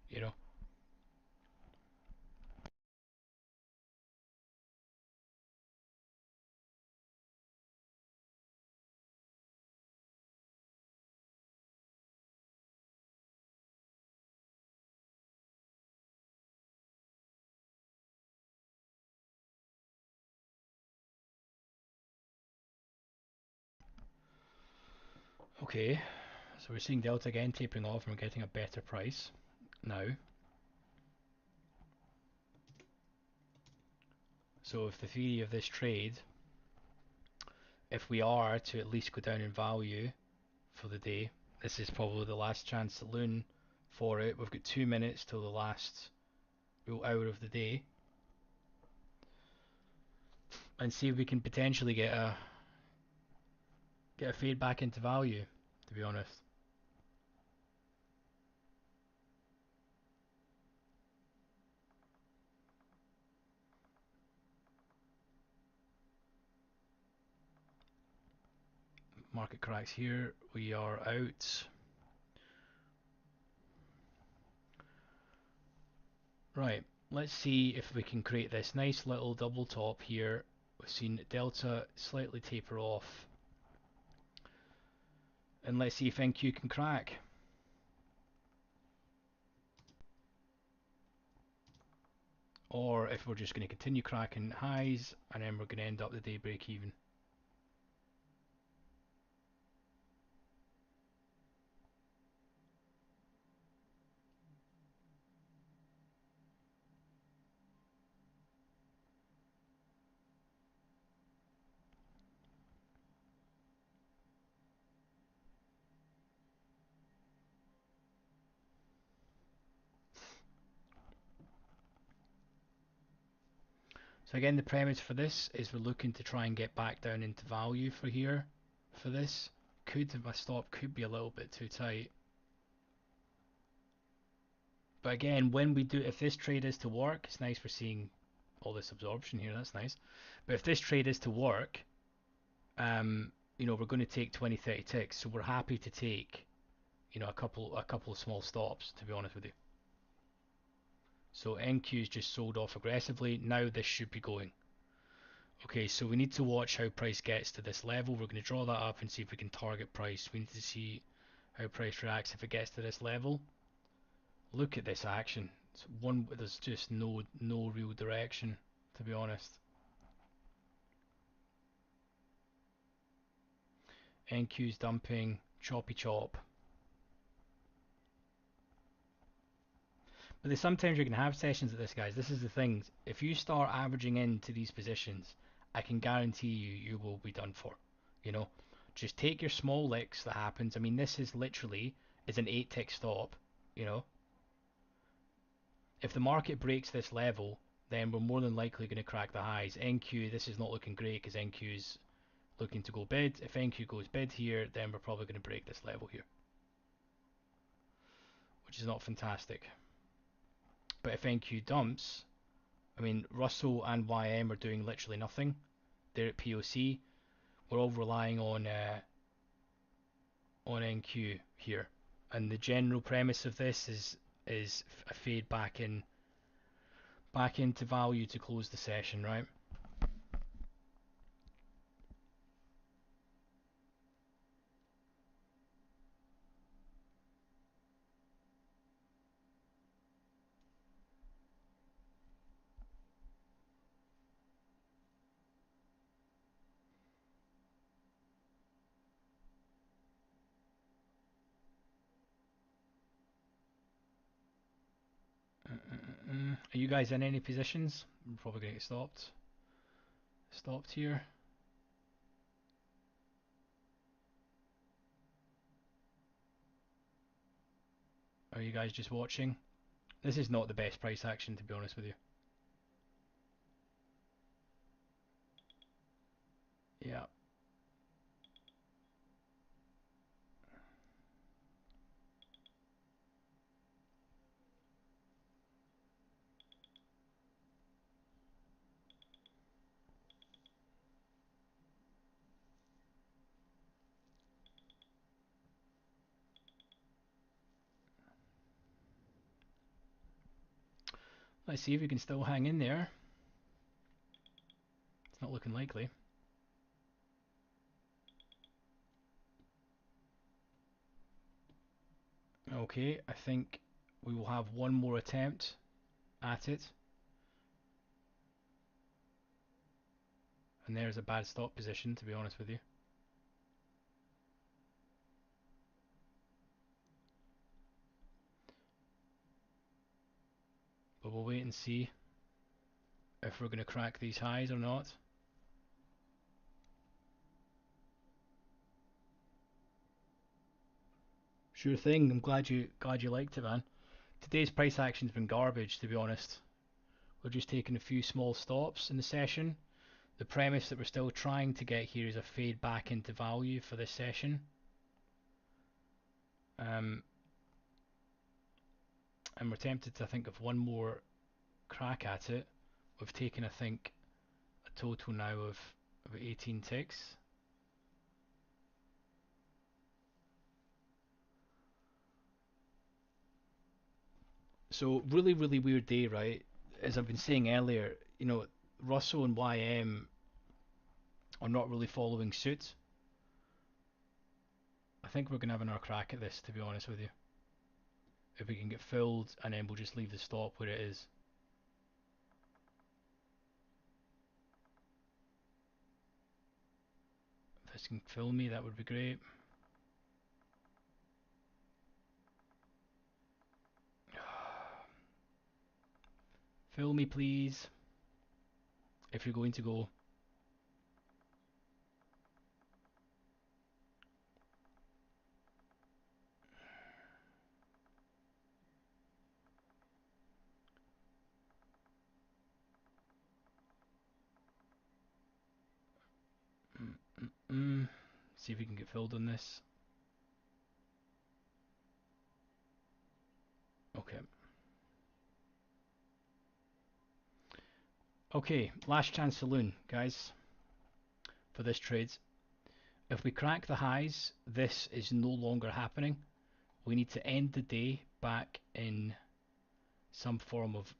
Okay, so we're seeing Delta again tapering off, and we're getting a better price now. So if the theory of this trade, if we are to at least go down in value for the day, this is probably the last chance saloon for it. We've got 2 minutes till the last real hour of the day, and see if we can potentially get a fade back into value. To be honest, market cracks here. We are out. Right, let's see if we can create this nice little double top here. We've seen Delta slightly taper off, and let's see if NQ can crack. Or if we're just going to continue cracking highs and then we're going to end up the day break even. So again, the premise for this is we're looking to try and get back down into value for here. For this, my stop could be a little bit too tight. But again, when we do, if this trade is to work, it's nice we're seeing all this absorption here. That's nice. But if this trade is to work, we're going to take 20, 30 ticks. So we're happy to take, a couple of small stops. To be honest with you. So NQ's just sold off aggressively. Now this should be going. Okay, so we need to watch how price gets to this level. We're going to draw that up and see if we can target price. We need to see how price reacts if it gets to this level. Look at this action. There's just no real direction, to be honest. NQ's dumping, choppy chop. But sometimes you can have sessions like this, guys. This is the thing. If you start averaging into these positions, I can guarantee you will be done for. Just take your small licks that happens. I mean, this is literally an 8 tick stop. If the market breaks this level, then we're more than likely going to crack the highs. NQ, this is not looking great because NQ is looking to go bid. If NQ goes bid here, then we're probably going to break this level here, which is not fantastic. But if NQ dumps, I mean, Russell and YM are doing literally nothing. They're at POC. We're all relying on NQ here, and the general premise of this is a fade back into value to close the session, right? Are you guys in any positions? We're probably going to get stopped here. Are you guys just watching? This is not the best price action, to be honest with you. Yeah. Let's see if we can still hang in there. It's not looking likely. Okay, I think we will have one more attempt at it. And there's a bad stop position, to be honest with you. But we'll wait and see if we're going to crack these highs or not. Sure thing. I'm glad you liked it, man. Today's price action's been garbage, to be honest. We're just taking a few small stops in the session. The premise that we're still trying to get here is a fade back into value for this session. And we're tempted to think of one more crack at it. We've taken, I think, a total now of 18 ticks. So really, really weird day, right? As I've been saying earlier, you know, Russell and YM are not really following suit. I think we're going to have another crack at this, to be honest with you. If we can get filled, and then we'll just leave the stop where it is. If this can fill me, that would be great. Fill me, please. If you're going to go. See if we can get filled on this. Okay. Okay, last chance saloon, guys, for this trade. If we crack the highs, this is no longer happening. We need to end the day back in some form of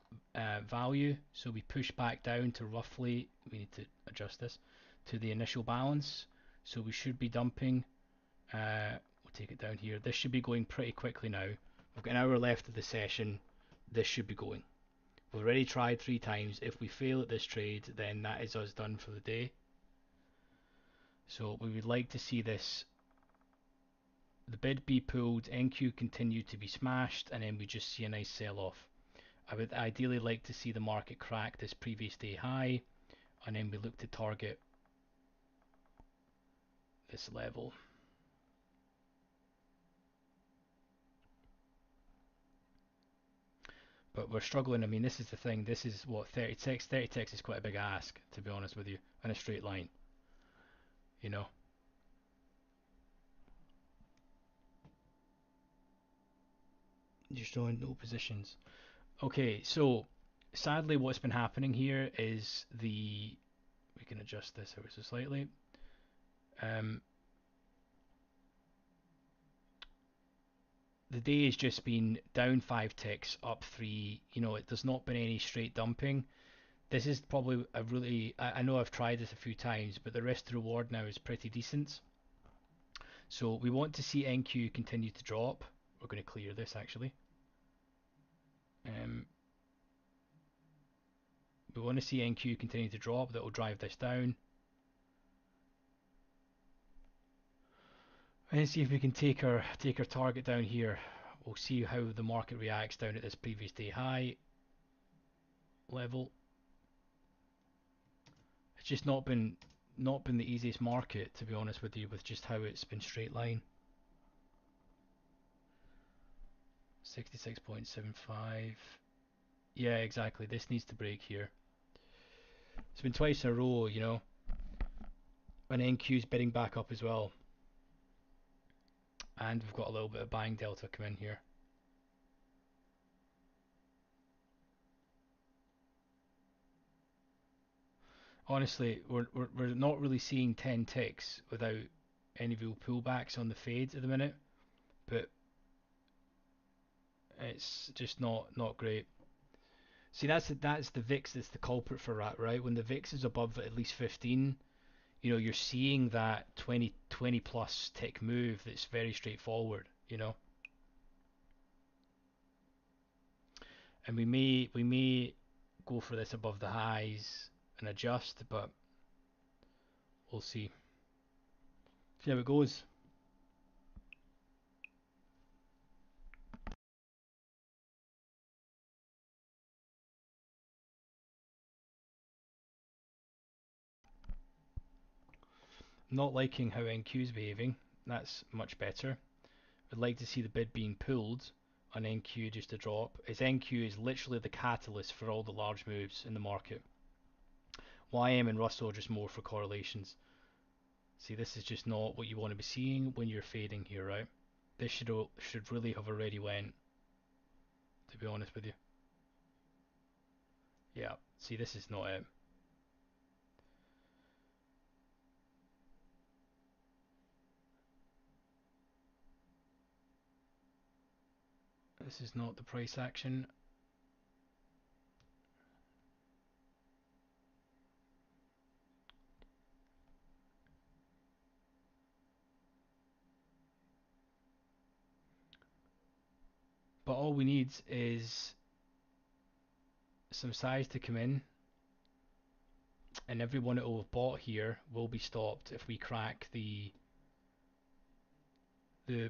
value. So we push back down to roughly, we need to adjust this, to the initial balance. So we should be dumping, we'll take it down here. This should be going pretty quickly now. We've got an hour left of the session. This should be going. We've already tried 3 times. If we fail at this trade, then that is us done for the day. So we would like to see this, the bid be pulled, NQ continue to be smashed, and then we just see a nice sell off. I would ideally like to see the market crack this previous day high, and then we look to target this level. But we're struggling. I mean, this is the thing. This is what, 36. 36 is quite a big ask, to be honest with you, in a straight line. You know. You're showing no positions. Okay, so sadly what's been happening here is we can adjust this ever so slightly. The day has just been down 5 ticks, up 3. You know, there's not been any straight dumping. This is probably a really, I know I've tried this a few times, but the risk to reward now is pretty decent. So we want to see NQ continue to drop. We're going to clear this actually. We want to see NQ continue to drop. That will drive this down. And see if we can take our target down here. We'll see how the market reacts down at this previous day high level. It's just not been the easiest market, to be honest with you, with just how it's been straight line. 66.75. Yeah, exactly. This needs to break here. It's been twice in a row, you know. And NQ's bidding back up as well. And we've got a little bit of buying delta come in here. Honestly, we're not really seeing 10 ticks without any real pullbacks on the fades at the minute, but it's just not great. See, that's the VIX that's the culprit for that, right? When the VIX is above at least 15, you know, you're seeing that 20 plus tick move that's very straightforward, you know. And we may go for this above the highs and adjust, but we'll see. See how it goes. Not liking how NQ is behaving. That's much better. I'd like to see the bid being pulled on NQ just to drop, as NQ is literally the catalyst for all the large moves in the market. YM and Russell are just more for correlations. See, this is just not what you want to be seeing when you're fading here, right? This should really have already went, to be honest with you. Yeah, see, this is not it. This is not the price action. But all we need is some size to come in, and everyone that will have bought here will be stopped if we crack the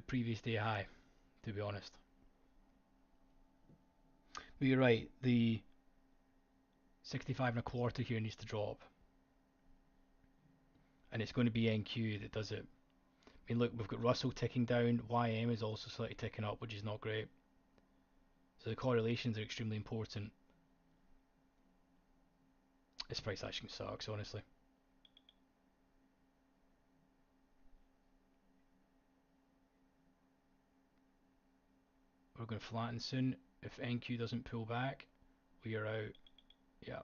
previous day high, to be honest. But you're right, the 65.25 here needs to drop, and it's going to be NQ that does it. I mean, look, we've got Russell ticking down, YM is also slightly ticking up, which is not great. So the correlations are extremely important. This price action sucks, honestly. We're going to flatten soon. If NQ doesn't pull back, we are out. Yeah.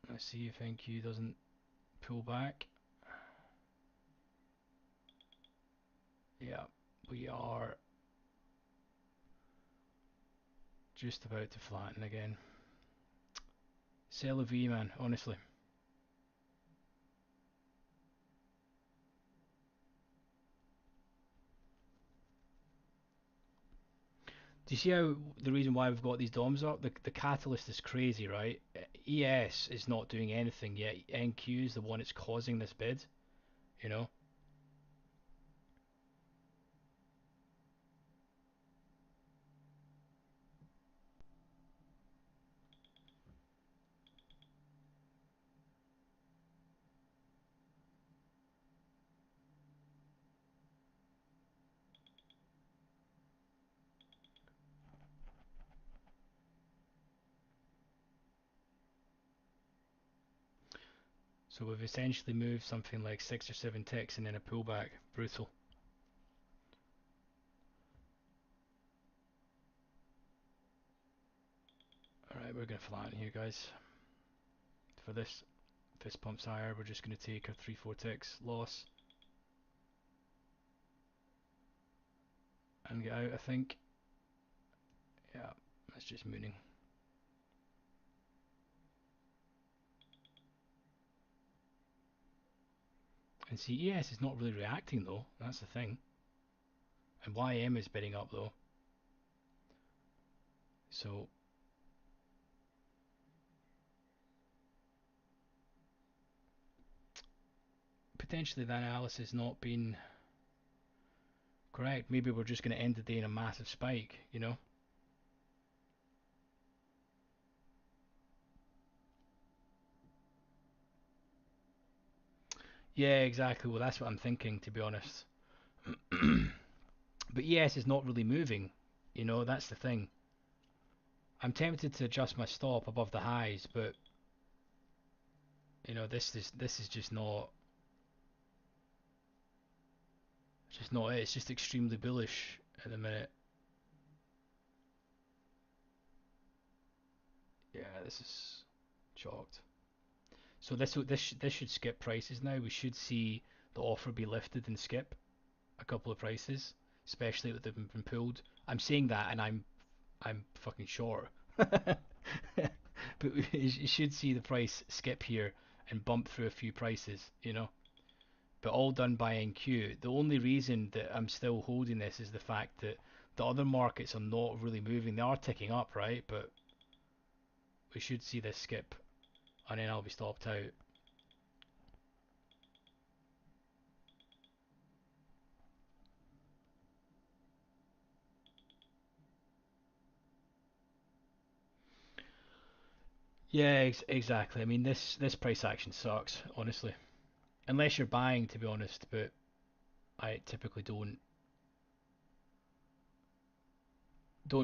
Let's see if NQ doesn't pull back. Yeah, we are just about to flatten again. Sell a V, man, honestly. Do you see how the reason why we've got these DOMs up? The catalyst is crazy, right? ES is not doing anything yet. NQ is the one that's causing this bid, you know? So we've essentially moved something like 6 or 7 ticks and then a pullback. Brutal. Alright, we're going to flatten here, guys. For this, if this pumps higher, we're just going to take our 3-4 ticks loss and get out, I think. Yeah, that's just mooning. And see, ES is not really reacting though, that's the thing. And YM is bidding up though. So potentially that analysis not been correct. Maybe we're just going to end the day in a massive spike, you know? Yeah, exactly. Well, that's what I'm thinking, to be honest. But ES is not really moving. That's the thing. I'm tempted to adjust my stop above the highs, but this is just not it. It's just extremely bullish at the minute. Yeah, this is chalked. So this should skip prices now. We should see the offer be lifted and skip a couple of prices, especially if they've been pulled. I'm saying that, and I'm fucking sure. But you should see the price skip here and bump through a few prices. But all done by NQ. The only reason that I'm still holding this is the fact that the other markets are not really moving. They are ticking up, right? But we should see this skip, and then I'll be stopped out. Yeah, exactly. I mean, this price action sucks, honestly. Unless you're buying, to be honest, but I typically don't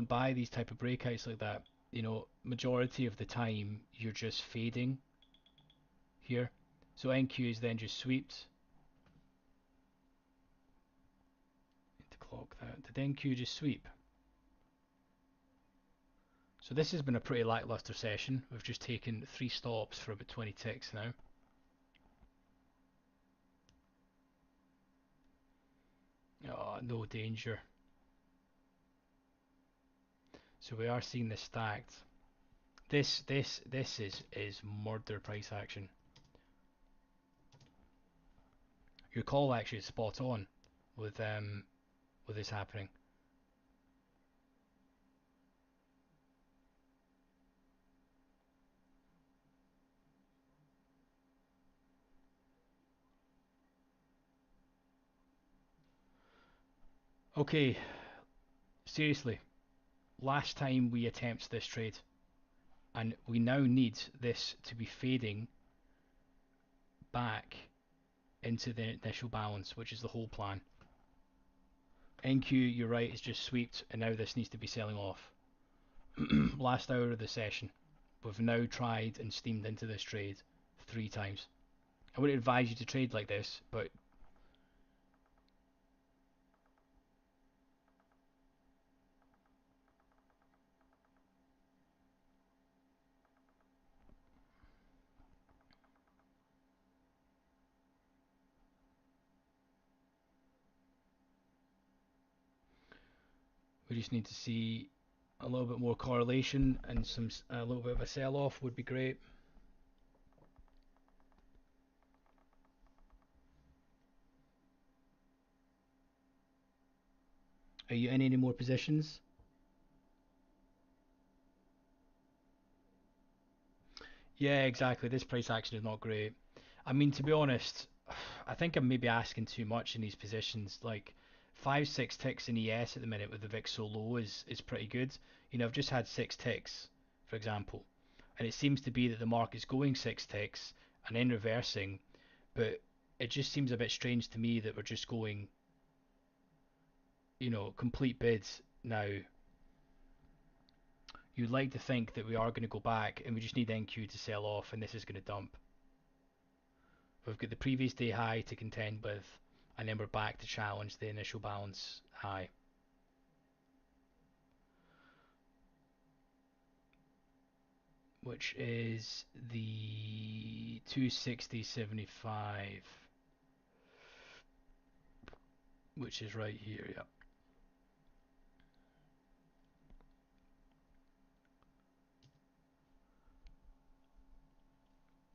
buy these type of breakouts like that. Majority of the time you're just fading here. So NQ is then just sweeps. Need to clock that. Did NQ just sweep? So this has been a pretty lackluster session. We've just taken 3 stops for about 20 ticks now. Oh, no danger. So we are seeing this stacked. This is murder price action. Your call actually is spot on with this happening. Okay, seriously, last time we attempt this trade, and we now need this to be fading back into the initial balance, which is the whole plan. NQ, you're right, it's just swept, and now this needs to be selling off. Last hour of the session, we've now tried and steamed into this trade 3 times. I wouldn't advise you to trade like this, but we just need to see a little bit more correlation, and a little bit of a sell-off would be great. Are you in any more positions? Yeah, exactly. This price action is not great. I mean, to be honest, I think I'm maybe asking too much in these positions. Like 5, 6 ticks in ES at the minute with the VIX so low is pretty good. I've just had 6 ticks, for example, and it seems to be that the market's going 6 ticks and then reversing, but it just seems a bit strange to me that we're just going, complete bids now. You'd like to think that we are going to go back and we just need NQ to sell off and this is going to dump. We've got the previous day high to contend with, and then we're back to challenge the initial balance high. Which is the 260.75, which is right here, yeah.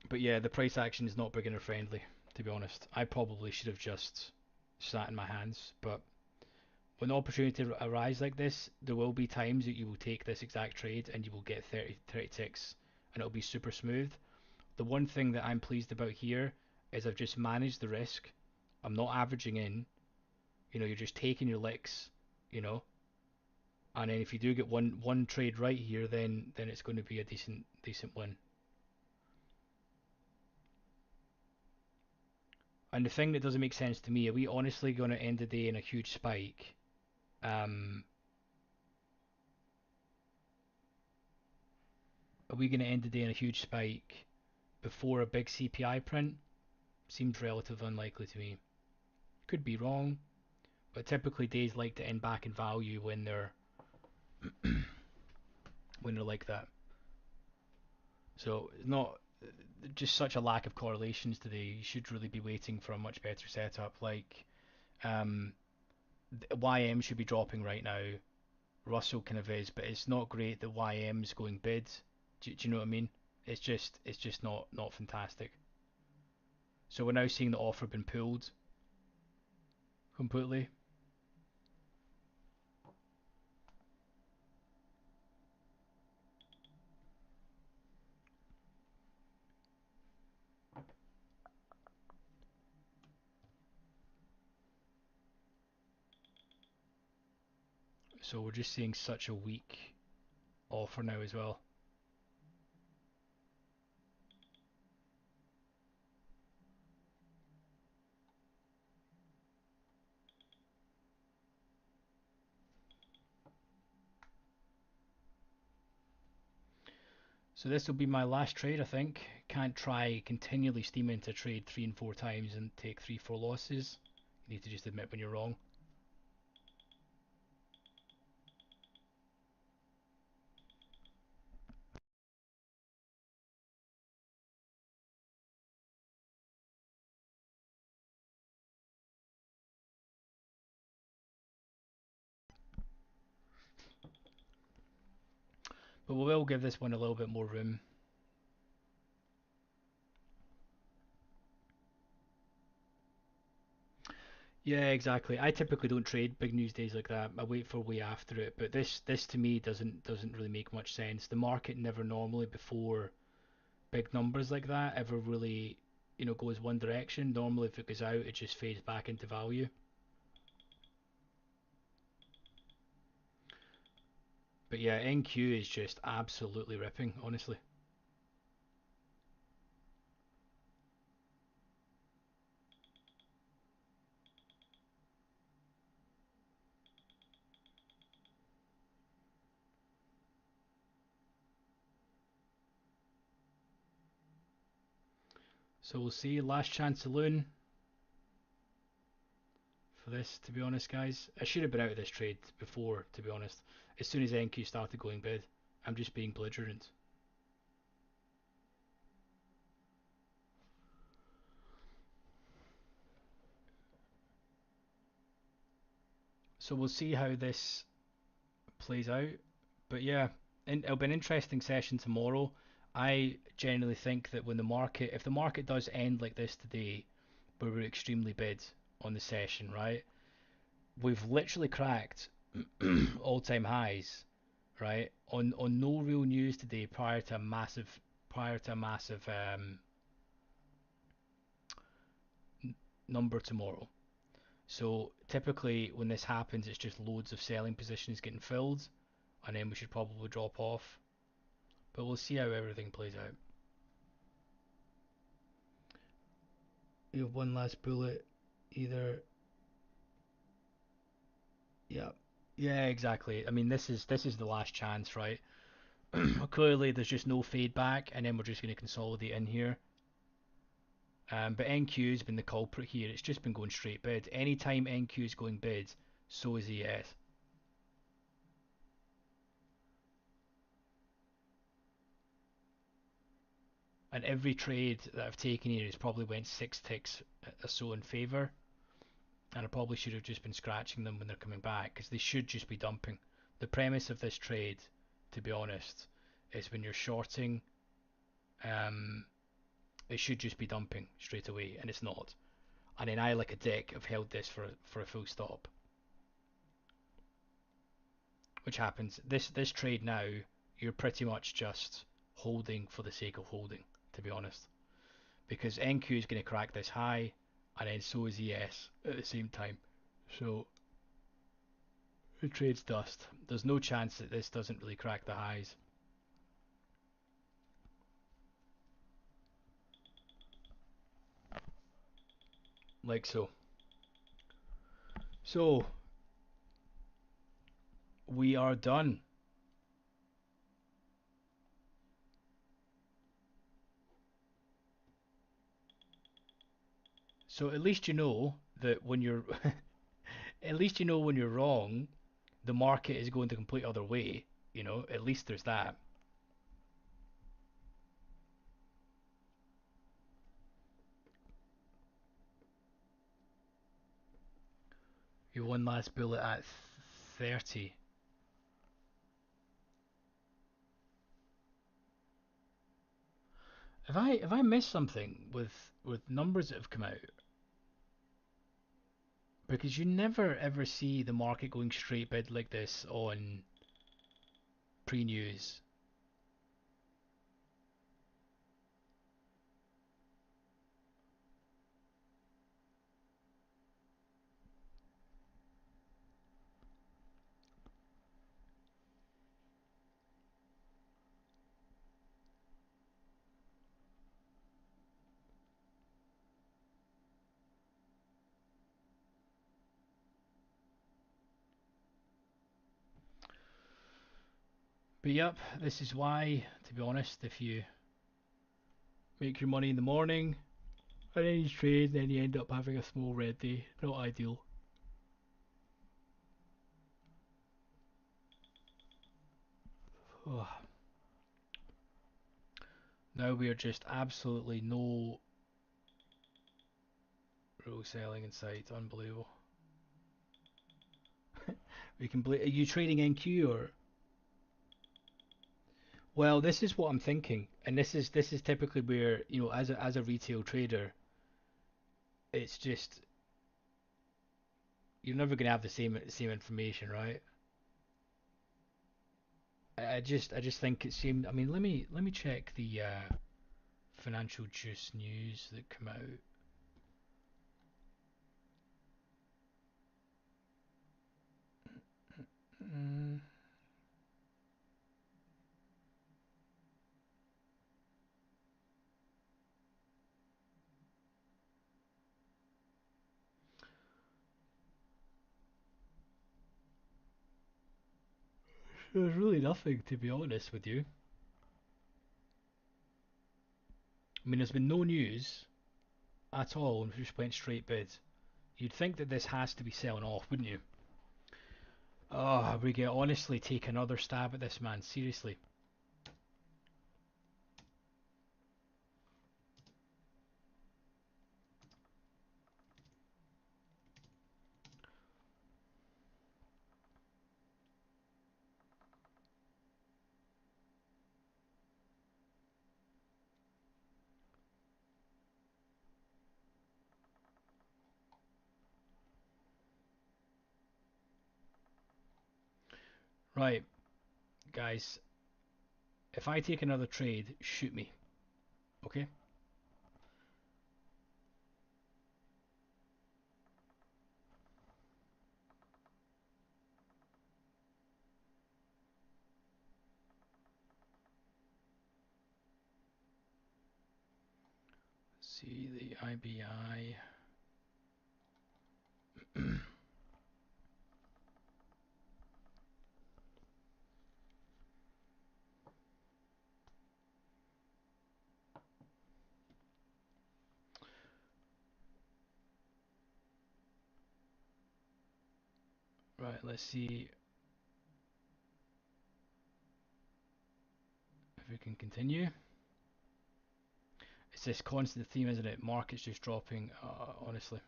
But yeah, the price action is not beginner friendly, to be honest. I probably should have just sat in my hands, but when the opportunity arises like this, there will be times that you will take this exact trade and you will get 30 ticks and it'll be super smooth. The one thing that I'm pleased about here is I've just managed the risk. I'm not averaging in. You're just taking your licks, you know. And then if you do get one trade right here, then it's going to be a decent win. And the thing that doesn't make sense to me, are we honestly going to end the day in a huge spike? Um, are we going to end the day in a huge spike before a big CPI print? Seems relatively unlikely to me. Could be wrong, but typically days like to end back in value when they're when they're like that. So it's not just such a lack of correlations today. You should really be waiting for a much better setup. Like um, YM should be dropping right now. Russell kind of is, but it's not great that YM's going bid. Do you know what I mean? It's just not fantastic. So we're now seeing the offer been pulled completely. So we're just seeing such a weak offer now as well. So this will be my last trade, I think. Can't try continually steam into trade 3 and 4 times and take 3, 4 losses. You need to just admit when you're wrong. But we will give this one a little bit more room. Yeah, exactly. I typically don't trade big news days like that. I wait for way after it. But this to me doesn't really make much sense. The market never normally before big numbers like that ever really goes one direction. Normally if it goes out it just fades back into value. But yeah, NQ is just absolutely ripping, honestly. So we'll see. Last chance saloon for this, to be honest, guys. I should have been out of this trade before, to be honest. As soon as NQ started going bid, I'm just being belligerent. So we'll see how this plays out. But yeah, it'll be an interesting session tomorrow. I generally think that if the market does end like this today, where we're extremely bid on the session, right? We've literally cracked all-time highs, right? On no real news today prior to a massive number tomorrow. So typically when this happens, it's just loads of selling positions getting filled, and then we should probably drop off. But we'll see how everything plays out. You have one last bullet, either. Yeah, yeah, exactly. I mean, this is the last chance, right? Clearly, there's just no fade back, and then we're just going to consolidate in here. But NQ's been the culprit here. It's just been going straight bid. Anytime NQ's going bid, so is ES. And every trade that I've taken here has probably went 6 ticks or so in favour. And I probably should have just been scratching them when they're coming back, because they should just be dumping. The premise of this trade, to be honest, is when you're shorting, um, it should just be dumping straight away, and it's not. And then I, like a dick, have held this for a full stop, which happens. This trade now, you're pretty much just holding for the sake of holding, to be honest, because NQ is going to crack this high, and then so is ES at the same time. So the trade's dust. There's no chance that this doesn't really crack the highs. like so. So we are done. So at least you know that when you're at least you know when you're wrong, the market is going the complete other way. You know, at least there's that. You one last bullet at 30. Have I missed something with numbers that have come out? Because you never ever see the market going straight bid like this on pre-news. But yep, this is why, to be honest, if you make your money in the morning and then you trade, then you end up having a small red day. Not ideal. Oh, now we are just absolutely no real selling in sight. Unbelievable. We can are you trading NQ or? Well, this is what I'm thinking, and this is typically where as a retail trader, it's just you're never gonna have the same information, right? I just think it seemed. I mean, let me check the financial juice news that come out. Mm, there's really nothing, to be honest with you. I mean, there's been no news at all, and we just went straight bid. You'd think that this has to be selling off, wouldn't you? Oh, we get honestly take another stab at this, man. Seriously. Right, guys. If I take another trade, shoot me. Okay? See the IBI. Right, let's see if we can continue. It's this constant theme, isn't it? Markets just dropping. Honestly.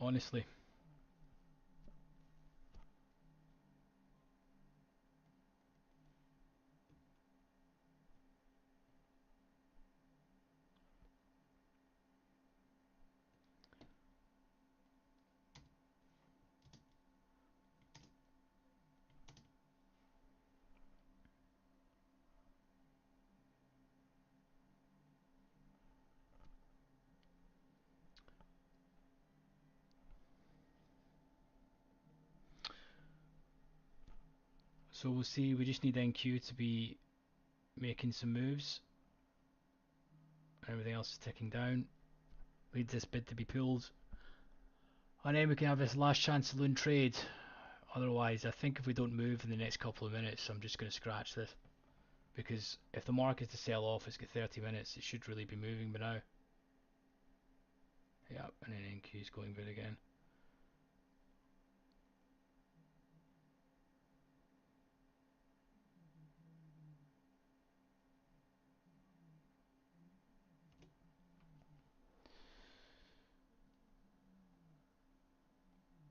Honestly. So we'll see. We just need NQ to be making some moves. Everything else is ticking down. We need this bid to be pulled. And then we can have this last chance saloon trade. Otherwise, I think if we don't move in the next couple of minutes, I'm just going to scratch this. Because if the market is to sell off, it's got 30 minutes, it should really be moving by now. Yep, and then NQ is going bid again.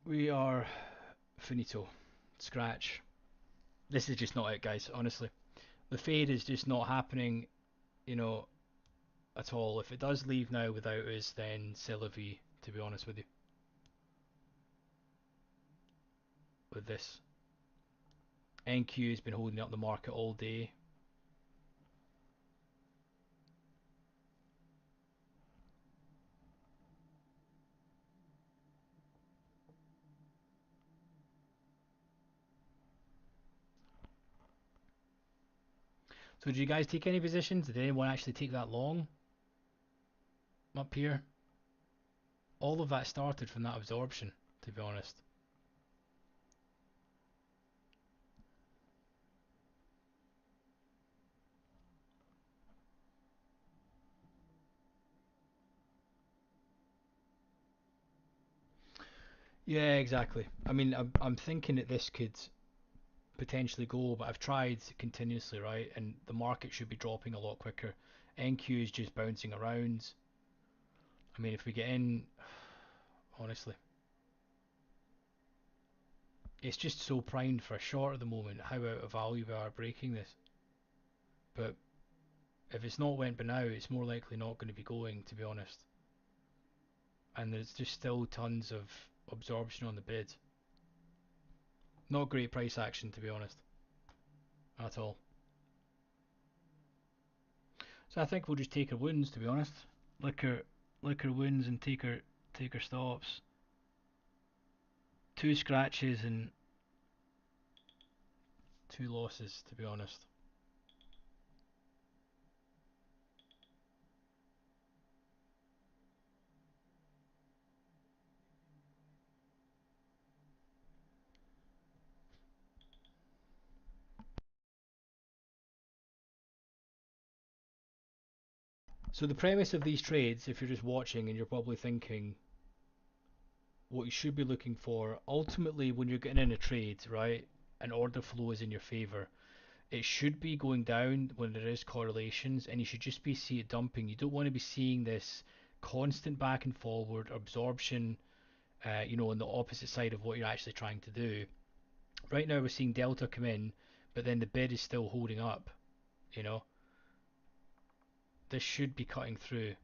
We are finito. Scratch. This is just not it, guys, honestly. The fade is just not happening, you know, at all. If it does leave now without us, then c'est la vie, to be honest with you. With this. NQ has been holding up the market all day. So did you guys take any positions? Did anyone actually take that long up here? All of that started from that absorption, to be honest. Yeah, exactly. I mean, I'm thinking that this could potentially go, but I've tried continuously, right? And the market should be dropping a lot quicker. NQ is just bouncing around. I mean, if we get in, honestly, it's just so primed for a short at the moment. How out of value we are breaking this. But if it's not went by now, it's more likely not going to be going, to be honest. And there's just still tons of absorption on the bid. Not great price action, to be honest, at all. So I think we'll just take our wounds, to be honest. Lick our wounds and take our stops. Two scratches and two losses, to be honest. So the premise of these trades, if you're just watching and you're probably thinking what you should be looking for, ultimately when you're getting in a trade, right, and order flow is in your favor, it should be going down when there is correlations, and you should just be see it dumping. You don't want to be seeing this constant back and forward absorption, on the opposite side of what you're actually trying to do. Right now we're seeing delta come in, but then the bid is still holding up. You know, this should be cutting through,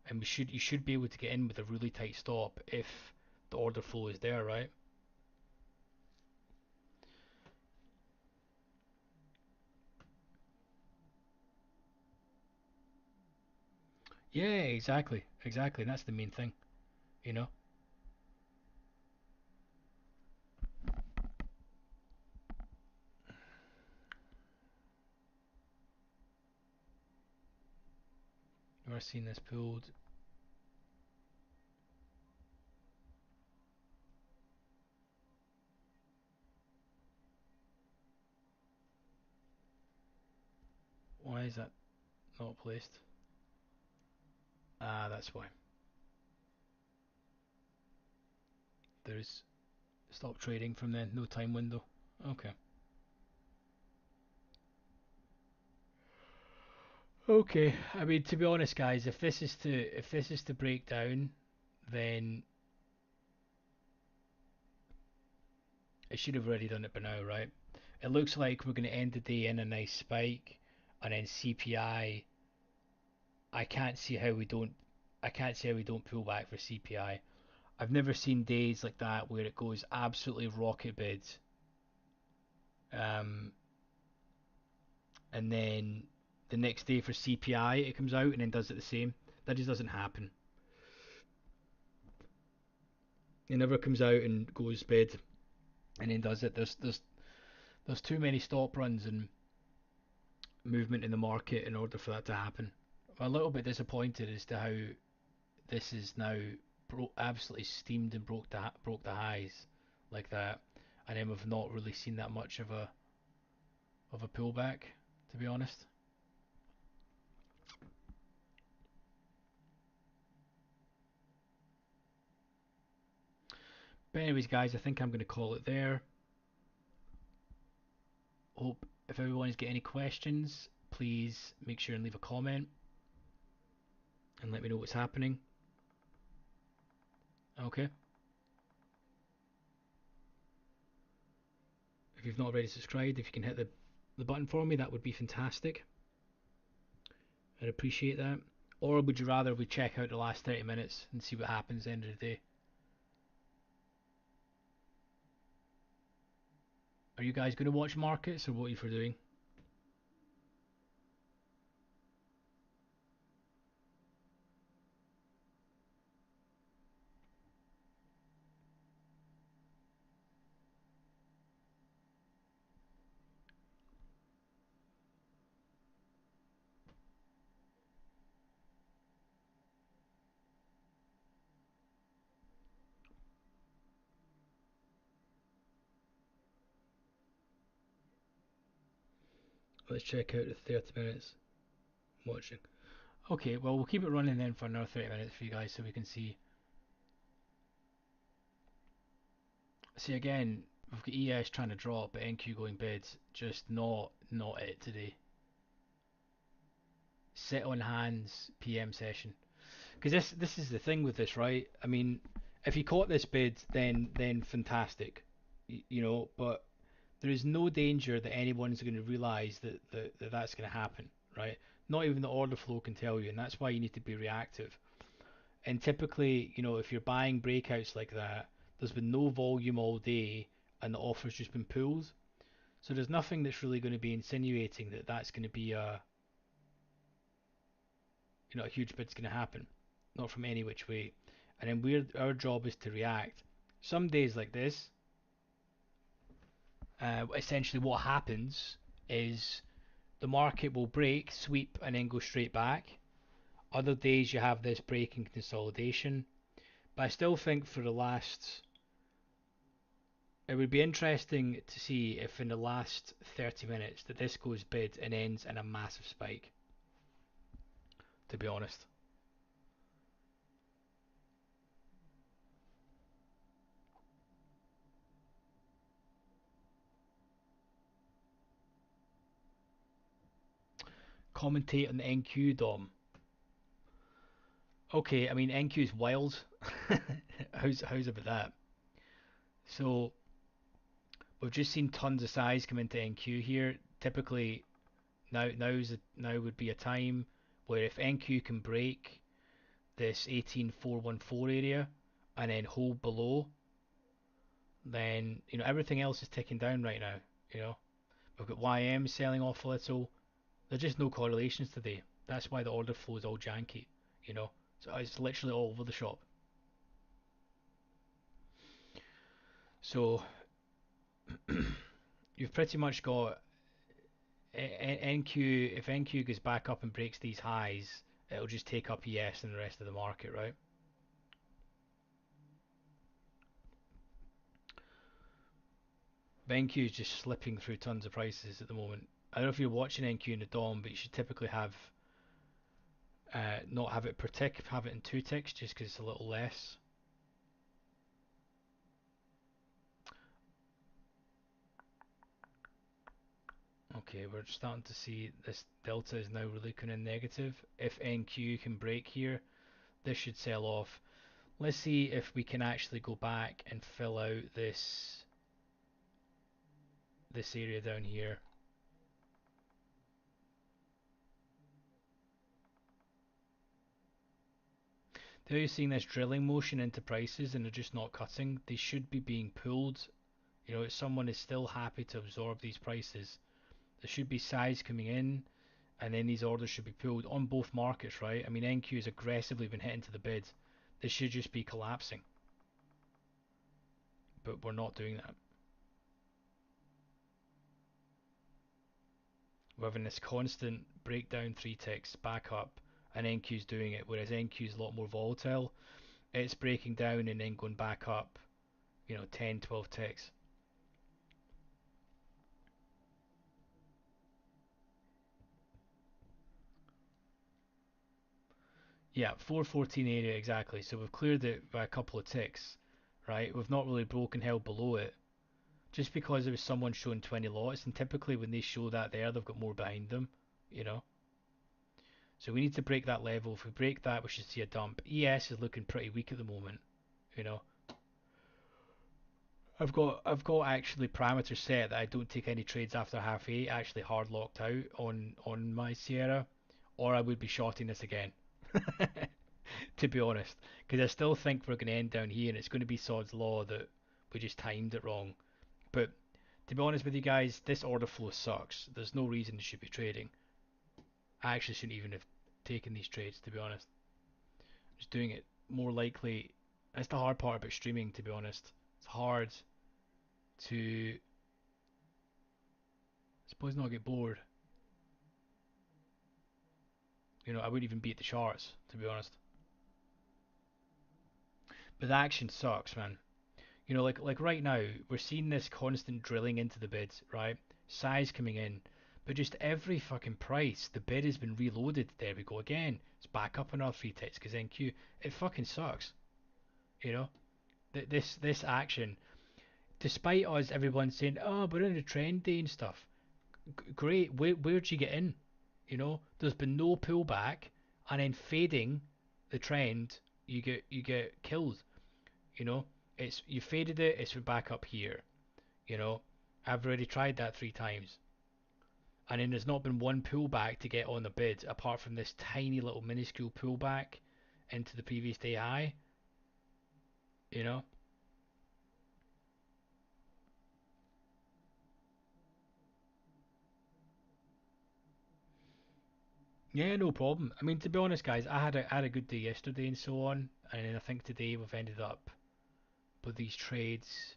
and you should be able to get in with a really tight stop if the order flow is there, right? Yeah, exactly. And that's the main thing, you know. We're seeing this pulled. Why is that not placed? Ah, that's why. There's stop trading from then, no time window. Okay. Okay. I mean, to be honest, guys, if this is to break down, then it should have already done it by now, right? It looks like we're going to end the day in a nice spike, and then CPI. I can't see how we don't. I can't see how we don't pull back for CPI. I've never seen days like that where it goes absolutely rocket bids, um, and then the next day for CPI it comes out and then does it the same. That just doesn't happen. It never comes out and goes bid and then does it. There's too many stop runs and movement in the market in order for that to happen. I'm a little bit disappointed as to how this is now absolutely steamed and broke the highs like that, and then we've not really seen that much of a pullback, to be honest. But anyways, guys, I think I'm going to call it there. Hope if everyone's got any questions, please make sure and leave a comment and let me know what's happening. Okay. If you've not already subscribed, if you can hit the button for me, that would be fantastic. I'd appreciate that. Or would you rather we check out the last 30 minutes and see what happens at the end of the day? Are you guys going to watch markets, or what are you for doing? Let's check out the 30 minutes watching. Okay, well, we'll keep it running then for another 30 minutes for you guys so we can see. See, again, we've got ES trying to drop, but NQ going bids. Just not it today. Sit on hands PM session. Because this is the thing with this, right? I mean, if you caught this bid, then fantastic, But there is no danger that anyone's going to realize that that's going to happen, right? Not even the order flow can tell you, and that's why you need to be reactive. And typically, if you're buying breakouts like that, there's been no volume all day, and the offer's just been pulled. So there's nothing that's really going to be insinuating that that's going to be a huge bid's going to happen, not from any which way. And then our job is to react. Some days like this, essentially what happens is the market will break, sweep, and then go straight back. Other days you have this breaking consolidation. But I still think for the last, it would be interesting to see if in the last 30 minutes that this goes bid and ends in a massive spike, to be honest. Commentate on the NQ, Dom. Okay, I mean NQ is wild. how's about that? So we've just seen tons of size come into NQ here. Typically, now would be a time where if NQ can break this 18414 area and then hold below, then everything else is ticking down right now. You know, we've got YM selling off a little. There's just no correlations today. That's why the order flow is all janky. You know, so it's literally all over the shop. So you've pretty much got NQ. If NQ goes back up and breaks these highs, it'll just take up ES and the rest of the market, right? NQ is just slipping through tons of prices at the moment. I don't know if you're watching NQ in the DOM, but you should typically have not have it per tick, have it in 2 ticks, just because it's a little less. Okay, we're starting to see this delta is now really kind of negative. If NQ can break here, this should sell off. Let's see if we can actually go back and fill out this area down here. There you're seeing this drilling motion into prices and they're just not cutting. They should be being pulled. If someone is still happy to absorb these prices, there should be size coming in and then these orders should be pulled on both markets, right? I mean, NQ has aggressively been hitting to the bid. This should just be collapsing. But we're not doing that. We're having this constant breakdown 3 ticks, back up, and NQ's doing it, whereas NQ's a lot more volatile. It's breaking down and then going back up, 10, 12 ticks. Yeah, 414 area exactly. So we've cleared it by a couple of ticks, right? We've not really broken hell below it. Just because there was someone showing 20 lots, and typically when they show that there, they've got more behind them, you know. So we need to break that level. If we break that, we should see a dump. ES is looking pretty weak at the moment, you know. I've got actually parameters set that I don't take any trades after half eight, actually hard locked out on my Sierra, or I would be shorting this again. To be honest, because I still think we're going to end down here, and it's going to be Sod's law that we just timed it wrong. But to be honest with you guys, this order flow sucks. There's no reason you should be trading. I actually shouldn't even have taken these trades, to be honest. Just doing it more likely. That's the hard part about streaming, to be honest. It's hard to, I suppose, not get bored. I wouldn't even beat the charts, to be honest. But the action sucks, man. Like right now, we're seeing this constant drilling into the bids, right? Size coming in, but just every fucking price, the bid has been reloaded. There we go again. It's back up another 3 ticks because NQ, it fucking sucks. You know, this action, despite us, everyone saying, "Oh, we're in a trend day and stuff." Great. Where'd you get in? There's been no pullback, and then fading the trend, you get killed. You know, it's you faded it. It's back up here. You know, I've already tried that 3 times, and then there's not been one pullback to get on the bid apart from this tiny little minuscule pullback into the previous day high. You know, yeah, no problem. I mean, to be honest, guys, I had a good day yesterday and so on, and then I think today we've ended up with these trades.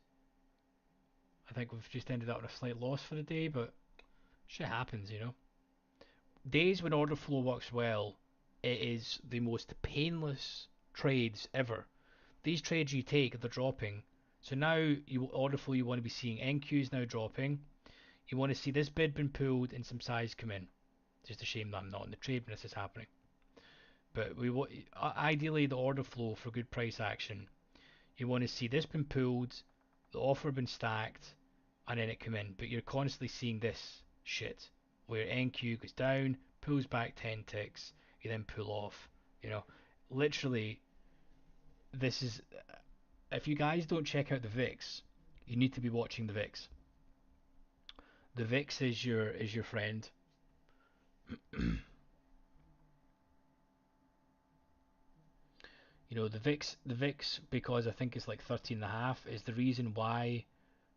I think we've just ended up in a slight loss for the day, but shit happens. Days when order flow works well, it is the most painless trades ever. These trades you take, they're dropping. So now you order flow, you want to be seeing NQs now dropping. You want to see this bid been pulled and some size come in. Just a shame that I'm not in the trade when this is happening. But ideally the order flow for good price action. You want to see this been pulled, the offer been stacked, and then it come in. But you're constantly seeing this shit where NQ goes down, pulls back 10 ticks, you then pull off. You know, literally, this is. If you guys don't check out the VIX, you need to be watching the VIX. The VIX is your friend. The VIX because I think it's like 13 and a half is the reason why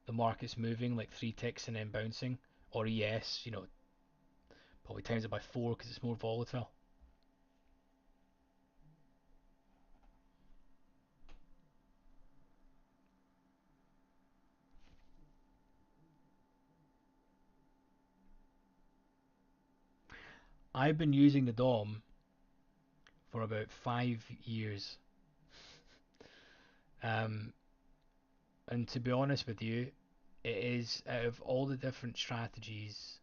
the market's moving like 3 ticks and then bouncing, or ES, probably times it by 4 because it's more volatile. I've been using the DOM for about 5 years, um, and to be honest with you, it is out of all the different strategies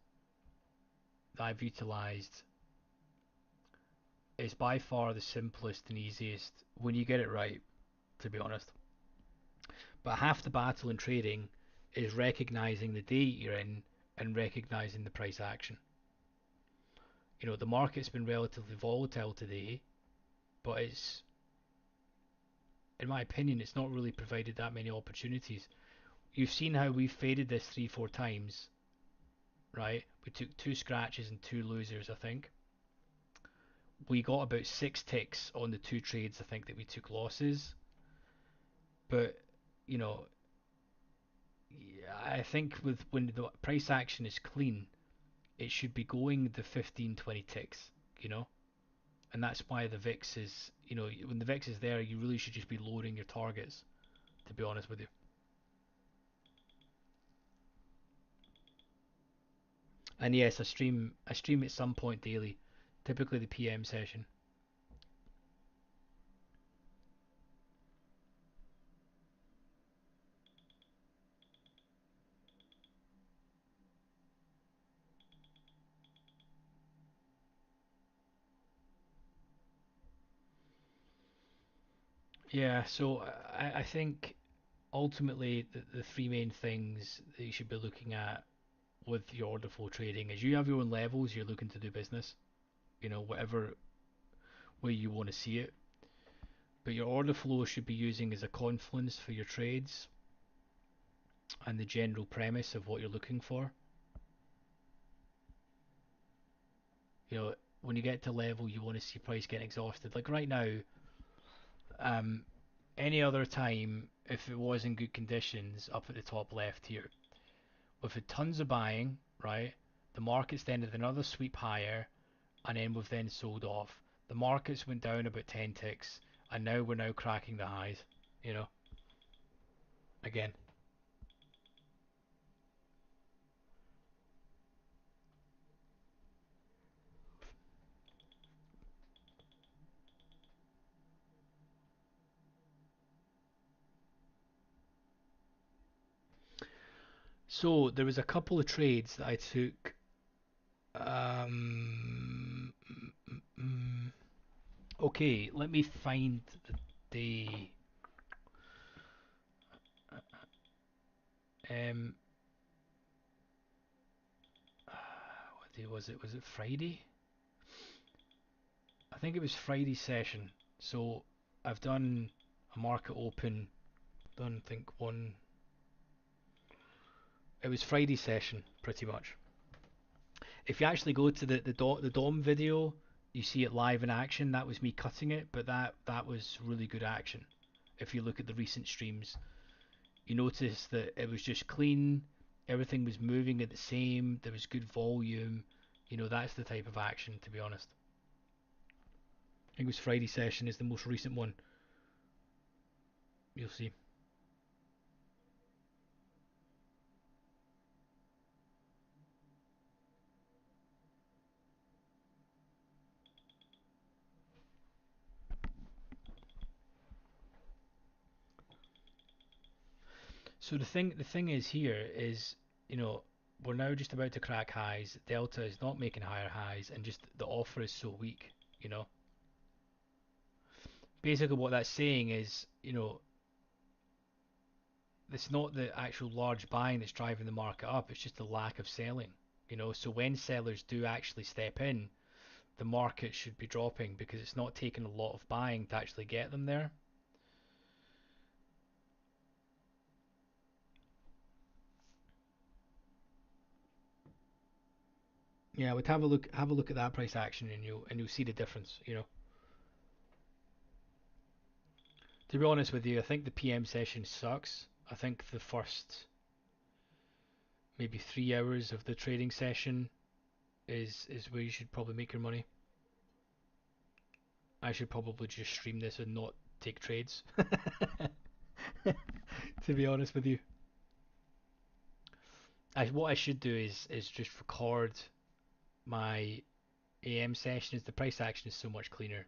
that I've utilized, it's by far the simplest and easiest when you get it right, to be honest. But half the battle in trading is recognizing the date you're in and recognizing the price action. The market's been relatively volatile today, but in my opinion, it's not really provided that many opportunities. You've seen how we've faded this 3, 4 times, right? We took 2 scratches and 2 losers, I think. We got about 6 ticks on the 2 trades, I think, that we took losses. But, you know, I think when the price action is clean, it should be going the 15, 20 ticks, you know? And that's why the VIX is, when the VIX is there, you really should just be lowering your targets, to be honest with you. And yes, I stream at some point daily, typically the PM session. Yeah, so I think ultimately the three main things that you should be looking at with your order flow trading is you have your own levels you're looking to do business, whatever way you want to see it. But your order flow should be using as a confluence for your trades and the general premise of what you're looking for. You know, when you get to a level you want to see price getting exhausted. Like right now, um, any other time, if it was in good conditions, up at the top left here, we've had tons of buying, right? The market's then had another sweep higher, and then we've then sold off. The markets went down about 10 ticks, and now we're now cracking the highs, you know, again. So there was a couple of trades that I took. Um, okay, let me find the um. What day was it? Was it Friday? I think it was Friday session. So I've done a market open. Done I think one. It was Friday session pretty much. If you actually go to the DOM video, you see it live in action. That was me cutting it, but that was really good action. If you look at the recent streams, you notice that it was just clean. Everything was moving at the same. There was good volume. That's the type of action, to be honest. I think it was Friday session is the most recent one. You'll see. So the thing is here is, you know, we're now just about to crack highs. Delta is not making higher highs, and just the offer is so weak. You know, basically what that's saying is, it's not the actual large buying that's driving the market up. It's just the lack of selling. So when sellers do actually step in, the market should be dropping because it's not taking a lot of buying to actually get them there. Yeah, but have a look at that price action, and you'll see the difference. To be honest with you, I think the PM session sucks. I think the first maybe 3 hours of the trading session is where you should probably make your money. I should probably just stream this and not take trades. To be honest with you, what I should do is just record my AM sessions. The price action is so much cleaner.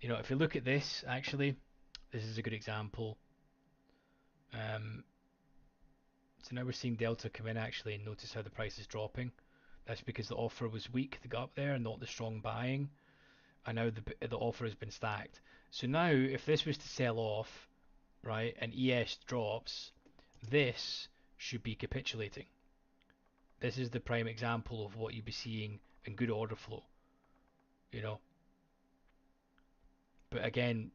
If you look at this, actually, this is a good example. Um, so now we're seeing Delta come in actually, and notice how the price is dropping. That's because the offer was weak to go up there, not the strong buying. And now the offer has been stacked. So now, if this was to sell off, right, and ES drops, this should be capitulating. This is the prime example of what you'd be seeing in good order flow, you know. But again,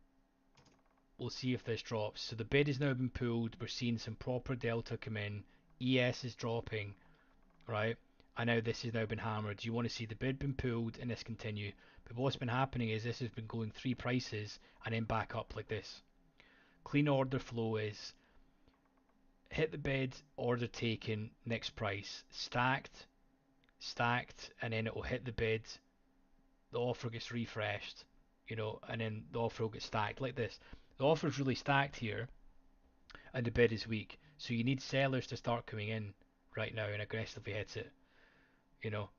we'll see if this drops. So the bid has now been pulled. We're seeing some proper delta come in. ES is dropping, right? And now this has now been hammered. You want to see the bid been pulled and this continue. But what's been happening is this has been going three prices and then back up like this. Clean order flow is hit the bid, order taken, next price, stacked, stacked, and then it will hit the bid, the offer gets refreshed, and then the offer will get stacked like this. The offer is really stacked here, and the bid is weak. So you need sellers to start coming in right now and aggressively hit it, you know.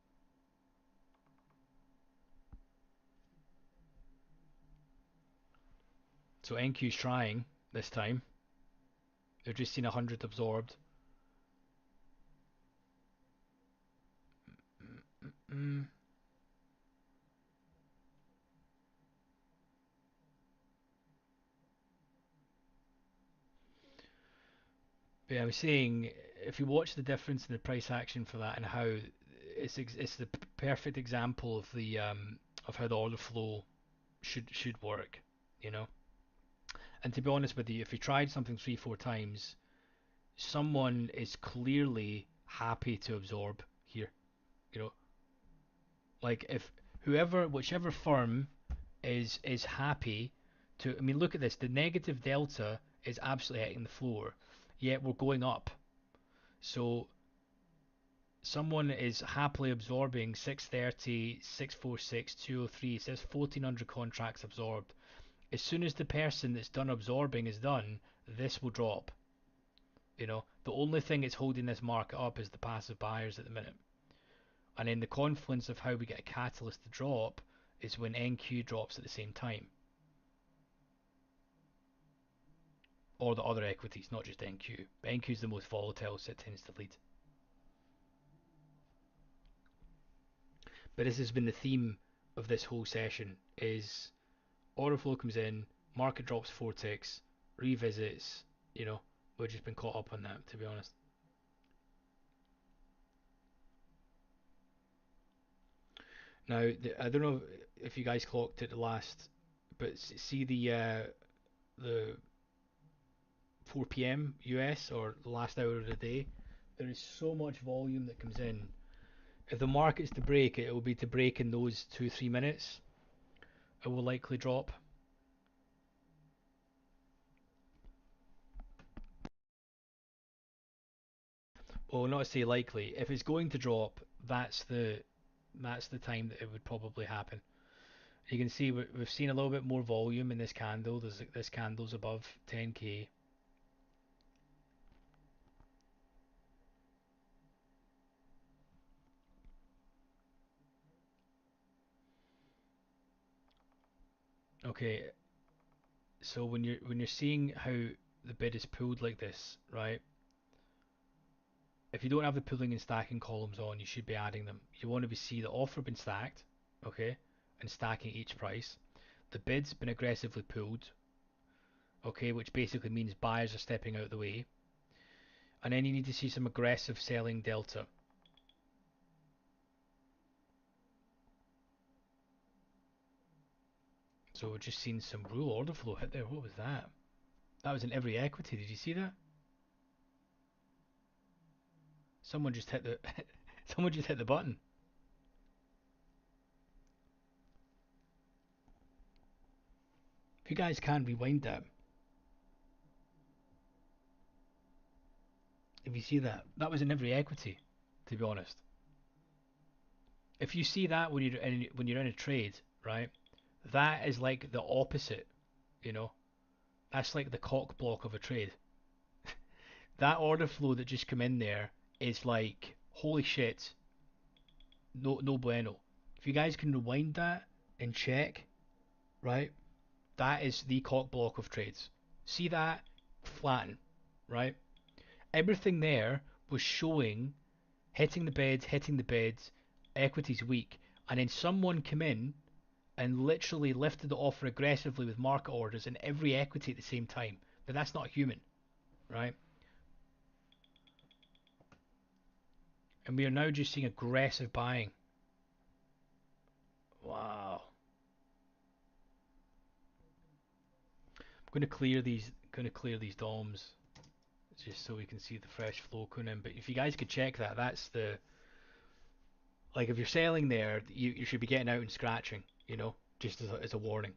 So NQ's trying this time. They've just seen 100 absorbed. Mm, But yeah, I was saying, if you watch the difference in the price action for that and how it's the perfect example of how the order flow should work, you know. And to be honest with you, if you tried something 3 4 times, someone is clearly happy to absorb here, you know. Like if whichever firm is happy to, I mean, look at this. The negative delta is absolutely hitting the floor, yet we're going up. So someone is happily absorbing 630, 646, 203. It says 1400 contracts absorbed. As soon as the person that's done absorbing is done, this will drop. You know, the only thing that's holding this market up is the passive buyers at the minute. And then the confluence of how we get a catalyst to drop is when NQ drops at the same time. Or the other equities, not just NQ. But NQ is the most volatile, so it tends to lead. But this has been the theme of this whole session: is order flow comes in, market drops 4 ticks, revisits. You know, we've just been caught up on that, to be honest. Now, I don't know if you guys clocked it last, but see the 4 p.m. US or the last hour of the day. There is so much volume that comes in. If the market's to break, it will be to break in those 2 3 minutes. It will likely drop. Well, not to say likely. If it's going to drop, that's the time that it would probably happen. You can see we've seen a little bit more volume in this candle. This candle's above 10k. Okay, so when you're seeing how the bid is pulled like this, right? If you don't have the pulling and stacking columns on, you should be adding them. You want to see the offer been stacked, okay, and stacking each price. The bid's been aggressively pulled, okay, which basically means buyers are stepping out of the way. And then you need to see some aggressive selling delta. So we're just seeing some rule order flow hit there. What was that? That was in every equity. Did you see that? Someone just hit the someone just hit the button. If you guys can rewind that, if you see that, that was in every equity. To be honest, if you see that when you're in a trade, right, that is like the opposite. You know, that's like the cock block of a trade. That order flow that just come in there is like holy shit, no bueno. If you guys can rewind that and check, right, that is the cock block of trades. See that flatten, right? Everything there was showing hitting the beds, equities weak, and then someone came in and literally lifted the offer aggressively with market orders in every equity at the same time. But that's not human, right? And we are now just seeing aggressive buying. Wow. I'm going to clear these DOMs just so we can see the fresh flow coming in. But if you guys could check that, that's the, like, if you're selling there, you should be getting out and scratching, just as a warning.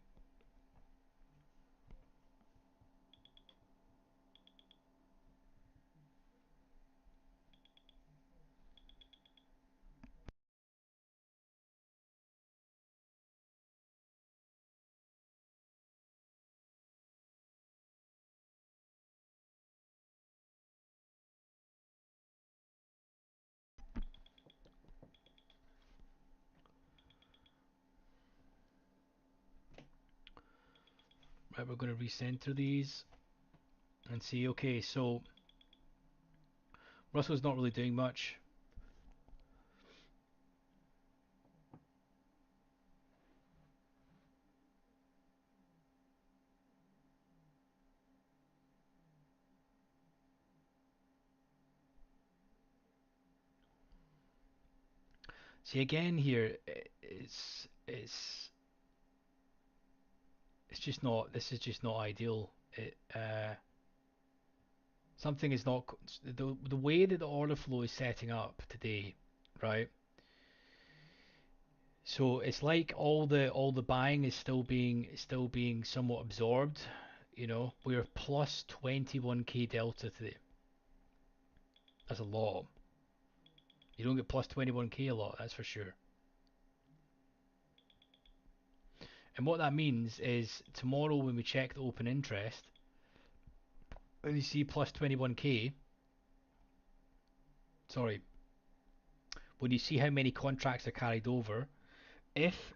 Right, we're going to recenter these and see. Okay, so Russell's not really doing much. See again here, it's just not. This is just not ideal. Something is not the way that the order flow is setting up today, right? So it's like all the buying is still being somewhat absorbed. We're plus 21k delta today. That's a lot. You don't get plus 21k a lot, that's for sure. And what that means is tomorrow when we check the open interest, when you see plus 21k, sorry, when you see how many contracts are carried over, if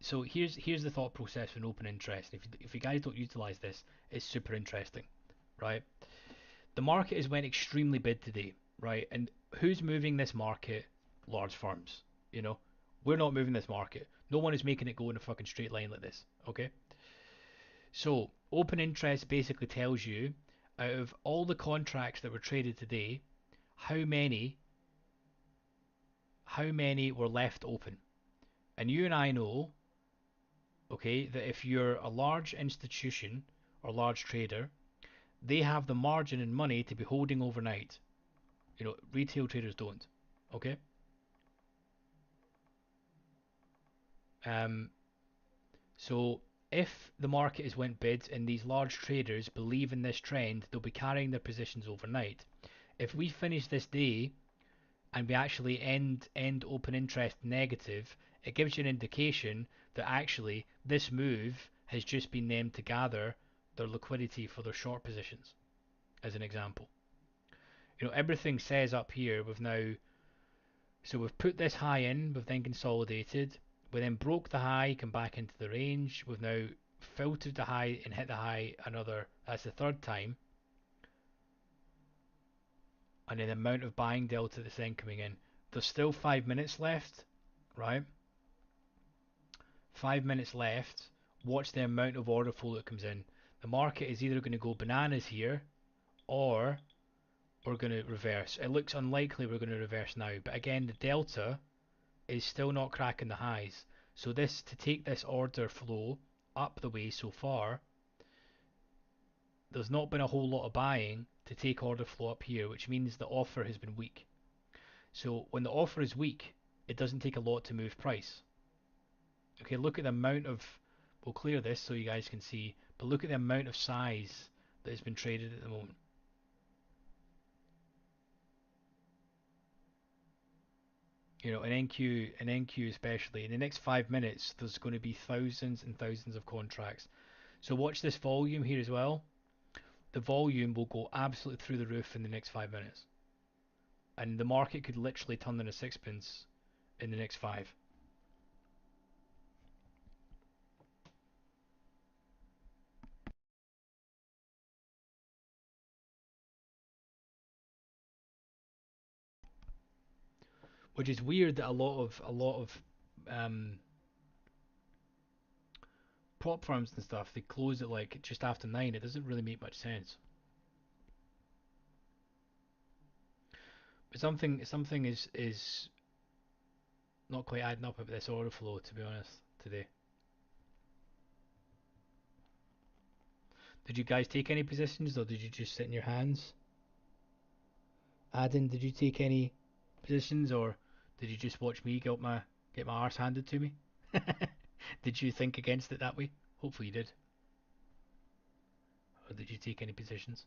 so here's the thought process for an open interest. If you guys don't utilize this, it's super interesting, right? The market has went extremely bid today, right? And who's moving this market? Large firms. You know, we're not moving this market. No one is making it go in a fucking straight line like this. Okay. So open interest basically tells you out of all the contracts that were traded today, how many how many were left open. And you and I know, okay, that if you're a large institution or large trader, they have the margin and money to be holding overnight. Retail traders don't. Okay. Um, so if the market is went bid and these large traders believe in this trend, they'll be carrying their positions overnight. If we finish this day and we actually end open interest negative, it gives you an indication that actually this move has just been them to gather their liquidity for their short positions, as an example. Everything says up here so we've put this high in, we've then consolidated, we then broke the high, come back into the range, we've now filtered the high and hit the high that's the third time, and then the amount of buying delta that's then coming in. There's still 5 minutes left, right? 5 minutes left. Watch the amount of order flow that comes in. The market is either going to go bananas here or we're going to reverse. It looks unlikely we're going to reverse now, but again, the delta is still not cracking the highs. So to take this order flow up the way so far, there's not been a whole lot of buying to take order flow up here, which means the offer has been weak. So when the offer is weak, it doesn't take a lot to move price. Okay, look at the amount of, we'll clear this so you guys can see, but look at the amount of size that has been traded at the moment. In NQ especially, in the next 5 minutes, there's going to be thousands and thousands of contracts. So watch this volume here as well. The volume will go absolutely through the roof in the next 5 minutes. And the market could literally turn in a sixpence in the next five. Which is weird that a lot of um, prop firms and stuff, they close at like just after 9. It doesn't really make much sense. But something is not quite adding up with this order flow, to be honest, today. Did you guys take any positions or did you just sit in your hands? Adam, did you take any positions or did you just watch me get my arse handed to me? Did you think against it that way? Hopefully you did. Or did you take any positions?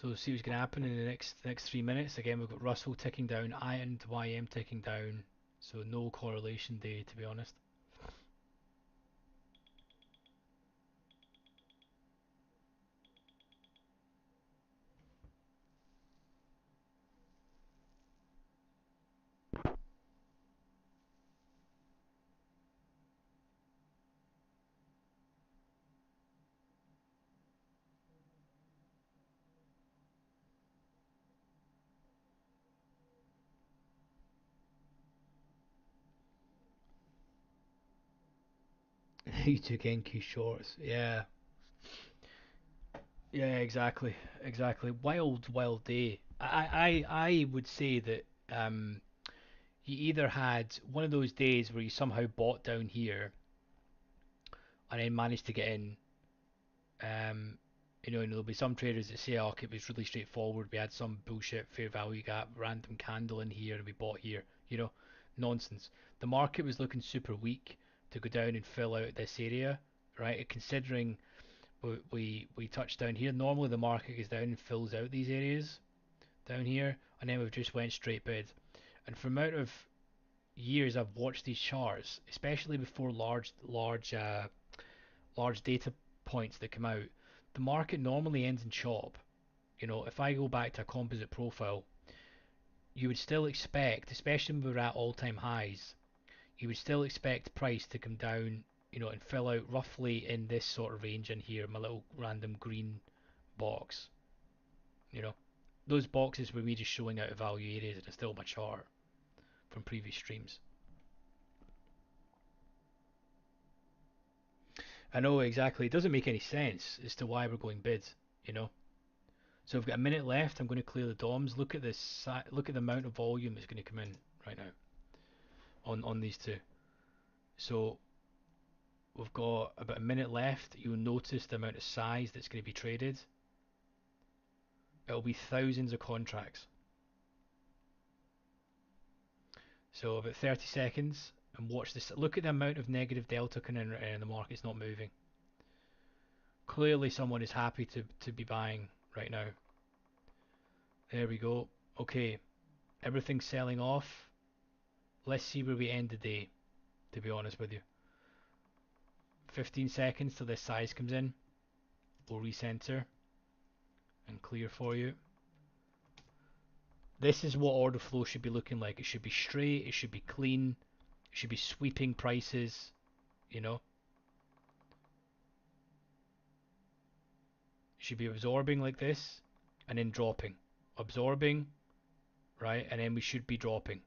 So see what's going to happen in the next 3 minutes. Again, we've got Russell ticking down, and YM ticking down. So no correlation day, to be honest. You took NQ shorts. Yeah. Yeah, exactly. Exactly. Wild, wild day. I would say that you either had one of those days where you somehow bought down here and then managed to get in. And there'll be some traders that say, "Oh, it was really straightforward. We had some bullshit fair value gap, random candle in here, and we bought here." Nonsense. The market was looking super weak to go down and fill out this area, right? Considering we touched down here. Normally the market goes down and fills out these areas down here, and then we've just went straight bid. And for the amount of years I've watched these charts, especially before large data points that come out, the market normally ends in chop. If I go back to a composite profile, you would still expect, especially when we're at all-time highs, you would still expect price to come down, and fill out roughly in this sort of range in here, my little random green box. You know, those boxes were me just showing out of value areas and it's still my chart from previous streams. I know exactly. It doesn't make any sense as to why we're going bid. You know. So we've got a minute left. I'm going to clear the DOMs. Look at this. Look at the amount of volume that's going to come in right now on these two. So we've got about a minute left. You'll notice the amount of size that's going to be traded. It'll be thousands of contracts. So about 30 seconds and watch this. Look at the amount of negative delta coming in and the market's not moving. Clearly someone is happy to be buying right now. There we go. Okay, everything's selling off. Let's see where we end the day, to be honest with you. 15 seconds till this size comes in. We'll recenter and clear for you. This is what order flow should be looking like. It should be straight, it should be clean, it should be sweeping prices, you know. It should be absorbing like this and then dropping. Absorbing, right? And then we should be dropping.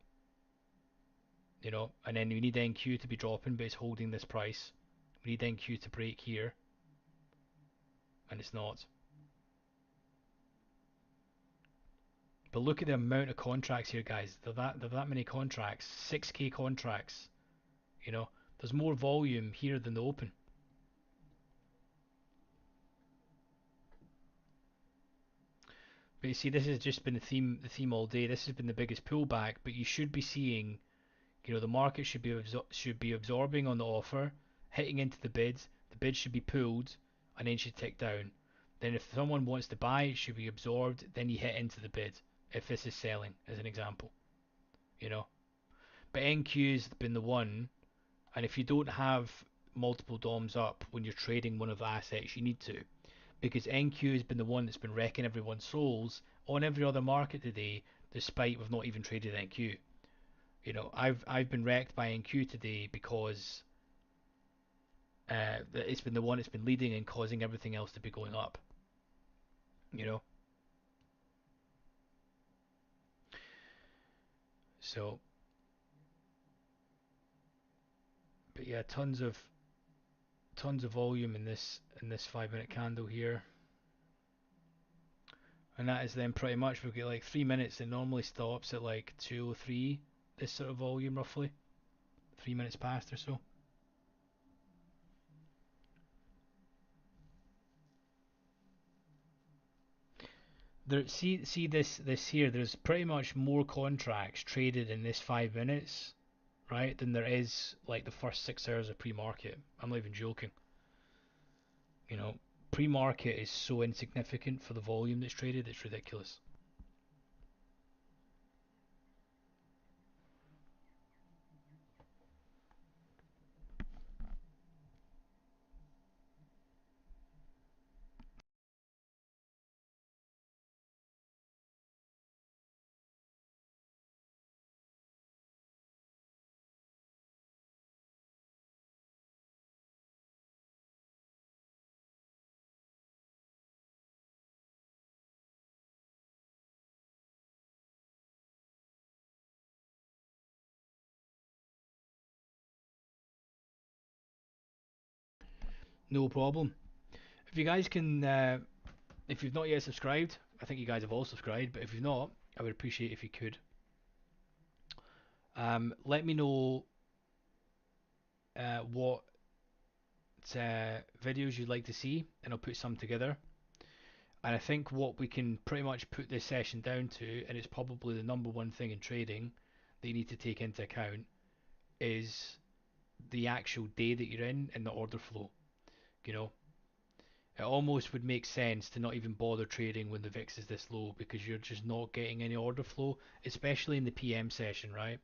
And then we need NQ to be dropping, but it's holding this price. We need NQ to break here, and it's not. But look at the amount of contracts here, guys. There's that many contracts, 6K contracts. There's more volume here than the open. But you see, this has just been the theme all day. This has been the biggest pullback, but you should be seeing, the market should be absorbing on the offer, hitting into the bids. The bid should be pulled, and then should tick down. Then if someone wants to buy, it should be absorbed. Then you hit into the bid. If this is selling, as an example, you know. But NQ's been the one, and if you don't have multiple DOMs up when you're trading one of the assets, you need to, because NQ has been the one that's been wrecking everyone's souls on every other market today, despite we've not even traded NQ. I've been wrecked by NQ today because it's been the one that's been leading and causing everything else to be going up. You know, so but yeah, tons of volume in this 5 minute candle here, and that is then pretty much we've got like 3 minutes. It normally stops at like 203. This sort of volume roughly 3 minutes past or so. See this here. There's pretty much more contracts traded in this 5 minutes, right, than there is like the first 6 hours of pre-market. I'm not even joking. You know, pre-market is so insignificant for the volume that's traded. It's ridiculous. No problem. If you guys can, if you've not yet subscribed, I think you guys have all subscribed, but if you've not, I would appreciate if you could. Let me know what videos you'd like to see, and I'll put some together. And I think what we can pretty much put this session down to, and it's probably the number one thing in trading that you need to take into account, is the actual day that you're in and the order flow. You know, it almost would make sense to not even bother trading when the VIX is this low because you're just not getting any order flow, especially in the PM session, right?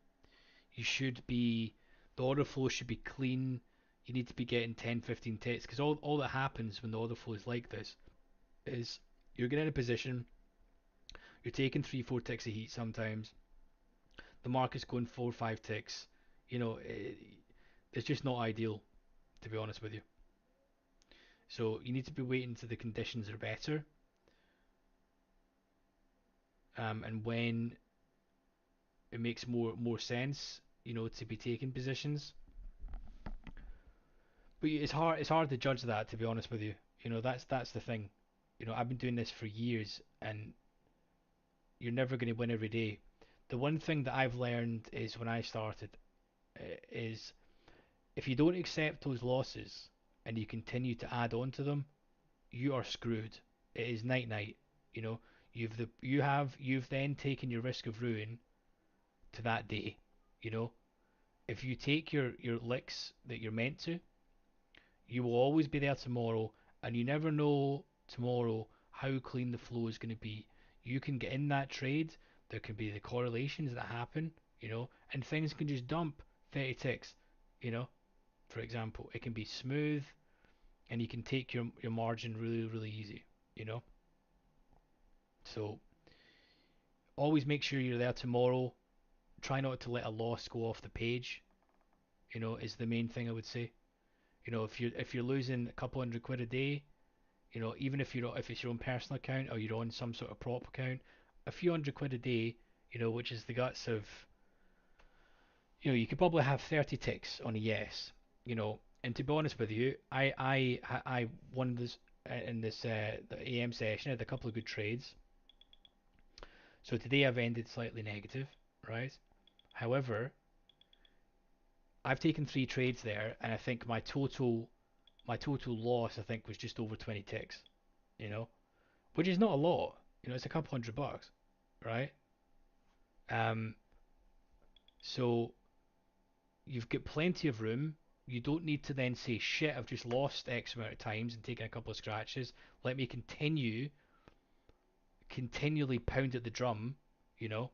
You should be, the order flow should be clean. You need to be getting 10, 15 ticks because all that happens when the order flow is like this is you're getting in a position, you're taking 3, 4 ticks of heat sometimes. The market's going 4, 5 ticks. You know, it's just not ideal, to be honest with you. So you need to be waiting till the conditions are better, and when it makes more sense, you know, to be taking positions. But it's hard to judge that, to be honest with you. You know, that's the thing. You know, I've been doing this for years, and you're never going to win every day. The one thing that I've learned is when I started is if you don't accept those losses and you continue to add on to them, you are screwed. It is night night. You know, you've then taken your risk of ruin to that day. You know, if you take your licks that you're meant to, you will always be there tomorrow, and you never know tomorrow how clean the flow is going to be. You can get in that trade, there can be the correlations that happen, you know, and things can just dump 30 ticks, you know, for example. It can be smooth, and you can take your margin really, really easy, you know. So always make sure you're there tomorrow. Try not to let a loss go off the page, you know, is the main thing I would say. You know, if you're losing a couple hundred quid a day, you know, even if it's your own personal account or you're on some sort of prop account, a few hundred quid a day, you know, which is the guts of, you know, you could probably have 30 ticks on a yes, you know. And to be honest with you, I won this in this the AM session. I had a couple of good trades. So today I've ended slightly negative, right? However, I've taken 3 trades there, and I think my total loss I think was just over 20 ticks, you know, which is not a lot. You know, it's a couple $100, right? Um, so you've got plenty of room. You don't need to then say, shit, I've just lost X amount of times and taken a couple of scratches. Let me continually pound at the drum, you know,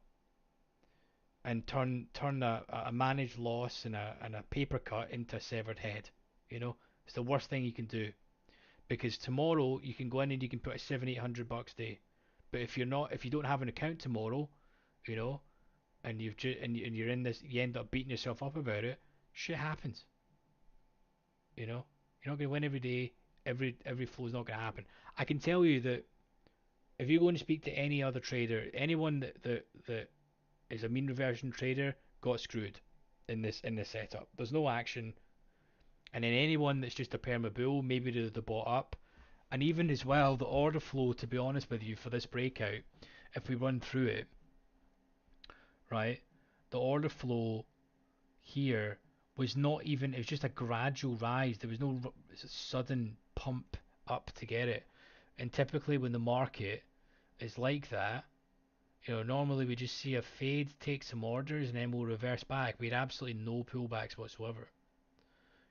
and turn a managed loss and a paper cut into a severed head. You know, it's the worst thing you can do because tomorrow you can go in and you can put a 700, 800 bucks day. But if you don't have an account tomorrow, you know, and you're in this, you end up beating yourself up about it. Shit happens, you know. You're not gonna win every day. Every flow is not gonna happen. I can tell you that if you go and speak to any other trader, anyone that is a mean reversion trader got screwed in this setup. There's no action, and then anyone that's just a perma bull, maybe they bought up, and even as well the order flow. To be honest with you, for this breakout, if we run through it, right, the order flow here was not even, it was just a gradual rise. There was no sudden pump up to get it. And typically when the market is like that, you know, normally we just see a fade, take some orders, and then we'll reverse back. We had absolutely no pullbacks whatsoever.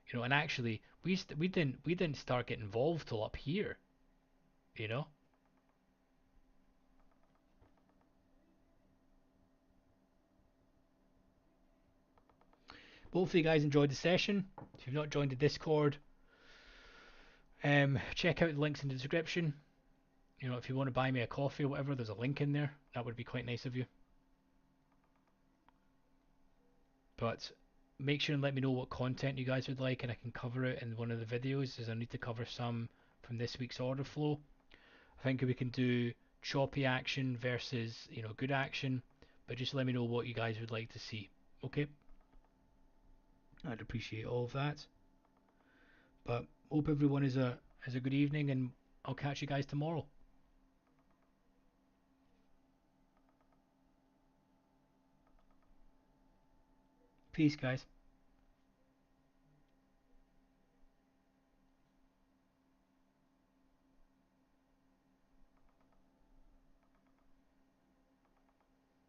You know, and actually we didn't start getting involved till up here, you know. But hopefully you guys enjoyed the session. If you've not joined the Discord, check out the links in the description. You know, if you want to buy me a coffee or whatever, there's a link in there. That would be quite nice of you. But make sure and let me know what content you guys would like, and I can cover it in one of the videos, as I need to cover some from this week's order flow. I think we can do choppy action versus, you know, good action, but just let me know what you guys would like to see. Okay, I'd appreciate all of that. But hope everyone has a good evening, and I'll catch you guys tomorrow. Peace, guys.